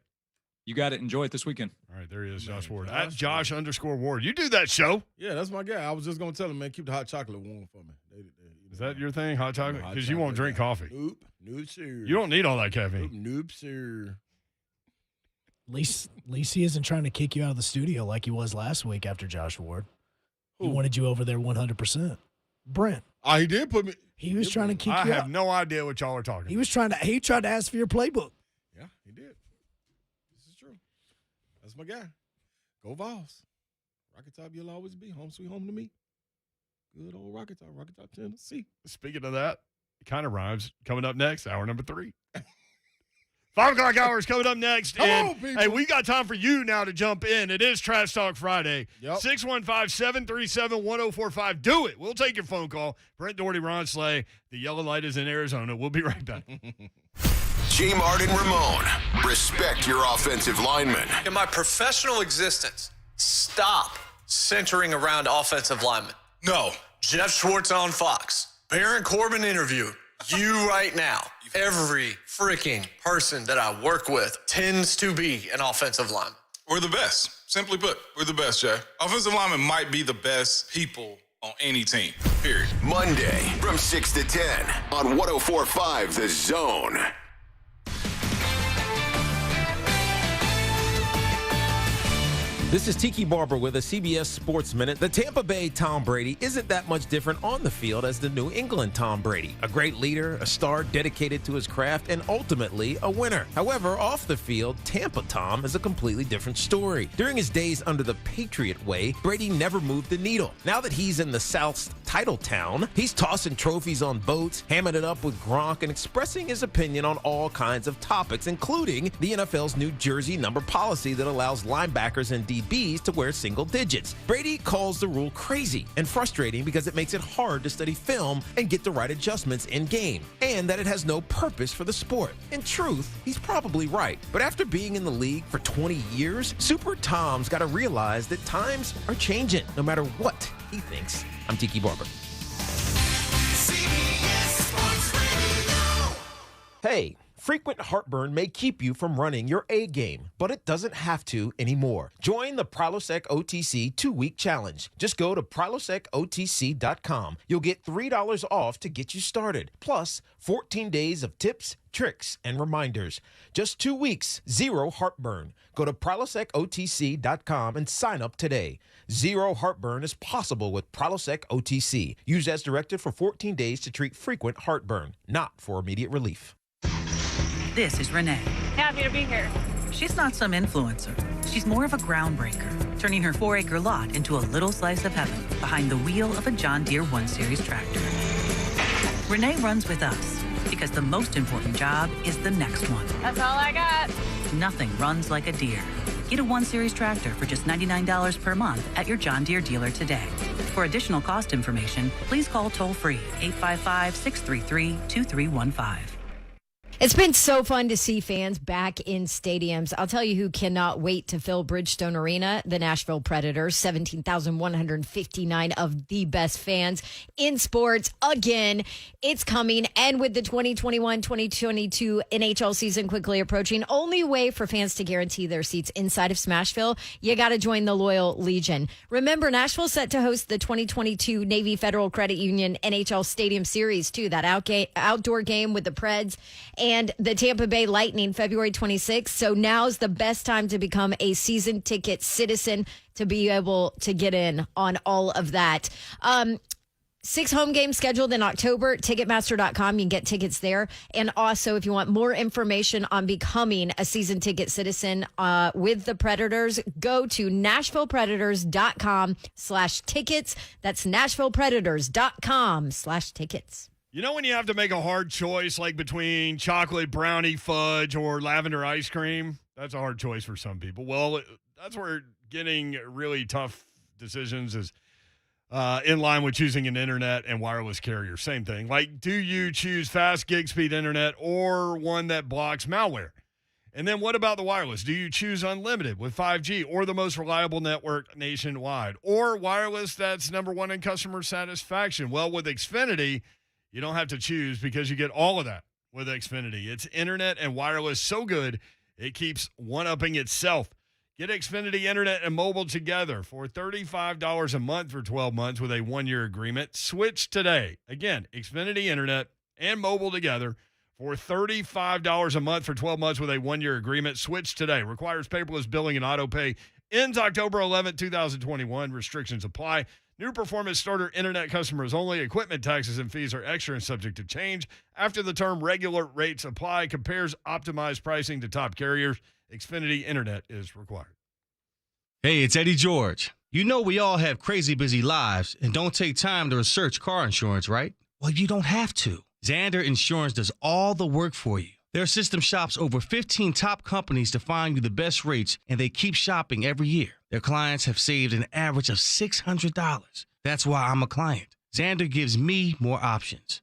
Speaker 20: You got it. Enjoy it this weekend.
Speaker 4: All right, there he is, Josh Ward. At Josh_Ward. You do that show.
Speaker 1: Yeah, that's my guy. I was just going to tell him, man, keep the hot chocolate warm for me.
Speaker 4: Is that your thing, hot chocolate? Because you won't drink coffee.
Speaker 1: Nope, sir.
Speaker 4: You don't need all that caffeine.
Speaker 1: Nope, sir.
Speaker 3: At least he isn't trying to kick you out of the studio like he was last week after Josh Ward. He wanted you over there 100%. Brent.
Speaker 1: Oh, he did put me.
Speaker 3: He was trying to kick you out.
Speaker 4: I have no idea what y'all are talking about.
Speaker 3: He tried to ask for your playbook.
Speaker 1: Yeah, he did. This is true. That's my guy. Go Vols. Rocket Top, you'll always be. Home sweet home to me. Good old Rocket Top, Tennessee.
Speaker 4: Speaking of that, it kind of rhymes. Coming up next, hour number 3. 5 o'clock hour is coming up next. Hey, we got time for you now to jump in. It is Trash Talk Friday.
Speaker 1: Yep.
Speaker 4: 615-737-1045. Do it. We'll take your phone call. Brent Doherty, Ron Slay. The yellow light is in Arizona. We'll be right back.
Speaker 2: J. Martin Ramon. Respect your offensive linemen.
Speaker 15: In my professional existence, stop centering around offensive linemen. No. Jeff Schwartz on Fox. Baron Corbin interview. You right now. Every freaking person that I work with tends to be an offensive lineman.
Speaker 16: We're the best. Simply put, we're the best, Jay. Offensive linemen might be the best people on any team, period.
Speaker 2: Monday from 6 to 10 on 104.5 The Zone.
Speaker 21: This is Tiki Barber with a CBS Sports Minute. The Tampa Bay Tom Brady isn't that much different on the field as the New England Tom Brady. A great leader, a star dedicated to his craft, and ultimately a winner. However, off the field, Tampa Tom is a completely different story. During his days under the Patriot way, Brady never moved the needle. Now that he's in the South's title town, he's tossing trophies on boats, hamming it up with Gronk, and expressing his opinion on all kinds of topics, including the NFL's new jersey number policy that allows linebackers and DBs to wear single digits. Brady calls the rule crazy and frustrating because it makes it hard to study film and get the right adjustments in game, and that it has no purpose for the sport. In truth, he's probably right. But after being in the league for 20 years, Super Tom's got to realize that times are changing, no matter what he thinks. I'm Tiki Barber. Hey. Frequent heartburn may keep you from running your A game, but it doesn't have to anymore. Join the Prilosec OTC 2-week challenge. Just go to prilosecotc.com. You'll get $3 off to get you started, plus 14 days of tips, tricks, and reminders. Just 2 weeks, zero heartburn. Go to prilosecotc.com and sign up today. Zero heartburn is possible with Prilosec OTC. Use as directed for 14 days to treat frequent heartburn, not for immediate relief.
Speaker 22: This is Renee.
Speaker 23: Happy to be here.
Speaker 22: She's not some influencer. She's more of a groundbreaker, turning her 4-acre lot into a little slice of heaven behind the wheel of a John Deere 1 Series tractor. Renee runs with us because the most important job is the next one.
Speaker 23: That's all I got.
Speaker 22: Nothing runs like a Deere. Get a 1 Series tractor for just $99 per month at your John Deere dealer today. For additional cost information, please call toll-free 855-633-2315.
Speaker 19: It's been so fun to see fans back in stadiums. I'll tell you who cannot wait to fill Bridgestone Arena, the Nashville Predators. 17,159 of the best fans in sports. Again, it's coming. And with the 2021-2022 NHL season quickly approaching, only way for fans to guarantee their seats inside of Smashville, you got to join the Loyal Legion. Remember, Nashville's set to host the 2022 Navy Federal Credit Union NHL Stadium Series, too. That outdoor game with the Preds and the Tampa Bay Lightning February 26th. So now's the best time to become a season ticket citizen to be able to get in on all of that. 6 home games scheduled in October. Ticketmaster.com. You can get tickets there. And also, if you want more information on becoming a season ticket citizen with the Predators, go to NashvillePredators.com/tickets. That's NashvillePredators.com/tickets.
Speaker 4: You know when you have to make a hard choice, like between chocolate brownie fudge or lavender ice cream? That's a hard choice for some people. Well, that's where getting really tough decisions is in line with choosing an internet and wireless carrier. Same thing. Like, do you choose fast gig speed internet or one that blocks malware? And then what about the wireless? Do you choose unlimited with 5G or the most reliable network nationwide, or wireless that's number one in customer satisfaction? Well, with Xfinity, you don't have to choose because you get all of that with Xfinity. It's internet and wireless so good, it keeps one-upping itself. Get Xfinity Internet and mobile together for $35 a month for 12 months with a 1-year agreement. Switch today. Again, Xfinity Internet and mobile together for $35 a month for 12 months with a 1-year agreement. Switch today. Requires paperless billing and auto pay. Ends October 11, 2021. Restrictions apply. New performance starter internet customers only. Equipment taxes and fees are extra and subject to change. After the term, regular rates apply. Compares optimized pricing to top carriers. Xfinity Internet is required.
Speaker 5: Hey, it's Eddie George. You know we all have crazy busy lives and don't take time to research car insurance, right? Well, you don't have to. Xander Insurance does all the work for you. Their system shops over 15 top companies to find you the best rates, and they keep shopping every year. Their clients have saved an average of $600. That's why I'm a client. Xander gives me more options.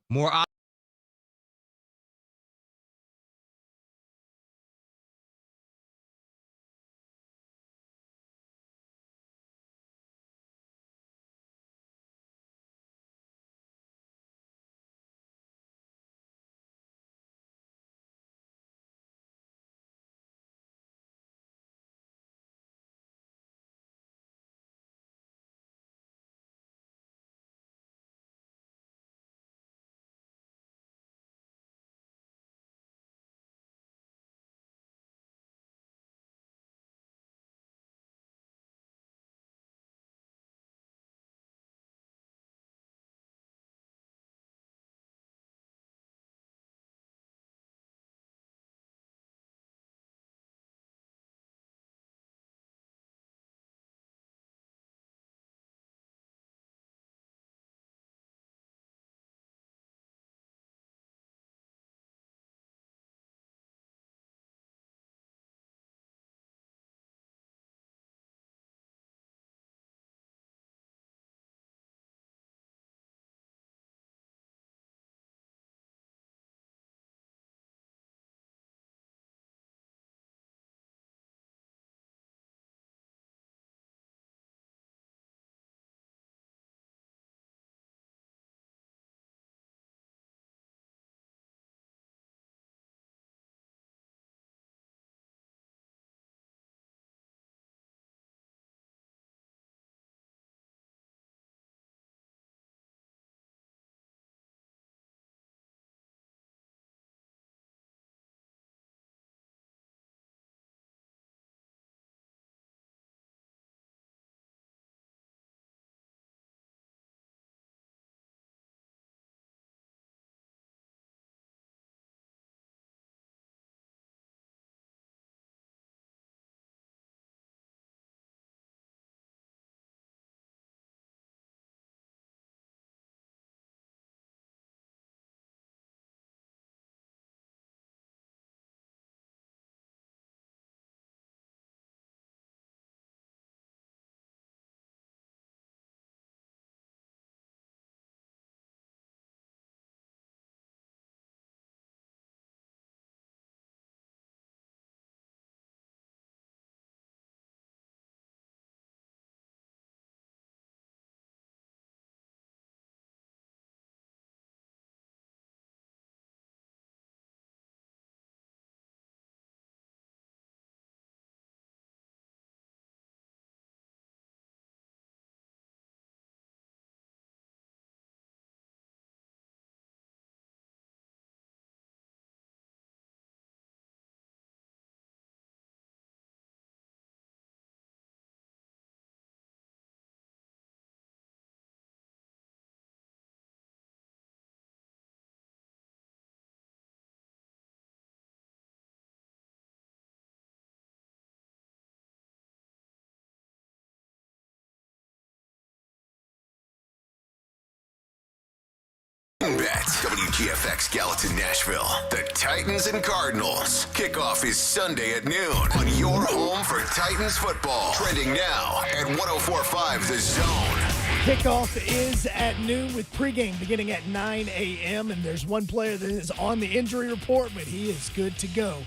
Speaker 2: WinBet, WGFX Gallatin, Nashville. The Titans and Cardinals. Kickoff is Sunday at noon on your home for Titans football. Trending now at 104.5 The Zone.
Speaker 3: Kickoff is at noon with pregame beginning at 9 a.m. And there's one player that is on the injury report, but he is good to go.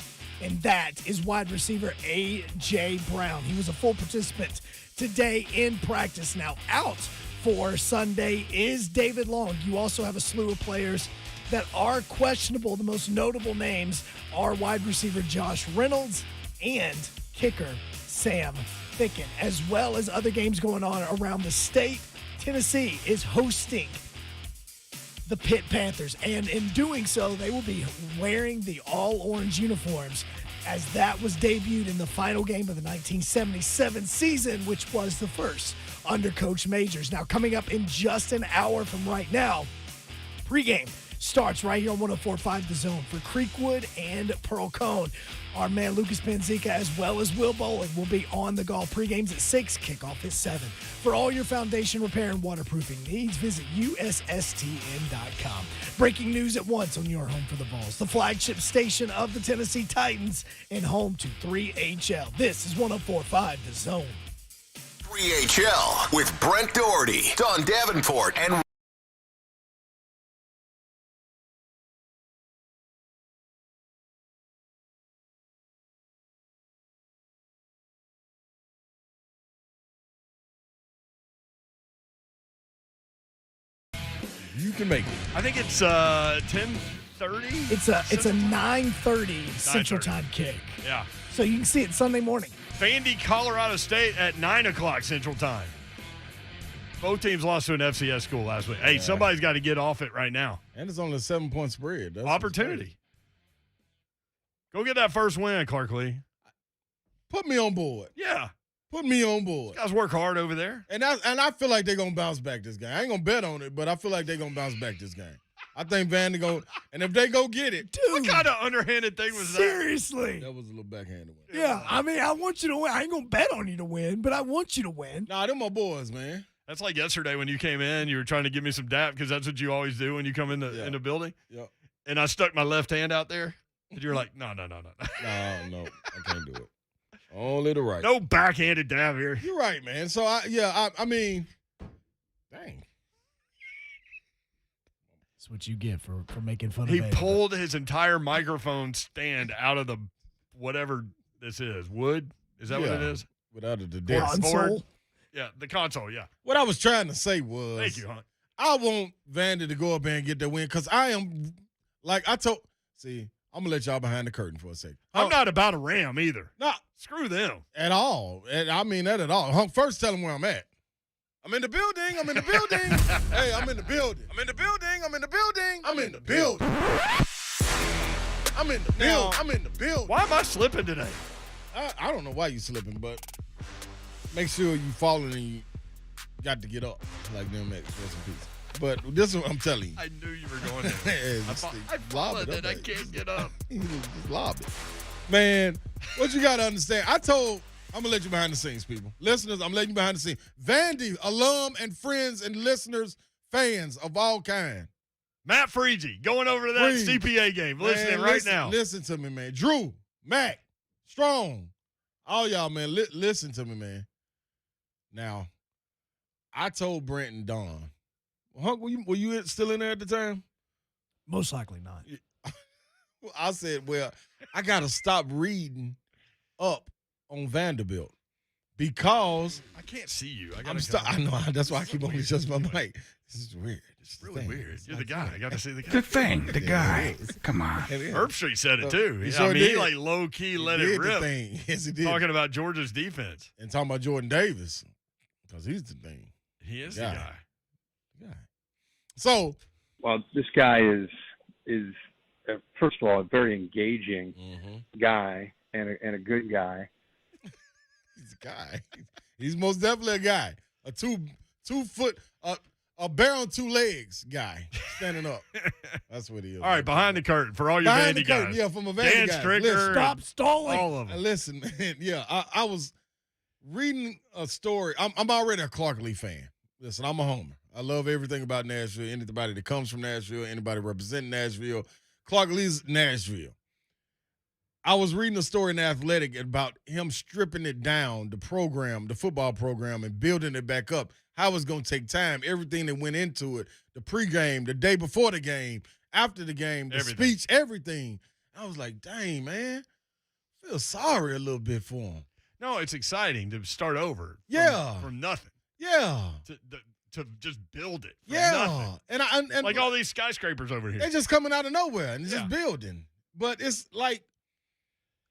Speaker 3: And that is wide receiver A.J. Brown. He was a full participant today in practice. Now out for Sunday is David Long. You also have a slew of players that are questionable. The most notable names are wide receiver Josh Reynolds and kicker Sam Ficken, as well as other games going on around the state. Tennessee is hosting the Pitt Panthers, and in doing so, they will be wearing the all-orange uniforms, as that was debuted in the final game of the 1977 season, which was the first under Coach Majors. Now, coming up in just an hour from right now, pregame starts right here on 104.5 The Zone for Creekwood and Pearl Cone. Our man Lucas Panzica, as well as Will Bowling, will be on the golf. Pregame's at 6, kickoff at 7. For all your foundation repair and waterproofing needs, visit USSTN.com. Breaking news at once on your home for the Vols, the flagship station of the Tennessee Titans and home to 3HL. This is 104.5 The Zone.
Speaker 2: 3HL with Brent Doherty, Don Davenport, and
Speaker 1: You can make it.
Speaker 4: I think it's 10:30.
Speaker 3: It's a 9:30 Central Time kick.
Speaker 4: Yeah.
Speaker 3: So you can see it Sunday morning.
Speaker 4: Vandy, Colorado State at 9 o'clock Central Time. Both teams lost to an FCS school last week. Hey, somebody's got to get off it right now.
Speaker 1: And it's only a 7-point spread. That's
Speaker 4: Opportunity. Go get that first win, Clark Lee.
Speaker 1: Put me on board.
Speaker 4: Yeah.
Speaker 1: Put me on board.
Speaker 4: These guys work hard over there.
Speaker 1: And I feel like they're going to bounce back this game. I ain't going to bet on it, but I feel like they're going to bounce back this game. I think Vandy going – and if they go get it.
Speaker 3: Dude.
Speaker 4: What kind of underhanded thing was
Speaker 3: Seriously.
Speaker 1: That was a little backhanded one.
Speaker 3: Yeah, I mean, I want you to win. I ain't going to bet on you to win, but I want you to win.
Speaker 1: Nah, they're my boys, man.
Speaker 4: That's like yesterday when you came in. You were trying to give me some dap because that's what you always do when you come in the building.
Speaker 1: Yep.
Speaker 4: And I stuck my left hand out there. And you're like, no.
Speaker 1: No, I can't do it. Only the right.
Speaker 4: No backhanded dab here.
Speaker 1: You're right, man. So, I mean, dang.
Speaker 3: That's what you get for making fun of
Speaker 4: He
Speaker 3: Vandy.
Speaker 4: pulled his entire microphone stand out of the whatever this is. Wood? Is that what it is?
Speaker 1: Without the
Speaker 3: console?
Speaker 4: Yeah, the console, yeah.
Speaker 1: What I was trying to say was,
Speaker 4: Thank you, Hunt.
Speaker 1: I want Vandy to go up there and get that win because I am, like I told, see, I'm going to let y'all behind the curtain for a second.
Speaker 4: I'm not about a Ram either.
Speaker 1: No.
Speaker 4: Screw them.
Speaker 1: At all. And I mean that at all. First, tell them where I'm at. I'm in the building. I'm in the building. Hey, I'm in the building. I'm in the building. I'm in the building. I'm in the building. I'm in the building. I'm in the building.
Speaker 4: Why am I slipping today?
Speaker 1: I don't know why you slipping, but make sure you falling and you got to get up like them at Rest in Peace. But this is what I'm telling you.
Speaker 4: I knew you were going there. I followed it. I can't get up.
Speaker 1: Just lob it. Man, what you got to understand, I'm going to let you behind the scenes, people. Listeners, I'm letting you behind the scenes. Vandy, alum and friends and listeners, fans of all kind.
Speaker 4: Matt Freege going over to that CPA game. Listening right now.
Speaker 1: Listen to me, man. Drew, Mac, Strong, all y'all, man, listen to me, man. Now, I told Brent and Don, Hunk, were you still in there at the time?
Speaker 3: Most likely not.
Speaker 1: I said, well, I got to stop reading up on Vanderbilt because
Speaker 4: I can't see you.
Speaker 1: I know. That's why I keep on adjusting my mic. This is weird.
Speaker 4: It's really weird. You're the guy. I got to see the guy.
Speaker 6: The thing, the guy. Come on.
Speaker 4: Herb Street said it too. He like low key let it rip.
Speaker 1: Yes, he did.
Speaker 4: Talking about Georgia's defense
Speaker 1: and talking about Jordan Davis because he's the thing.
Speaker 4: He is the guy.
Speaker 1: So,
Speaker 8: well, this guy is first of all a very engaging guy and a good guy.
Speaker 1: He's a guy. He's most definitely a guy. A two foot a bear on two legs guy standing up. That's what he is.
Speaker 4: All right, behind the curtain for all your Vandy guys.
Speaker 1: Yeah, from a Vandy
Speaker 4: Dan
Speaker 1: guy.
Speaker 4: Stricker.
Speaker 3: Stop stalling.
Speaker 4: All of them.
Speaker 1: Listen, man. Yeah, I was reading a story. I'm already a Clark Lee fan. Listen, I'm a homer. I love everything about Nashville. Anybody that comes from Nashville, anybody representing Nashville. Clark Lee's Nashville. I was reading a story in Athletic about him stripping it down, the program, the football program, and building it back up. How it's going to take time, everything that went into it, the pregame, the day before the game, after the game, the speech, everything. I was like, dang, man, I feel sorry a little bit for him.
Speaker 4: No, it's exciting to start over. From nothing.
Speaker 1: Yeah.
Speaker 4: To just build it.
Speaker 1: Yeah.
Speaker 4: Nothing. And like all these skyscrapers over here.
Speaker 1: They're just coming out of nowhere and just building. But it's like,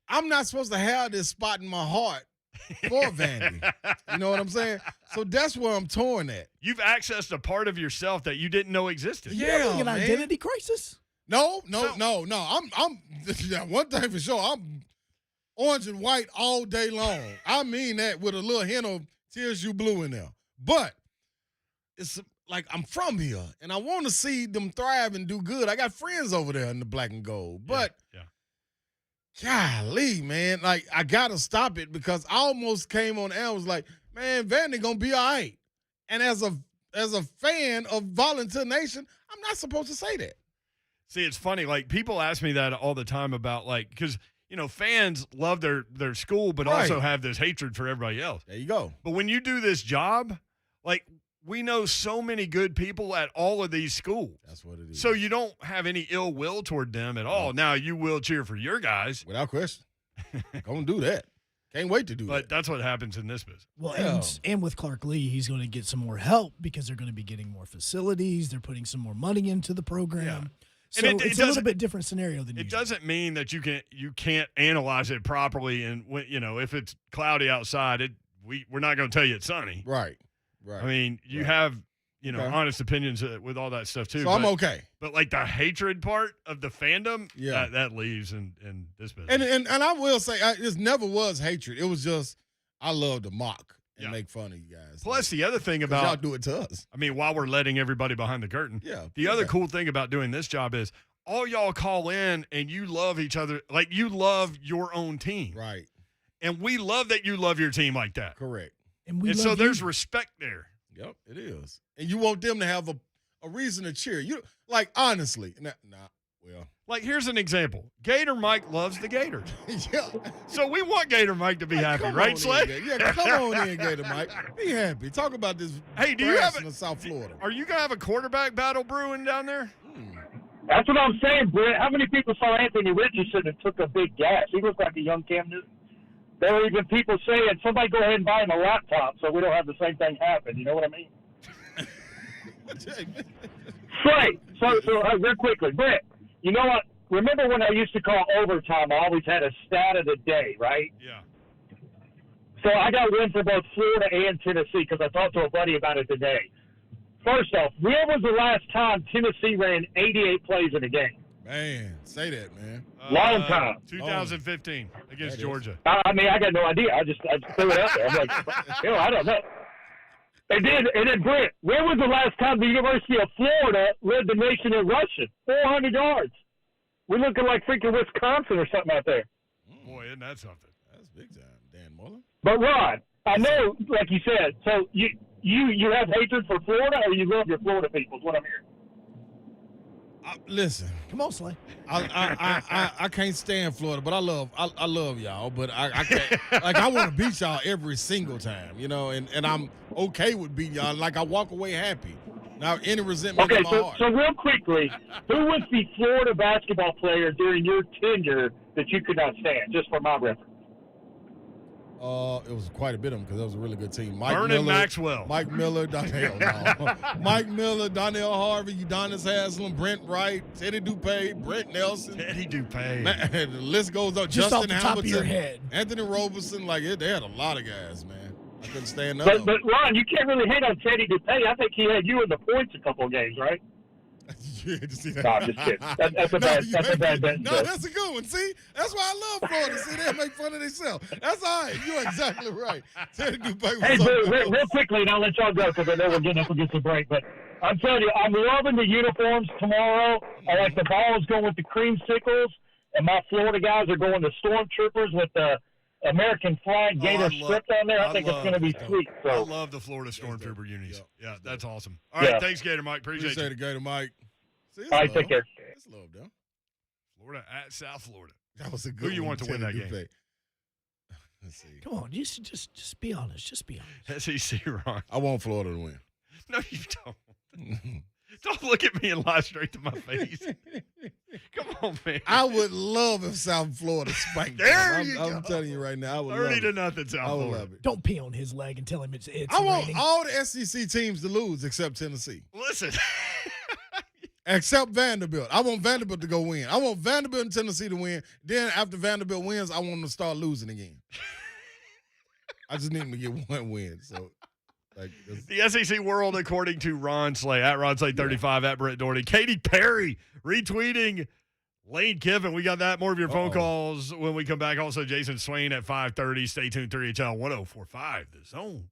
Speaker 1: I'm not supposed to have this spot in my heart for Vandy. You know what I'm saying? So that's where I'm torn at.
Speaker 4: You've accessed a part of yourself that you didn't know existed.
Speaker 3: Yeah, an identity crisis?
Speaker 1: No. I'm one thing for sure. I'm orange and white all day long. I mean that with a little hint of Tears You Blue in there. But it's like I'm from here, and I want to see them thrive and do good. I got friends over there in the black and gold. But golly, man, like I got to stop it because I almost came on air and was like, man, Vandy going to be all right. And as a fan of Volunteer Nation, I'm not supposed to say that.
Speaker 4: See, it's funny. Like, people ask me that all the time about, like, because, you know, fans love their school, but also have this hatred for everybody else.
Speaker 1: There you go.
Speaker 4: But when you do this job, like, we know so many good people at all of these schools.
Speaker 1: That's what it is.
Speaker 4: So you don't have any ill will toward them at all. Now, you will cheer for your guys.
Speaker 1: Without question. Gonna do that. Can't wait to do that.
Speaker 4: But that's what happens in this business.
Speaker 3: Well, and with Clark Lee, he's going to get some more help because they're going to be getting more facilities. They're putting some more money into the program.
Speaker 4: Yeah.
Speaker 3: So it's a little bit different scenario than
Speaker 4: it
Speaker 3: usual.
Speaker 4: doesn't mean that you can't analyze it properly, and if it's cloudy outside, we're not going to tell you it's sunny.
Speaker 1: Right.
Speaker 4: I mean, you have honest opinions with all that stuff too.
Speaker 1: So I'm okay.
Speaker 4: But like the hatred part of the fandom, that leaves in this business.
Speaker 1: And I will say, it never was hatred. It was just I love to mock and make fun of you guys.
Speaker 4: Plus, the other thing about
Speaker 1: y'all do it to us.
Speaker 4: I mean, while we're letting everybody behind the curtain, the other cool thing about doing this job is all y'all call in and you love each other, like you love your own team,
Speaker 1: right?
Speaker 4: And we love that you love your team like that,
Speaker 1: correct?
Speaker 3: And
Speaker 4: so there's respect there.
Speaker 1: Yep, it is. And you want them to have a reason to cheer. You like honestly, well.
Speaker 4: Like, here's an example. Gator Mike loves the Gators. So we want Gator Mike to be happy, right, Slay?
Speaker 1: Come on in, Gator Mike. Be happy. Talk about this.
Speaker 4: Hey, do you have
Speaker 1: in South Florida?
Speaker 4: Are you gonna have a quarterback battle brewing down there?
Speaker 7: That's what I'm saying, Brett. How many people saw Anthony Richardson and took a big gas? He looked like a young Cam Newton. There were even people saying, somebody go ahead and buy him a laptop so we don't have the same thing happen. You know what I mean? Right. So real quickly, Brett, you know what? Remember when I used to call overtime, I always had a stat of the day, right?
Speaker 4: Yeah.
Speaker 7: So I got one for both Florida and Tennessee because I talked to a buddy about it today. First off, when was the last time Tennessee ran 88 plays in a game?
Speaker 1: Man, say that, man.
Speaker 7: Long time.
Speaker 4: 2015 against Georgia.
Speaker 7: I mean, I got no idea. I just threw it out there. I'm like, I don't know. And then Brent, when was the last time the University of Florida led the nation in rushing? 400 yards. We're looking like freaking Wisconsin or something out there.
Speaker 4: Boy, isn't that something?
Speaker 1: That's big time, Dan Mullen.
Speaker 7: But Ron, I know, like you said, so you have hatred for Florida, or you love your Florida people? Is what I'm hearing.
Speaker 1: Listen,
Speaker 3: come on, Slay.
Speaker 1: I can't stand Florida, but I love y'all. But I can't, like, I want to beat y'all every single time, and I'm okay with beating y'all. Like, I walk away happy. Now, any resentment in my heart.
Speaker 7: So real quickly, who was the Florida basketball player during your tenure that you could not stand? Just for my reference.
Speaker 1: It was quite a bit of them because that was a really good team.
Speaker 4: Vernon Maxwell.
Speaker 1: Mike Miller, Donnell Harvey, Udonis Haslam, Brent Wright, Teddy Dupay, Brent Nelson.
Speaker 4: Teddy Dupay.
Speaker 1: Man, the list goes on.
Speaker 3: Just
Speaker 1: Justin
Speaker 3: off the
Speaker 1: Hamilton,
Speaker 3: top of your head.
Speaker 1: Anthony Roberson. Like, they had a lot of guys, man. I couldn't stand none of them.
Speaker 7: But Ron, you can't really hate on Teddy Dupay. I think he had you in the points a couple of games, right?
Speaker 1: Yeah, just see that.
Speaker 7: No, I'm just kidding. That's a bad bet.
Speaker 1: No, that's a good one. See, that's why I love Florida. See, they make fun of themselves. That's all right. You're exactly right. Teddy Dupay was
Speaker 7: real quickly, and I'll let y'all go because I know we're getting up against the break. But I'm telling you, I'm loving the uniforms tomorrow. I like the balls going with the creamsicles, and my Florida guys are going the stormtroopers with the American flag gator strip on there. I think it's going to be sweet. So
Speaker 4: I love the Florida Stormtrooper unis. Yeah, that's awesome. All right, thanks, Gator Mike. Appreciate
Speaker 1: it, Gator Mike. See,
Speaker 7: all right, take care.
Speaker 1: It's love, though.
Speaker 4: Florida at South Florida.
Speaker 1: That was a good
Speaker 4: Who you want to win that game?
Speaker 1: Let's see.
Speaker 3: Come on, just be honest. Just be honest.
Speaker 4: SEC, Ron.
Speaker 1: I want Florida to win.
Speaker 4: No, you don't. Don't look at me and lie straight to my face. Come on, man.
Speaker 1: I would love if South Florida spanked them. I'm telling you right now, I would
Speaker 4: 30
Speaker 1: love
Speaker 4: to
Speaker 1: it.
Speaker 4: nothing, South
Speaker 1: I would
Speaker 4: Florida.
Speaker 1: love it.
Speaker 3: Don't pee on his leg and tell him it's
Speaker 1: I want
Speaker 3: raining.
Speaker 1: all the SEC teams to lose except Tennessee.
Speaker 4: Listen.
Speaker 1: Except Vanderbilt. I want Vanderbilt to go win. I want Vanderbilt and Tennessee to win. Then after Vanderbilt wins, I want them to start losing again. I just need them to get one win. So,
Speaker 4: the SEC world, according to Ron Slay, at Ron Slay 35, at Brett Doherty. Katy Perry retweeting Lane Kiffin. We got that. More of your phone calls when we come back. Also, Jason Swain at 5:30. Stay tuned. 3HL 1045, The Zone.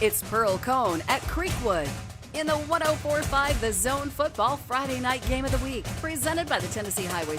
Speaker 9: It's Pearl Cone at Creekwood in the 1045 The Zone Football Friday night game of the week, presented by the Tennessee Highway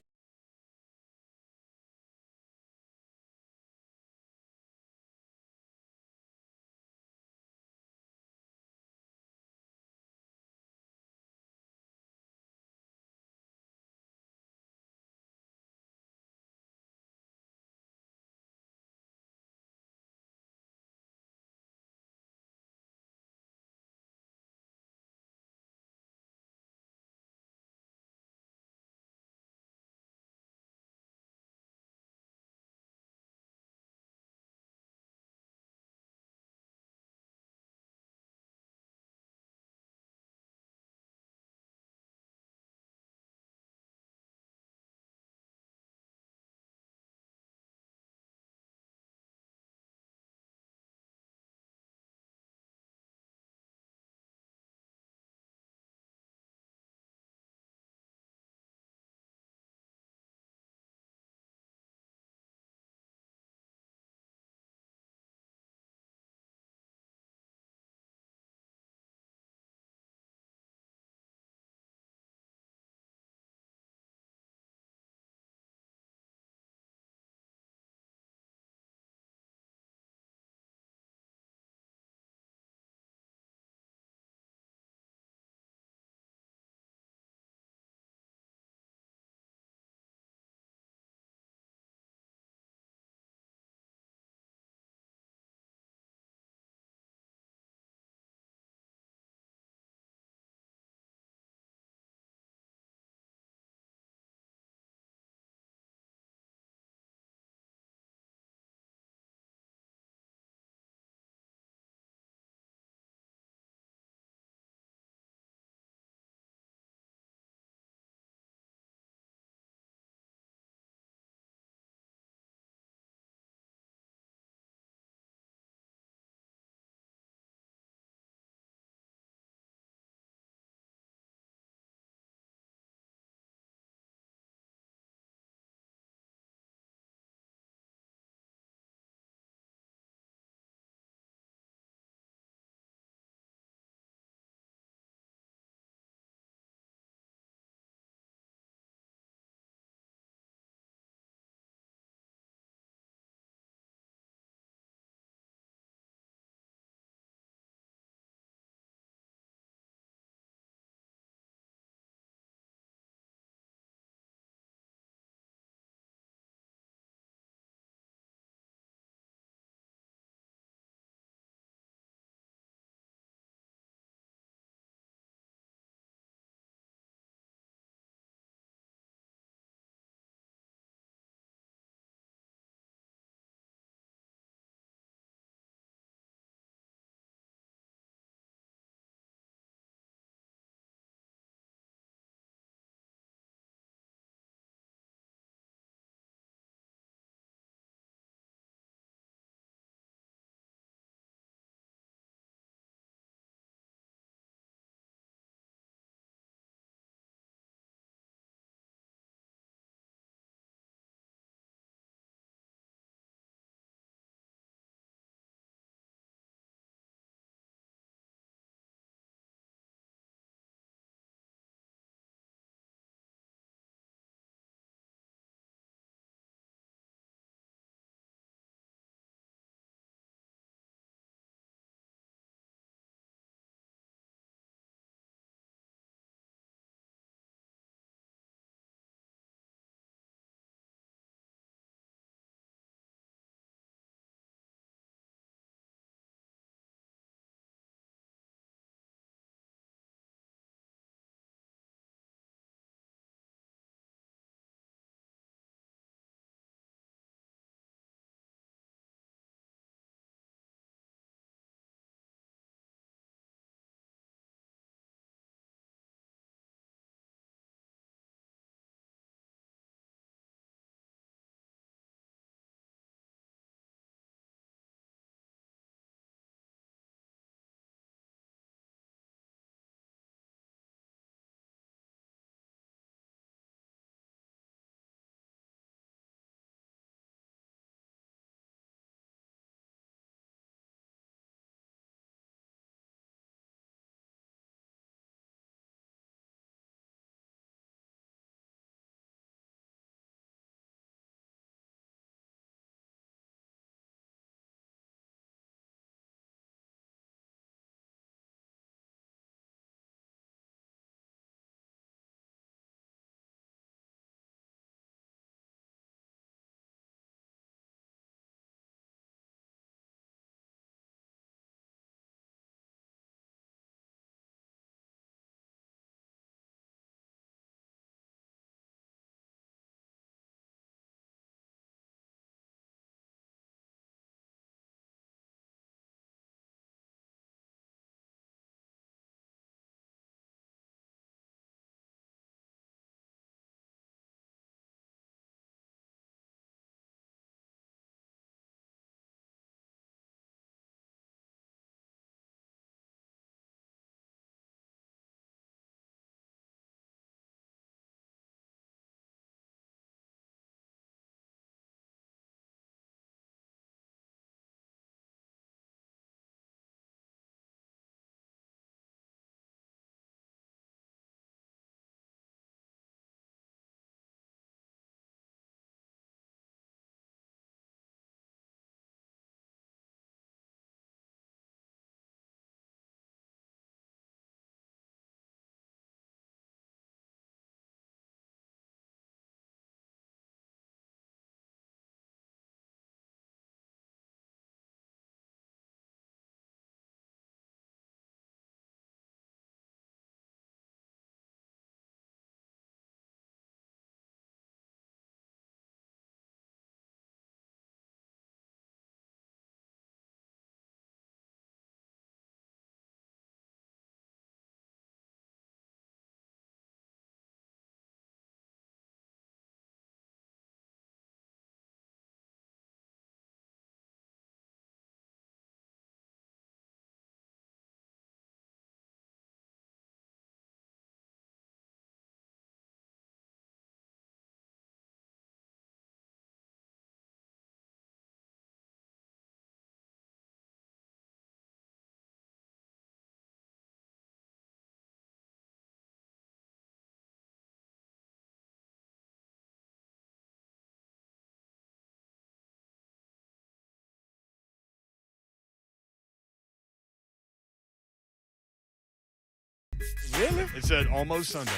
Speaker 1: Really?
Speaker 4: It said almost Sunday.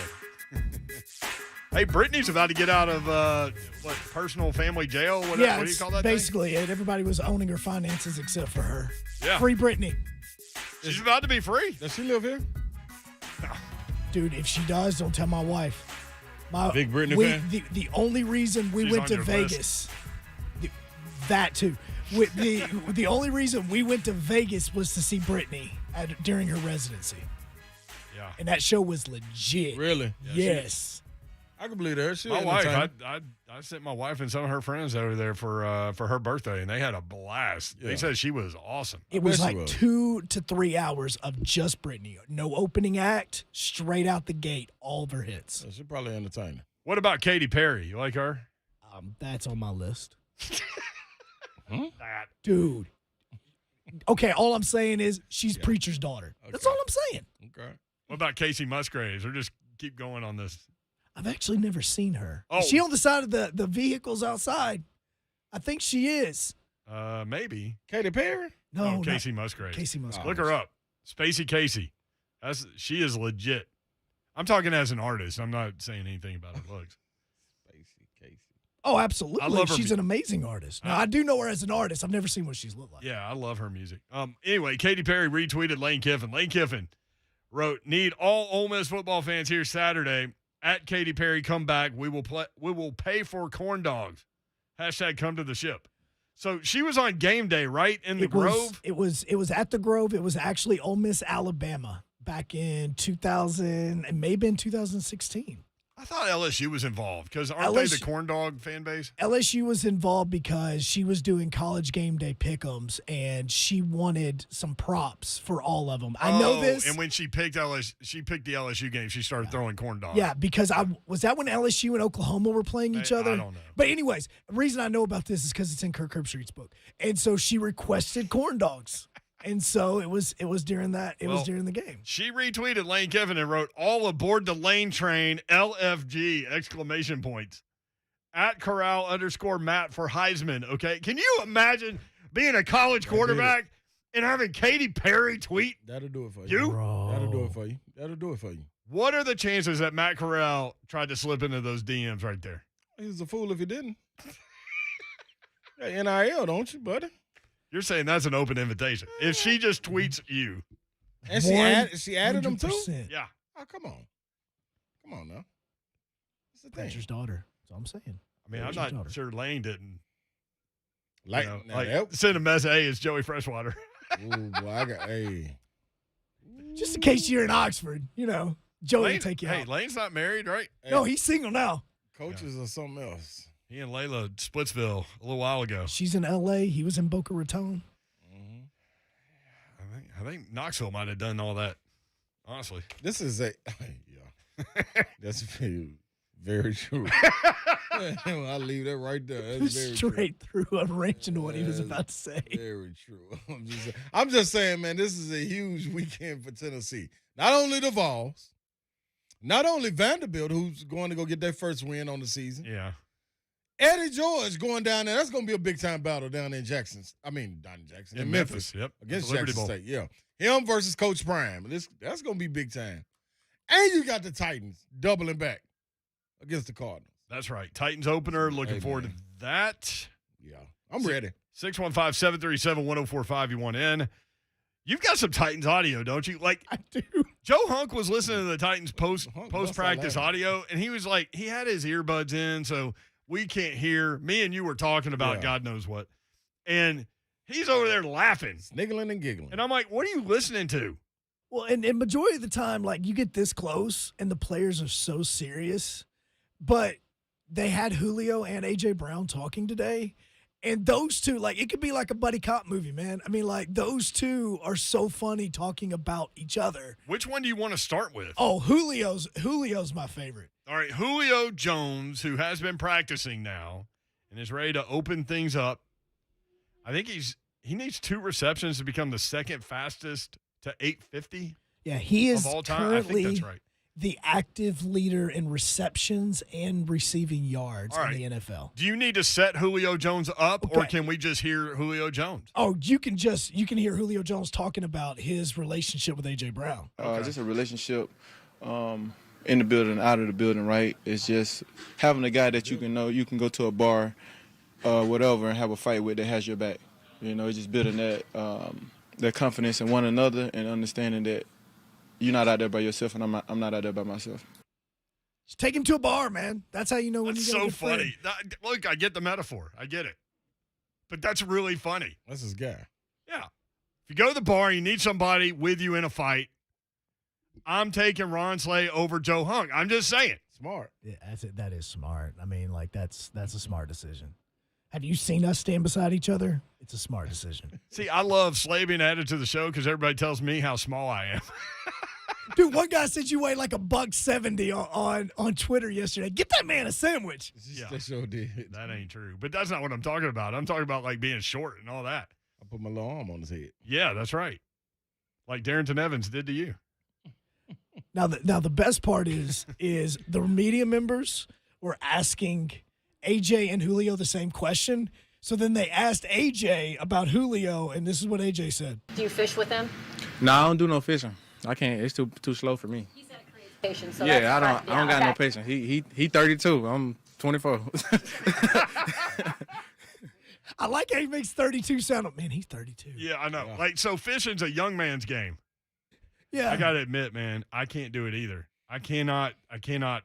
Speaker 4: Hey, Brittany's about to get out of, personal family jail? What do you call that
Speaker 3: basically it. Everybody was owning her finances except for her.
Speaker 4: Yeah.
Speaker 3: Free Brittany.
Speaker 4: She's about to be free.
Speaker 1: Does she live here?
Speaker 4: No.
Speaker 3: Dude, if she does, don't tell my wife.
Speaker 1: Big Brittany fan?
Speaker 3: The only reason we went to Vegas, that too. The only reason we went to Vegas was to see Brittany during her residency.
Speaker 4: Yeah.
Speaker 3: And that show was legit.
Speaker 1: Really?
Speaker 3: Yes.
Speaker 1: I can believe that.
Speaker 4: My wife, I sent my wife and some of her friends over there for her birthday, and they had a blast. Yeah. They said she was awesome.
Speaker 3: It was like 2 to 3 hours of just Brittany. No opening act, straight out the gate, all of her hits.
Speaker 1: She's probably entertaining.
Speaker 4: What about Katy Perry? You like her?
Speaker 3: That's on my list.
Speaker 4: That.
Speaker 3: Dude. Okay, all I'm saying is she's Preacher's daughter. Okay. That's all I'm saying.
Speaker 1: Okay.
Speaker 4: What about Casey Musgraves? Or just keep going on this?
Speaker 3: I've actually never seen her.
Speaker 4: Oh.
Speaker 3: Is she on the side of the vehicles outside? I think she is.
Speaker 4: Maybe.
Speaker 1: Katy Perry?
Speaker 3: No,
Speaker 4: Casey Musgraves.
Speaker 3: Casey Musgraves.
Speaker 4: Look her up. Spacey Casey. She is legit. I'm talking as an artist. I'm not saying anything about her looks.
Speaker 1: Spacey Casey.
Speaker 3: Oh, absolutely.
Speaker 4: I love her
Speaker 3: She's an amazing artist. Now, I do know her as an artist. I've never seen what she's looked like.
Speaker 4: Yeah, I love her music. Anyway, Katy Perry retweeted Lane Kiffin. Lane Kiffin wrote, "Need all Ole Miss football fans here Saturday. At Katy Perry, come back. We will pay for corn dogs. Hashtag come to the ship." So she was on game day, right? In the Grove?
Speaker 3: It was at the Grove. It was actually Ole Miss, Alabama back in 2000, it may have been 2016.
Speaker 4: I thought LSU was involved because aren't they the corn dog fan base?
Speaker 3: LSU was involved because she was doing college game day pick'ems and she wanted some props for all of them. I know this.
Speaker 4: And when she picked the LSU game, she started throwing corn dogs.
Speaker 3: Yeah, because was that when LSU and Oklahoma were playing each other?
Speaker 4: I don't know.
Speaker 3: But anyways, the reason I know about this is because it's in Kirk Herbstreit's book. And so she requested corn dogs. And so it was during that. It was during the game.
Speaker 4: She retweeted Lane Kiffin and wrote, "All aboard the Lane train, LFG!" exclamation points. At Corral_Matt for Heisman. Okay, can you imagine being a college quarterback and having Katy Perry tweet?
Speaker 1: That'll do it for you. That'll do it for you. That'll do it for you.
Speaker 4: What are the chances that Matt Corral tried to slip into those DMs right there?
Speaker 1: He was a fool if he didn't. NIL, don't you, buddy?
Speaker 4: You're saying that's an open invitation. If she just tweets you.
Speaker 1: And she added them too?
Speaker 4: Yeah.
Speaker 1: Oh, come on. Come on now. What's the thing?
Speaker 3: Preacher's daughter. That's all I'm saying.
Speaker 4: I mean, I'm not sure Lane didn't.
Speaker 1: Like
Speaker 4: send a message, "Hey, it's Joey Freshwater."
Speaker 1: Ooh, boy,
Speaker 3: Just in case you're in Oxford, Joey will take you out.
Speaker 4: Hey, Lane's not married, right?
Speaker 3: No, he's single now.
Speaker 1: Coaches or something else.
Speaker 4: He and Layla Splitsville a little while ago.
Speaker 3: She's in L.A. He was in Boca Raton.
Speaker 4: I think Knoxville might have done all that, honestly.
Speaker 1: This is that's very, very true. I'll leave that right there. That's very
Speaker 3: straight through arranging what he was about to say.
Speaker 1: Very true. I'm just saying, man, this is a huge weekend for Tennessee. Not only the Vols, not only Vanderbilt, who's going to go get their first win on the season.
Speaker 4: Yeah.
Speaker 1: Eddie George going down there. That's going to be a big-time battle down there in in Memphis.
Speaker 4: Yep.
Speaker 1: Against
Speaker 4: Liberty
Speaker 1: Jackson
Speaker 4: Bowl.
Speaker 1: State, yeah. Him versus Coach Prime. That's going to be big time. And you got the Titans doubling back against the Cardinals.
Speaker 4: That's right. Titans opener. Looking forward to that.
Speaker 1: Yeah. I'm ready.
Speaker 4: 615-737-1045. You want in. You've got some Titans audio, don't you? Like
Speaker 3: I do.
Speaker 4: Joe Hunk was listening to the Titans post-practice audio, and he was like, he had his earbuds in, so we can't hear. Me and you were talking about God knows what. And he's over there laughing.
Speaker 1: Sniggling and giggling.
Speaker 4: And I'm like, what are you listening to?
Speaker 3: Well, and majority of the time, like, you get this close, and the players are so serious. But they had Julio and A.J. Brown talking today. And those two, like, it could be like a buddy cop movie, man. I mean, like, those two are so funny talking about each other.
Speaker 4: Which one do you want to start with?
Speaker 3: Oh, Julio's my favorite.
Speaker 4: All right, Julio Jones, who has been practicing now and is ready to open things up. I think he needs 2 receptions to become the second fastest to 850.
Speaker 3: Yeah, he is
Speaker 4: of all time.
Speaker 3: currently,
Speaker 4: I think that's right.
Speaker 3: the active leader in receptions and receiving yards
Speaker 4: All
Speaker 3: in
Speaker 4: right.
Speaker 3: the NFL.
Speaker 4: Do you need to set Julio Jones up, or can we just hear Julio Jones?
Speaker 3: Oh, you can hear Julio Jones talking about his relationship with A.J. Brown.
Speaker 10: Just a relationship in the building, out of the building, right? It's just having a guy that you can know, you can go to a bar, whatever, and have a fight with that has your back. You know, it's just building that confidence in one another and understanding that you're not out there by yourself, and I'm not out there by myself.
Speaker 3: Just take him to a bar, man. That's how you know when
Speaker 4: That's
Speaker 3: you got a
Speaker 4: so
Speaker 3: good friend.
Speaker 4: funny. Look, I get the metaphor. I get it. But that's really funny.
Speaker 1: That's his guy.
Speaker 4: Yeah. If you go to the bar and you need somebody with you in a fight, I'm taking Ron Slay over Joe Hunk. I'm just saying.
Speaker 1: Smart.
Speaker 3: Yeah, that's it. That is smart. I mean, like that's a smart decision. Have you seen us stand beside each other? It's a smart decision.
Speaker 4: See, I love Slay being added to the show because everybody tells me how small I am.
Speaker 3: Dude, one guy said you weigh like $170 on Twitter yesterday. Get that man a sandwich.
Speaker 4: Yeah.
Speaker 1: They sure did.
Speaker 4: That ain't true. But that's not what I'm talking about. I'm talking about like being short and all that.
Speaker 1: I put my little arm on his head.
Speaker 4: Yeah, that's right. Like Darrington Evans did to you.
Speaker 3: Now the best part is the media members were asking AJ and Julio the same question. So then they asked AJ about Julio, and this is what AJ said.
Speaker 11: Do you fish with him?
Speaker 10: No, I don't do no fishing. I can't. It's too slow for me.
Speaker 11: He said it creates patience. So
Speaker 10: Yeah, I
Speaker 11: that's
Speaker 10: don't got no patience. He 32. I'm 24.
Speaker 3: I like how he makes 32 sound like, man, he's 32.
Speaker 4: Yeah, I know. Like, so fishing's a young man's game.
Speaker 3: Yeah.
Speaker 4: I got to admit, man, I can't do it either. I cannot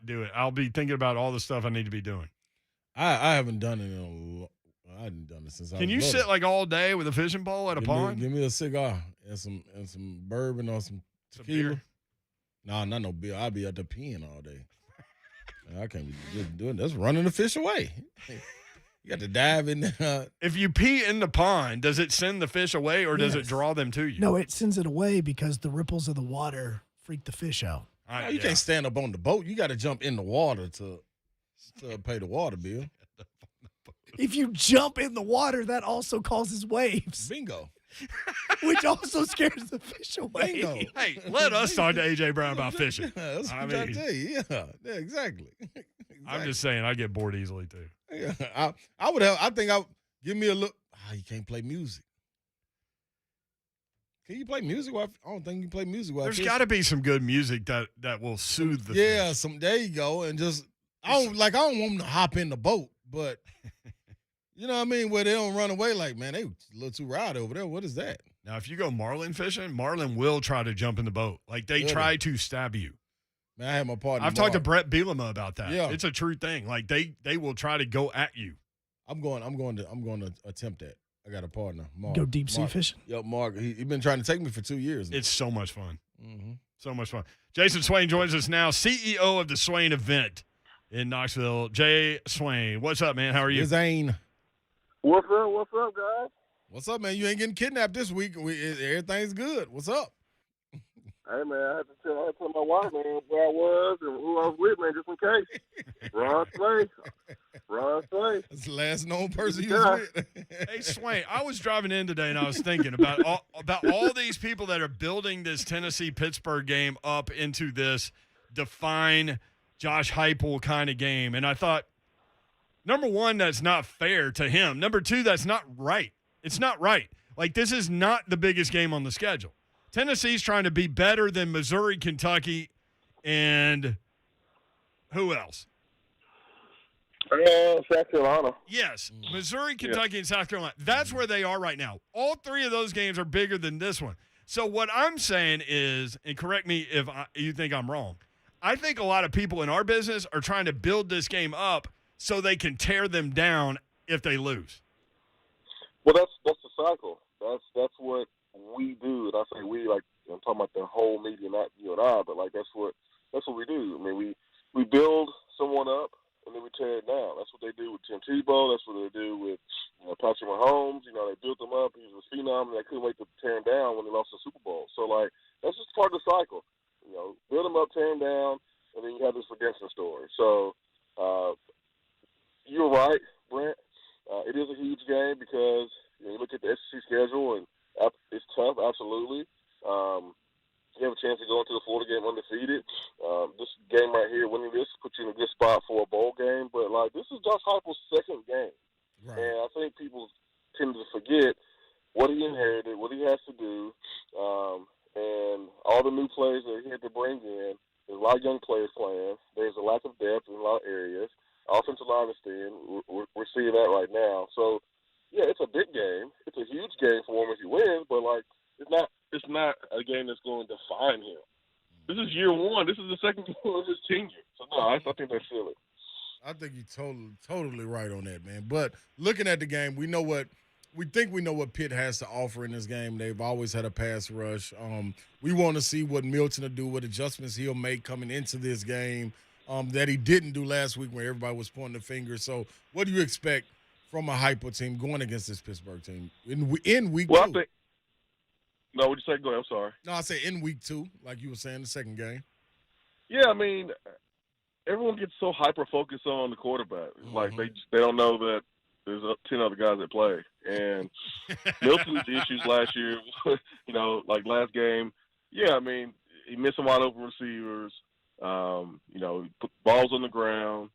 Speaker 4: do it. I'll be thinking about all the stuff I need to be doing.
Speaker 1: I haven't done it I haven't done it since I was
Speaker 4: Can you
Speaker 1: little.
Speaker 4: sit like all day with a fishing pole at a pond?
Speaker 1: Give me a cigar and some bourbon or some tequila.
Speaker 4: beer?
Speaker 1: No, not no beer. I'll be out there peeing all day. I can't be just doing that's running the fish away. You got to dive in there.
Speaker 4: If you pee in the pond, does it send the fish away or does it
Speaker 3: Yes.
Speaker 4: draw them to you?
Speaker 3: No, it sends it away because the ripples of the water freak the fish out.
Speaker 1: No, you can't stand up on the boat. You got to jump in the water to pay the water bill.
Speaker 3: If you jump in the water, that also causes waves.
Speaker 1: Bingo.
Speaker 3: Which also scares the fish away.
Speaker 1: Bingo.
Speaker 4: Hey, let us talk to A.J. Brown about fishing.
Speaker 1: That's what
Speaker 4: I
Speaker 1: I'm trying
Speaker 4: mean,
Speaker 1: to tell you. Yeah, exactly.
Speaker 4: I'm just saying I get bored easily too.
Speaker 1: Yeah, I would have. I think I would give me a look. You can't play music. Can you play music? I don't think you can play music.
Speaker 4: There's got to be some good music that will soothe the
Speaker 1: Yeah,
Speaker 4: fish.
Speaker 1: there you go. And just I don't want them to hop in the boat, but you know what I mean, where they don't run away like, man, they a little too rowdy over there. What is that?
Speaker 4: Now, if you go marlin fishing, marlin will try to jump in the boat. Like they
Speaker 1: Really?
Speaker 4: try to stab you.
Speaker 1: Man, I had my partner.
Speaker 4: I've talked to
Speaker 1: Mark.
Speaker 4: Brett Bielema about that.
Speaker 1: Yeah.
Speaker 4: It's a true thing. Like they will try to go at you.
Speaker 1: I'm going to attempt that. I got a partner, Mark.
Speaker 3: Go deep sea
Speaker 1: Mark.
Speaker 3: fishing?
Speaker 1: Yep, Mark. He been trying to take me for 2 years now.
Speaker 4: It's so much fun.
Speaker 1: Mm-hmm.
Speaker 4: So much fun. Jason Swain joins us now, CEO of the Swain event in Knoxville. Jay Swain, what's up, man? How are you?
Speaker 1: Zane.
Speaker 12: What's up, guys?
Speaker 1: What's up, man? You ain't getting kidnapped this week. Everything's good. What's up?
Speaker 12: Hey, man, I had to tell my wife, man, where I was and who I was with, man, just in case. Ron Slay.
Speaker 1: That's the last known person you was with.
Speaker 4: Hey, Swain, I was driving in today and I was thinking about all these people that are building this Tennessee-Pittsburgh game up into this define Josh Heupel kind of game. And I thought, number one, that's not fair to him. Number two, that's not right. It's not right. Like, this is not the biggest game on the schedule. Tennessee's trying to be better than Missouri, Kentucky, and who else?
Speaker 12: South Carolina.
Speaker 4: Yes, Missouri, Kentucky, and South Carolina. That's where they are right now. All three of those games are bigger than this one. So what I'm saying is, and correct me if you think I'm wrong, I think a lot of people in our business are trying to build this game up so they can tear them down if they lose.
Speaker 12: Well, that's the cycle. That's what we do, and I say we, like, I'm talking about the whole media, not you and I, but like that's what we do. I mean, we build someone up and then we tear it down. That's what they do with Tim Tebow. That's what they do with Patrick Mahomes. You know, they built him up. He was a phenom, and they couldn't wait to tear him down when they lost the Super Bowl. So like that's just part of the cycle. You know, build him up, tear him down, and then you have this redemption story. So you're right, Brent. It is a huge game because you look at the SEC schedule and it's tough, absolutely. you have a chance to go into the Florida game undefeated. This game right here, winning this, puts you in a good spot for a bowl game. But, like, this is Josh Heupel's second game.
Speaker 1: Right.
Speaker 12: And I think people tend to forget what he inherited, what he has to do, and all the new players that he had to bring in. There's a lot of young players playing. There's a lack of depth in a lot of areas. Offensive line is thin. We're seeing that right now. So, yeah, it's a big game. It's a huge game for him if he wins, but, like, it's not a game that's going to define him. This is year one. This is the second game of his tenure. So, no, I think that's silly.
Speaker 1: I think you're totally right on that, man. But looking at the game, we know what Pitt has to offer in this game. They've always had a pass rush. We want to see what Milton will do, what adjustments he'll make coming into this game that he didn't do last week when everybody was pointing the finger. So what do you expect from a Heupel team going against this Pittsburgh team in week two?
Speaker 12: No, what'd you say? Go ahead. I'm sorry.
Speaker 1: No, I say in week two, like you were saying, the second game.
Speaker 12: Yeah, I mean, everyone gets so hyper-focused on the quarterback. Like, they don't know that there's 10 other guys that play. And Milton's issues last year, like last game, yeah, I mean, he missed some wide open receivers. He put balls on the ground.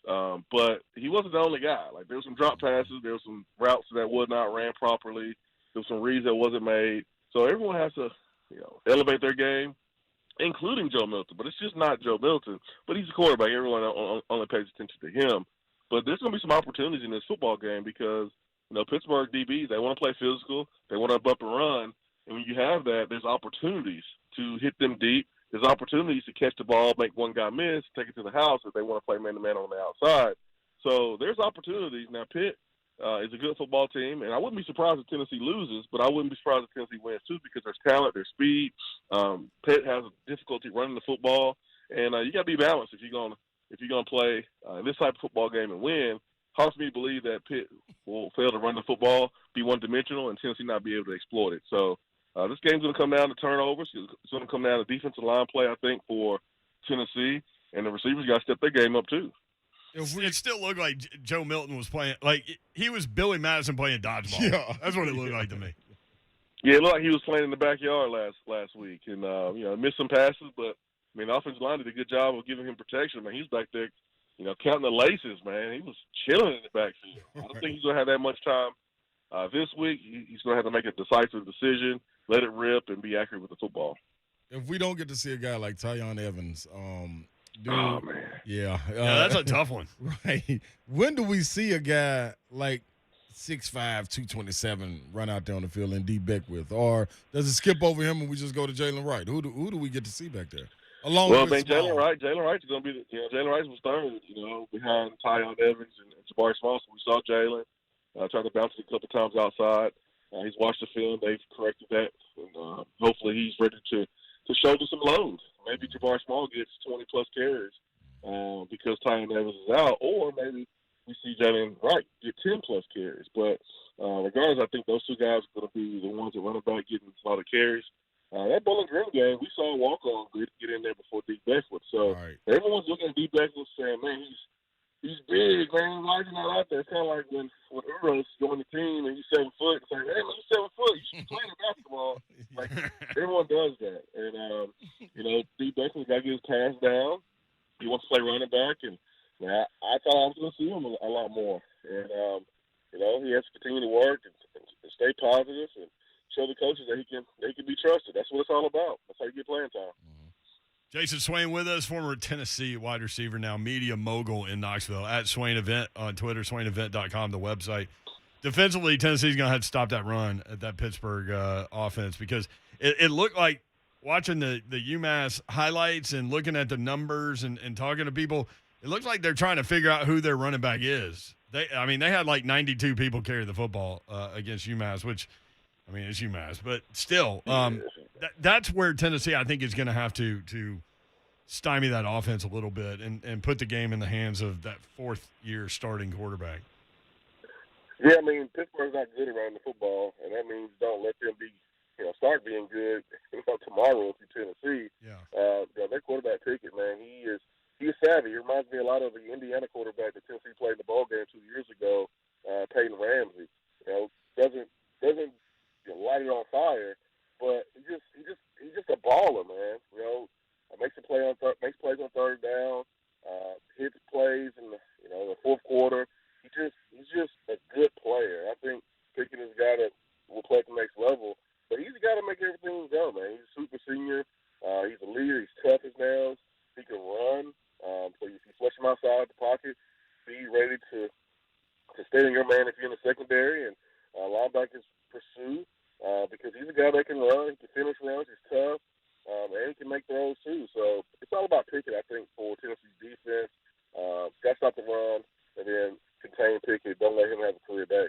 Speaker 12: But he wasn't the only guy. Like, there were some drop passes. There were some routes that was not ran properly. There were some reads that wasn't made. So everyone has to, elevate their game, including Joe Milton. But it's just not Joe Milton. But he's a quarterback. Everyone only pays attention to him. But there's going to be some opportunities in this football game because, Pittsburgh DBs, they want to play physical. They want to up and run. And when you have that, there's opportunities to hit them deep. There's opportunities to catch the ball, make one guy miss, take it to the house if they want to play man-to-man on the outside. So there's opportunities. Now, Pitt is a good football team, and I wouldn't be surprised if Tennessee loses, but I wouldn't be surprised if Tennessee wins too because there's talent, there's speed. Pitt has difficulty running the football, and you got to be balanced if you're going to play this type of football game and win. Hard for me to believe that Pitt will fail to run the football, be one-dimensional, and Tennessee not be able to exploit it. So this game's going to come down to turnovers. It's going to come down to defensive line play, I think, for Tennessee, and the receivers got to step their game up too.
Speaker 4: It still looked like Joe Milton was playing like he was Billy Madison playing dodgeball. Yeah, that's what it looked like to me.
Speaker 12: Yeah, it looked like he was playing in the backyard last week, and missed some passes. But I mean, the offensive line did a good job of giving him protection. Man, he was back there, counting the laces. Man, he was chilling in the backfield. I don't think he's gonna have that much time this week. He's gonna have to make a decisive decision, let it rip, and be accurate with the football.
Speaker 1: If we don't get to see a guy like Tyon Evans, dude,
Speaker 12: oh man,
Speaker 1: yeah,
Speaker 4: that's a tough one,
Speaker 1: right? When do we see a guy like 6'5", 227 run out there on the field and D Beck with, or does it skip over him and we just go to Jalen Wright? Who do we get to see back there?
Speaker 12: Jalen Wright's going to be Jalen Wright was third, behind Tyon Evans and Jabari Small. So we saw Jalen trying to bounce it a couple times outside. He's watched the film. They've corrected that, and hopefully he's ready to shoulder some load. Maybe Jabari Small gets 20-plus carries because Tyon Evans is out, or maybe we see Jalen Wright get 10-plus carries. But regardless, I think those two guys are going to be the ones that run about getting a lot of carries. That Bowling Green game, we saw Walk-On get in there before D. Beckwith. So everyone's looking at D. Beckwith saying, man, he's big, man. Why is he not out there? It's kind of like when Uros joined the team and he's 7 foot. It's like, hey, man, you're 7 foot. You should be playing basketball. Like, everyone does that. And, D. Beckwith got to get his pass down. He wants to play running back. And I thought I was going to see him a lot more. And, he has to continue to work and stay positive and show the coaches that he can be trusted. That's what it's all about. That's how you get playing time.
Speaker 4: Jason Swain with us, former Tennessee wide receiver, now media mogul in Knoxville, at Swain Event on Twitter, SwainEvent.com, the website. Defensively, Tennessee's going to have to stop that run at that Pittsburgh offense because it looked like watching the UMass highlights and looking at the numbers and talking to people, it looks like they're trying to figure out who their running back is. They had like 92 people carry the football against UMass, which – it's UMass, but still, that's where Tennessee, I think, is going to have to stymie that offense a little bit and put the game in the hands of that fourth-year starting quarterback.
Speaker 12: Yeah, Pittsburgh's not good around the football, and that means don't let them start being good tomorrow through Tennessee. Yeah. Their quarterback ticket, man, he's savvy. He reminds me a lot of the Indiana quarterback that Tennessee played in the ball game 2 years ago, Peyton Ramsey. Doesn't light it on fire, but he he's just a baller, man. Makes plays on third down, hits plays in the fourth quarter. He's just a good player. I think Pickett is a guy that will play at the next level, but he's a guy to make everything go, man. He's a super senior. He's a leader. He's tough as nails. He can run. So if you flush him outside the pocket, be ready to stay in your man if you're in the secondary, and linebackers pursue because he's a guy that can run. He can finish runs. He's tough, and he can make throws too. So it's all about Pickett, I think, for Tennessee's defense. Got to stop the run and then contain Pickett. Don't let him have a career day.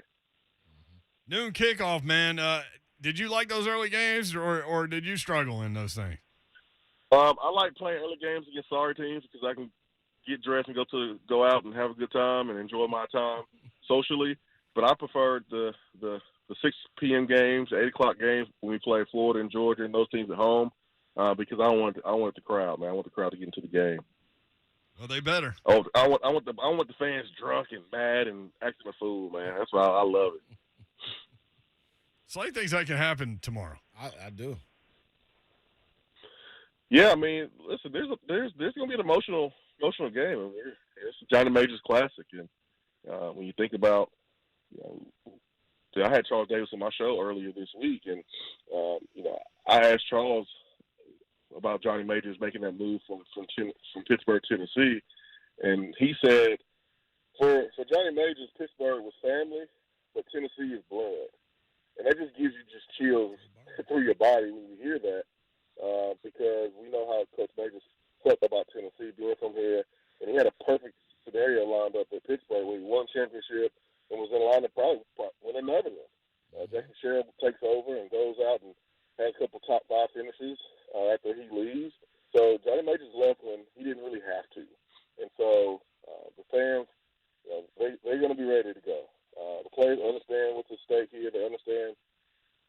Speaker 4: Noon kickoff, man. Did you like those early games, or did you struggle in those things?
Speaker 12: I like playing early games against sorry teams because I can get dressed and go out and have a good time and enjoy my time socially. But I preferred the 6 p.m. games, 8 o'clock games when we played Florida and Georgia and those teams at home because I want the crowd, man. I want the crowd to get into the game.
Speaker 4: Well, they better.
Speaker 12: Oh, I want the fans drunk and mad and acting a fool, man. That's why I love it.
Speaker 4: Slay thinks that can happen tomorrow.
Speaker 1: I do.
Speaker 12: Yeah, I mean, listen, there's going to be an emotional game. I mean, it's Johnny Majors Classic, and when you think about, I had Charles Davis on my show earlier this week, and I asked Charles about Johnny Majors making that move from Pittsburgh, Tennessee, and he said, for Johnny Majors, Pittsburgh was family, but Tennessee is blood, and that just gives you just chills through your body when you hear that. Because we know how Coach Majors felt about Tennessee being from here, and he had a perfect scenario lined up at Pittsburgh where he won championship and was in line to probably win another one. Jason Sherrill takes over and goes out and has a couple top 5 finishes after he leaves. So Johnny Majors left when he didn't really have to, and so the fans, they're going to be ready to go. The players understand what's at stake here. They understand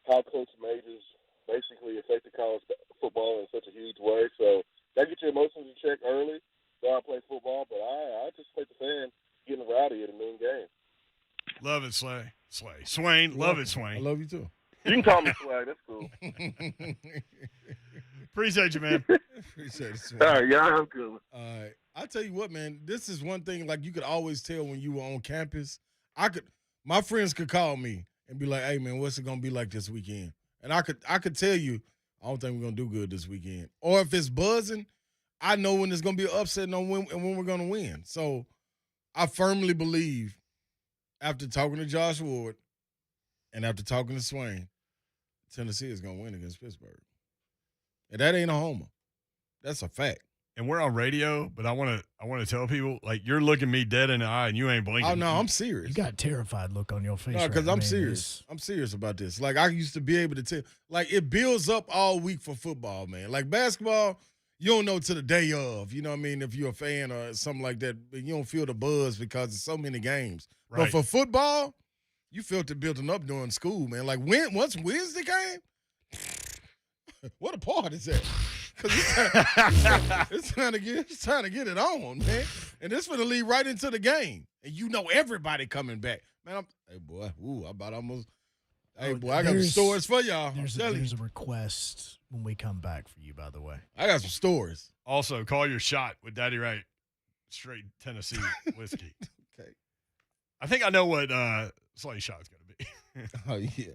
Speaker 12: how Coach Majors basically affected college football in such a huge way. So that get your emotions in check early. Go out and play football, but I anticipate the fans getting rowdy at a noon game.
Speaker 4: Love it, Slay. Swain, love it, Swain.
Speaker 1: I love you too.
Speaker 12: You can call me Swag. That's cool.
Speaker 4: Appreciate you, man.
Speaker 1: Appreciate it.
Speaker 12: All right, yeah, I'm cool.
Speaker 1: All right. I tell you what, man, this is one thing, like, you could always tell when you were on campus. My friends could call me and be like, hey, man, what's it going to be like this weekend? And I could tell you, I don't think we're going to do good this weekend. Or if it's buzzing, I know when it's going to be an upset and when we're going to win. So I firmly believe, after talking to Josh Ward and after talking to Swain, Tennessee is going to win against Pittsburgh. And that ain't a homer. That's a fact.
Speaker 4: And we're on radio, but I want to tell people, like, you're looking me dead in the eye and you ain't blinking.
Speaker 1: Oh, no, I'm serious.
Speaker 3: You got a terrified look on your face.
Speaker 1: No, because
Speaker 3: right?
Speaker 1: I'm serious. I'm serious about this. Like, I used to be able to tell. Like, it builds up all week for football, man. Like, basketball, you don't know to the day of. You know what I mean? If you're a fan or something like that, but you don't feel the buzz because there's so many games.
Speaker 4: Right.
Speaker 1: But for football, you felt it building up during school, man. Like, once Wednesday came, what a part is that? Because it's trying to get it on, man. And it's going to lead right into the game. And you know everybody coming back. Man, hey, boy, I got some stories for y'all.
Speaker 3: There's a request when we come back for you, by the way.
Speaker 1: I got some stories.
Speaker 4: Also, call your shot with Daddy Wright straight Tennessee whiskey.
Speaker 1: Okay.
Speaker 4: I think I know what Slay shot's going to be.
Speaker 1: Oh, yeah.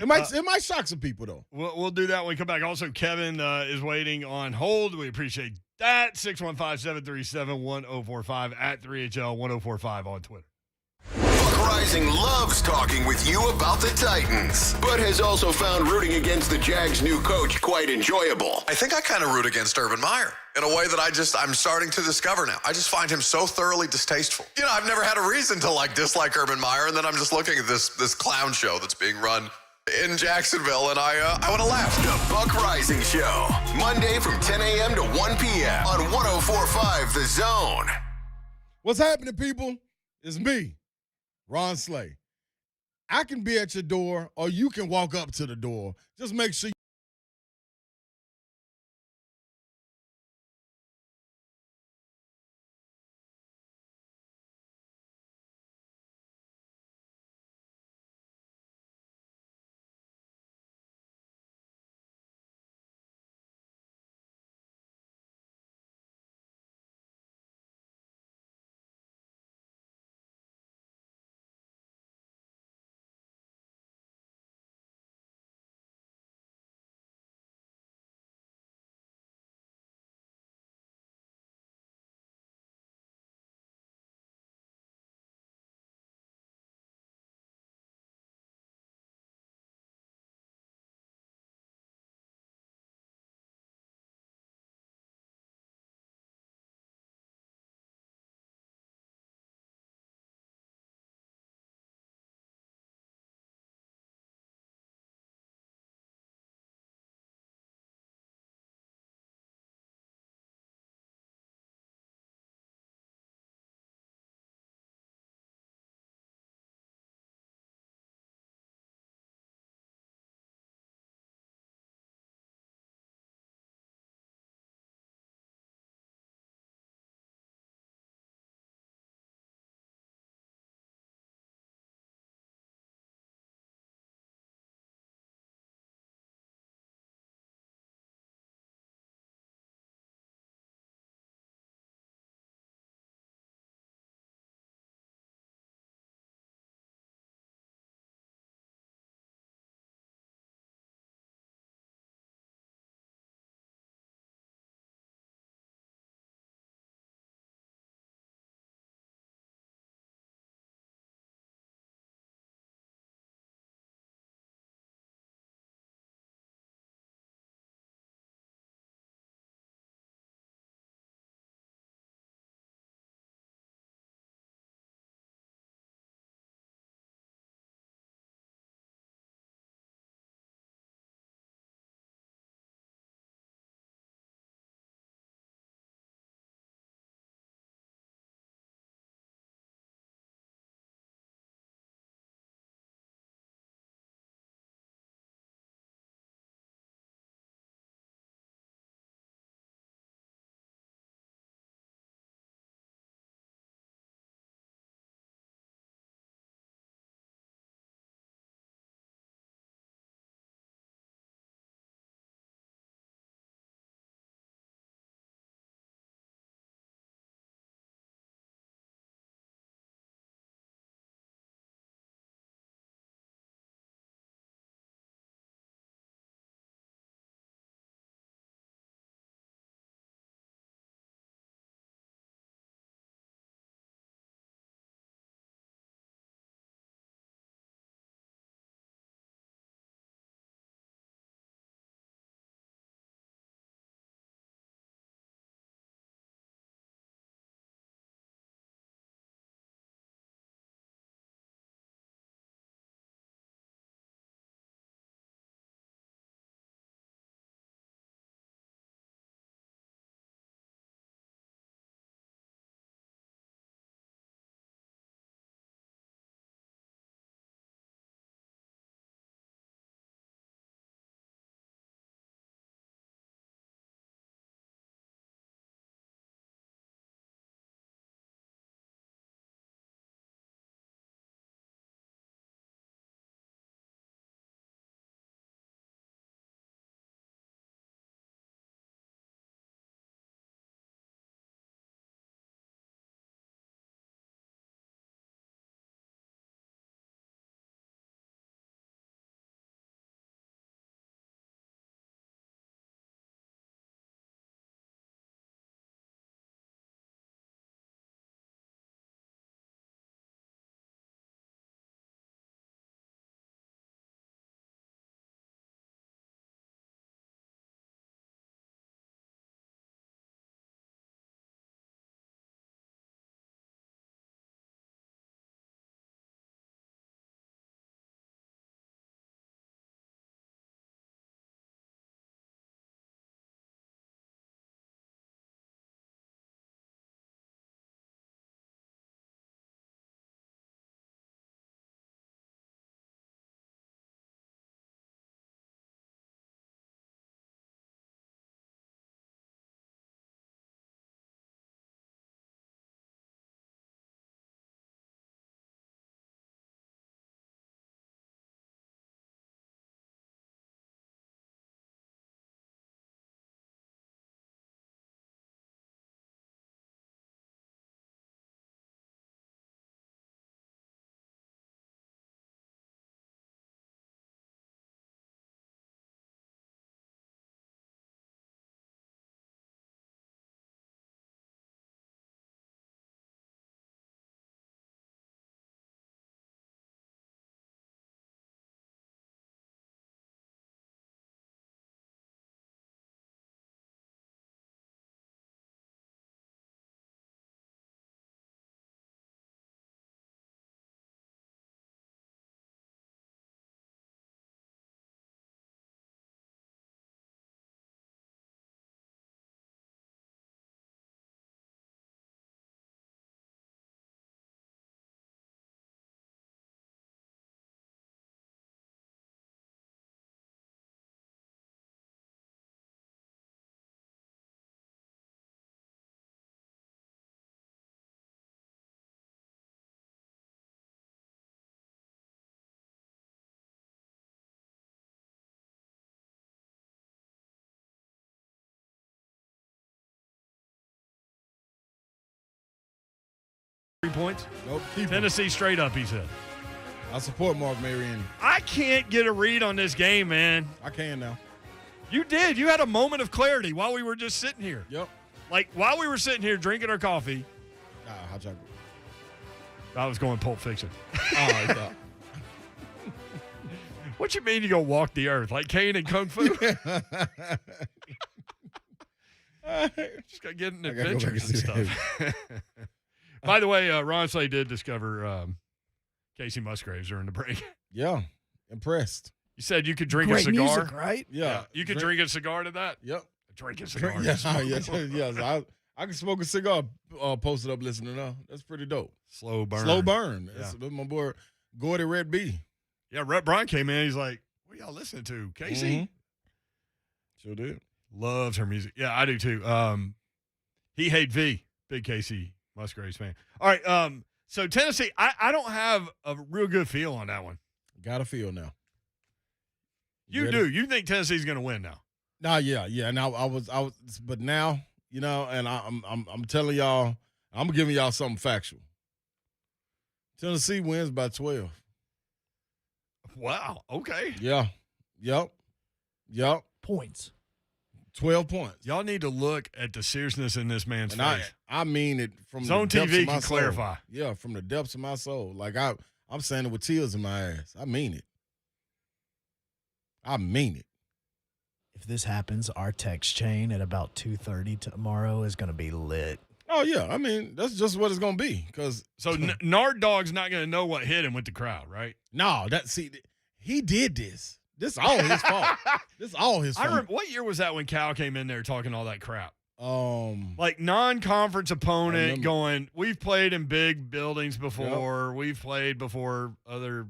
Speaker 1: It might shock some people, though.
Speaker 4: We'll do that when we come back. Also, Kevin is waiting on hold. We appreciate that. 615-737-1045 at 3HL1045 on Twitter.
Speaker 2: Buck Rising loves talking with you about the Titans, but has also found rooting against the Jags' new coach quite enjoyable.
Speaker 15: I think I kind of root against Urban Meyer in a way that I'm starting to discover now. I just find him so thoroughly distasteful. I've never had a reason to dislike Urban Meyer, and then I'm just looking at this clown show that's being run in Jacksonville, and I want to laugh.
Speaker 2: The Buck Rising Show, Monday from 10 a.m. to 1 p.m. on 104.5 The Zone.
Speaker 1: What's happening, people? It's me, Ron Slay. I can be at your door, or you can walk up to the door. Just make sure
Speaker 4: 3 points?
Speaker 1: Nope. Keep him.
Speaker 4: Tennessee straight up, he said.
Speaker 1: I support Mark Mariani.
Speaker 4: I can't get a read on this game, man.
Speaker 1: I can now.
Speaker 4: You did. You had a moment of clarity while we were just sitting here.
Speaker 1: Yep.
Speaker 4: Like, while we were sitting here drinking our coffee.
Speaker 1: Hot chocolate.
Speaker 4: I was going Pulp Fiction.
Speaker 1: Oh, yeah.
Speaker 4: What you mean you go walk the earth? Like Kane and Kung Fu? Just got to get in adventures and stuff. By the way, Ron Slay did discover Casey Musgraves during the break.
Speaker 1: Yeah. Impressed.
Speaker 4: You said you could drink
Speaker 3: Great
Speaker 4: a cigar.
Speaker 3: music, right?
Speaker 1: Yeah.
Speaker 4: You could drink a cigar to that?
Speaker 1: Yep.
Speaker 4: Drink a cigar.
Speaker 1: Yes. I can smoke a cigar, post it up listening now. That's pretty dope.
Speaker 4: Slow burn.
Speaker 1: Slow burn.
Speaker 4: Yeah.
Speaker 1: That's my boy Gordy Red B.
Speaker 4: Yeah, Rhett Brian came in. He's like, what y'all listening to? Casey?
Speaker 1: Mm-hmm. Sure did.
Speaker 4: Loves her music. Yeah, I do too. He hate V. Big Casey Musgraves fan. All right. So Tennessee, I don't have a real good feel on that one.
Speaker 1: Got a feel now.
Speaker 4: You do. You think Tennessee's going to win now?
Speaker 1: Nah, yeah. Now I was, but now, you know, and I'm telling y'all, I'm giving y'all something factual. Tennessee wins by 12.
Speaker 4: Wow. Okay.
Speaker 1: Yeah. Yep.
Speaker 3: Points.
Speaker 1: 12 points.
Speaker 4: Y'all need to look at the seriousness in this man's
Speaker 1: And
Speaker 4: face.
Speaker 1: I mean it from
Speaker 4: Zone
Speaker 1: the depths
Speaker 4: TV
Speaker 1: of my
Speaker 4: can
Speaker 1: soul.
Speaker 4: clarify.
Speaker 1: Yeah, from the depths of my soul. Like I'm saying it with tears in my eyes. I mean it. I mean it.
Speaker 3: If this happens, our text chain at about 2:30 tomorrow is going to be lit.
Speaker 1: Oh, yeah. I mean, that's just what it's going to be.
Speaker 4: So Nard Dog's not going to know what hit him with the crowd, right?
Speaker 1: No, he did this. This is all his fault. This is all his fault.
Speaker 4: I remember, what year was that when Cal came in there talking all that crap?
Speaker 1: Like
Speaker 4: non-conference opponent going, we've played in big buildings before. Yep. We've played before other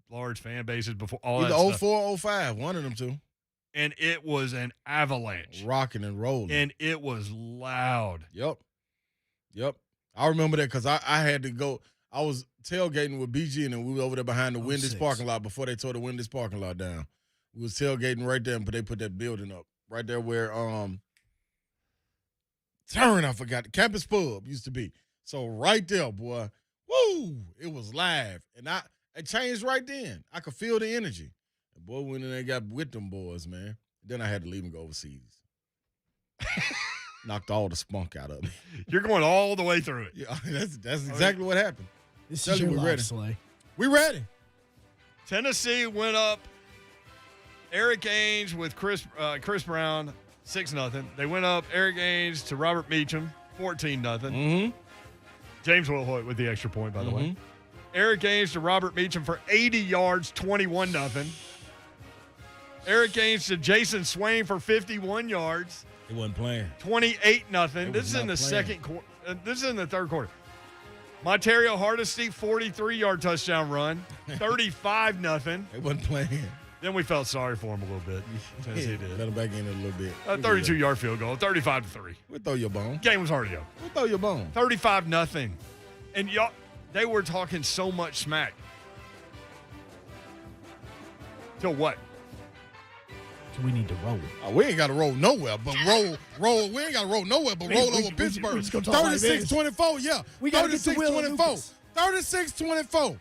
Speaker 4: large fan bases before. All
Speaker 1: either
Speaker 4: that
Speaker 1: 04 05, one of them two.
Speaker 4: And it was an avalanche.
Speaker 1: Rocking and rolling.
Speaker 4: And it was loud.
Speaker 1: Yep. I remember that because I had to go. I was tailgating with BG, and then we were over there behind the Wendy's parking lot before they tore the Wendy's parking lot down. We was tailgating right there, but they put that building up right there where I forgot, the Campus Pub used to be. So right there, boy, woo, it was live. And it changed right then. I could feel the energy. And boy, when they got with them boys, man, then I had to leave and go overseas. Knocked all the spunk out of me.
Speaker 4: You're going all the way through it.
Speaker 1: Yeah, that's exactly what happened.
Speaker 3: This is your life, Slay.
Speaker 1: We ready.
Speaker 4: Tennessee went up. Eric Ainge with Chris Brown, 6-0. They went up Eric Ainge to Robert Meacham, 14-0.
Speaker 1: Mm-hmm.
Speaker 4: James Will Hoyt with the extra point, by the way. Eric Ainge to Robert Meacham for 80 yards, 21-0. Eric Ainge to Jason Swain for 51 yards.
Speaker 1: He wasn't playing.
Speaker 4: 28-0. This is in the second quarter. This is in the third quarter. Montario Hardesty, 43-yard touchdown run, 35-0.
Speaker 1: They wasn't playing.
Speaker 4: Then we felt sorry for him a little bit. Tennessee did.
Speaker 1: Let him back in it a little bit.
Speaker 4: A 32-yard field goal, 35-3.
Speaker 1: We'll throw your bone.
Speaker 4: Game was already over.
Speaker 1: We'll throw your bone.
Speaker 4: 35-0. And y'all, they were talking so much smack. Till what?
Speaker 3: We need to roll.
Speaker 1: Oh, we ain't got to roll nowhere, but roll. We ain't got to roll nowhere, but roll over Pittsburgh. 36-24, yeah.
Speaker 3: We got to get to Will
Speaker 1: 36-24. 36-24.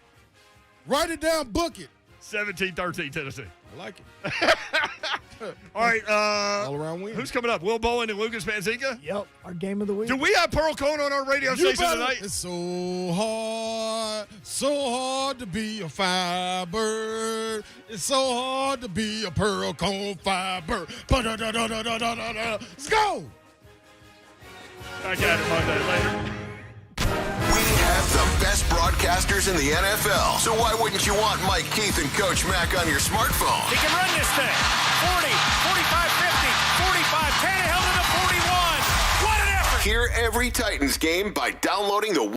Speaker 1: Write it down, book it.
Speaker 4: 17-13 Tennessee.
Speaker 1: I like it.
Speaker 4: All right.
Speaker 1: All around win.
Speaker 4: Who's coming up? Will Bowen and Lucas Panzica?
Speaker 3: Yep. Our game of the week.
Speaker 4: Do we have Pearl Cohn on our radio station tonight?
Speaker 1: It's so hard to be a Firebird. It's so hard to be a Pearl Cohn Firebird. Let's go.
Speaker 4: Back at it Monday later.
Speaker 2: We have the best broadcasters in the NFL. So why wouldn't you want Mike Keith and Coach Mack on your smartphone?
Speaker 18: He can run this thing. 40, 45, 50, 45, Tannehill to the 41. What an effort.
Speaker 2: Hear every Titans game by downloading the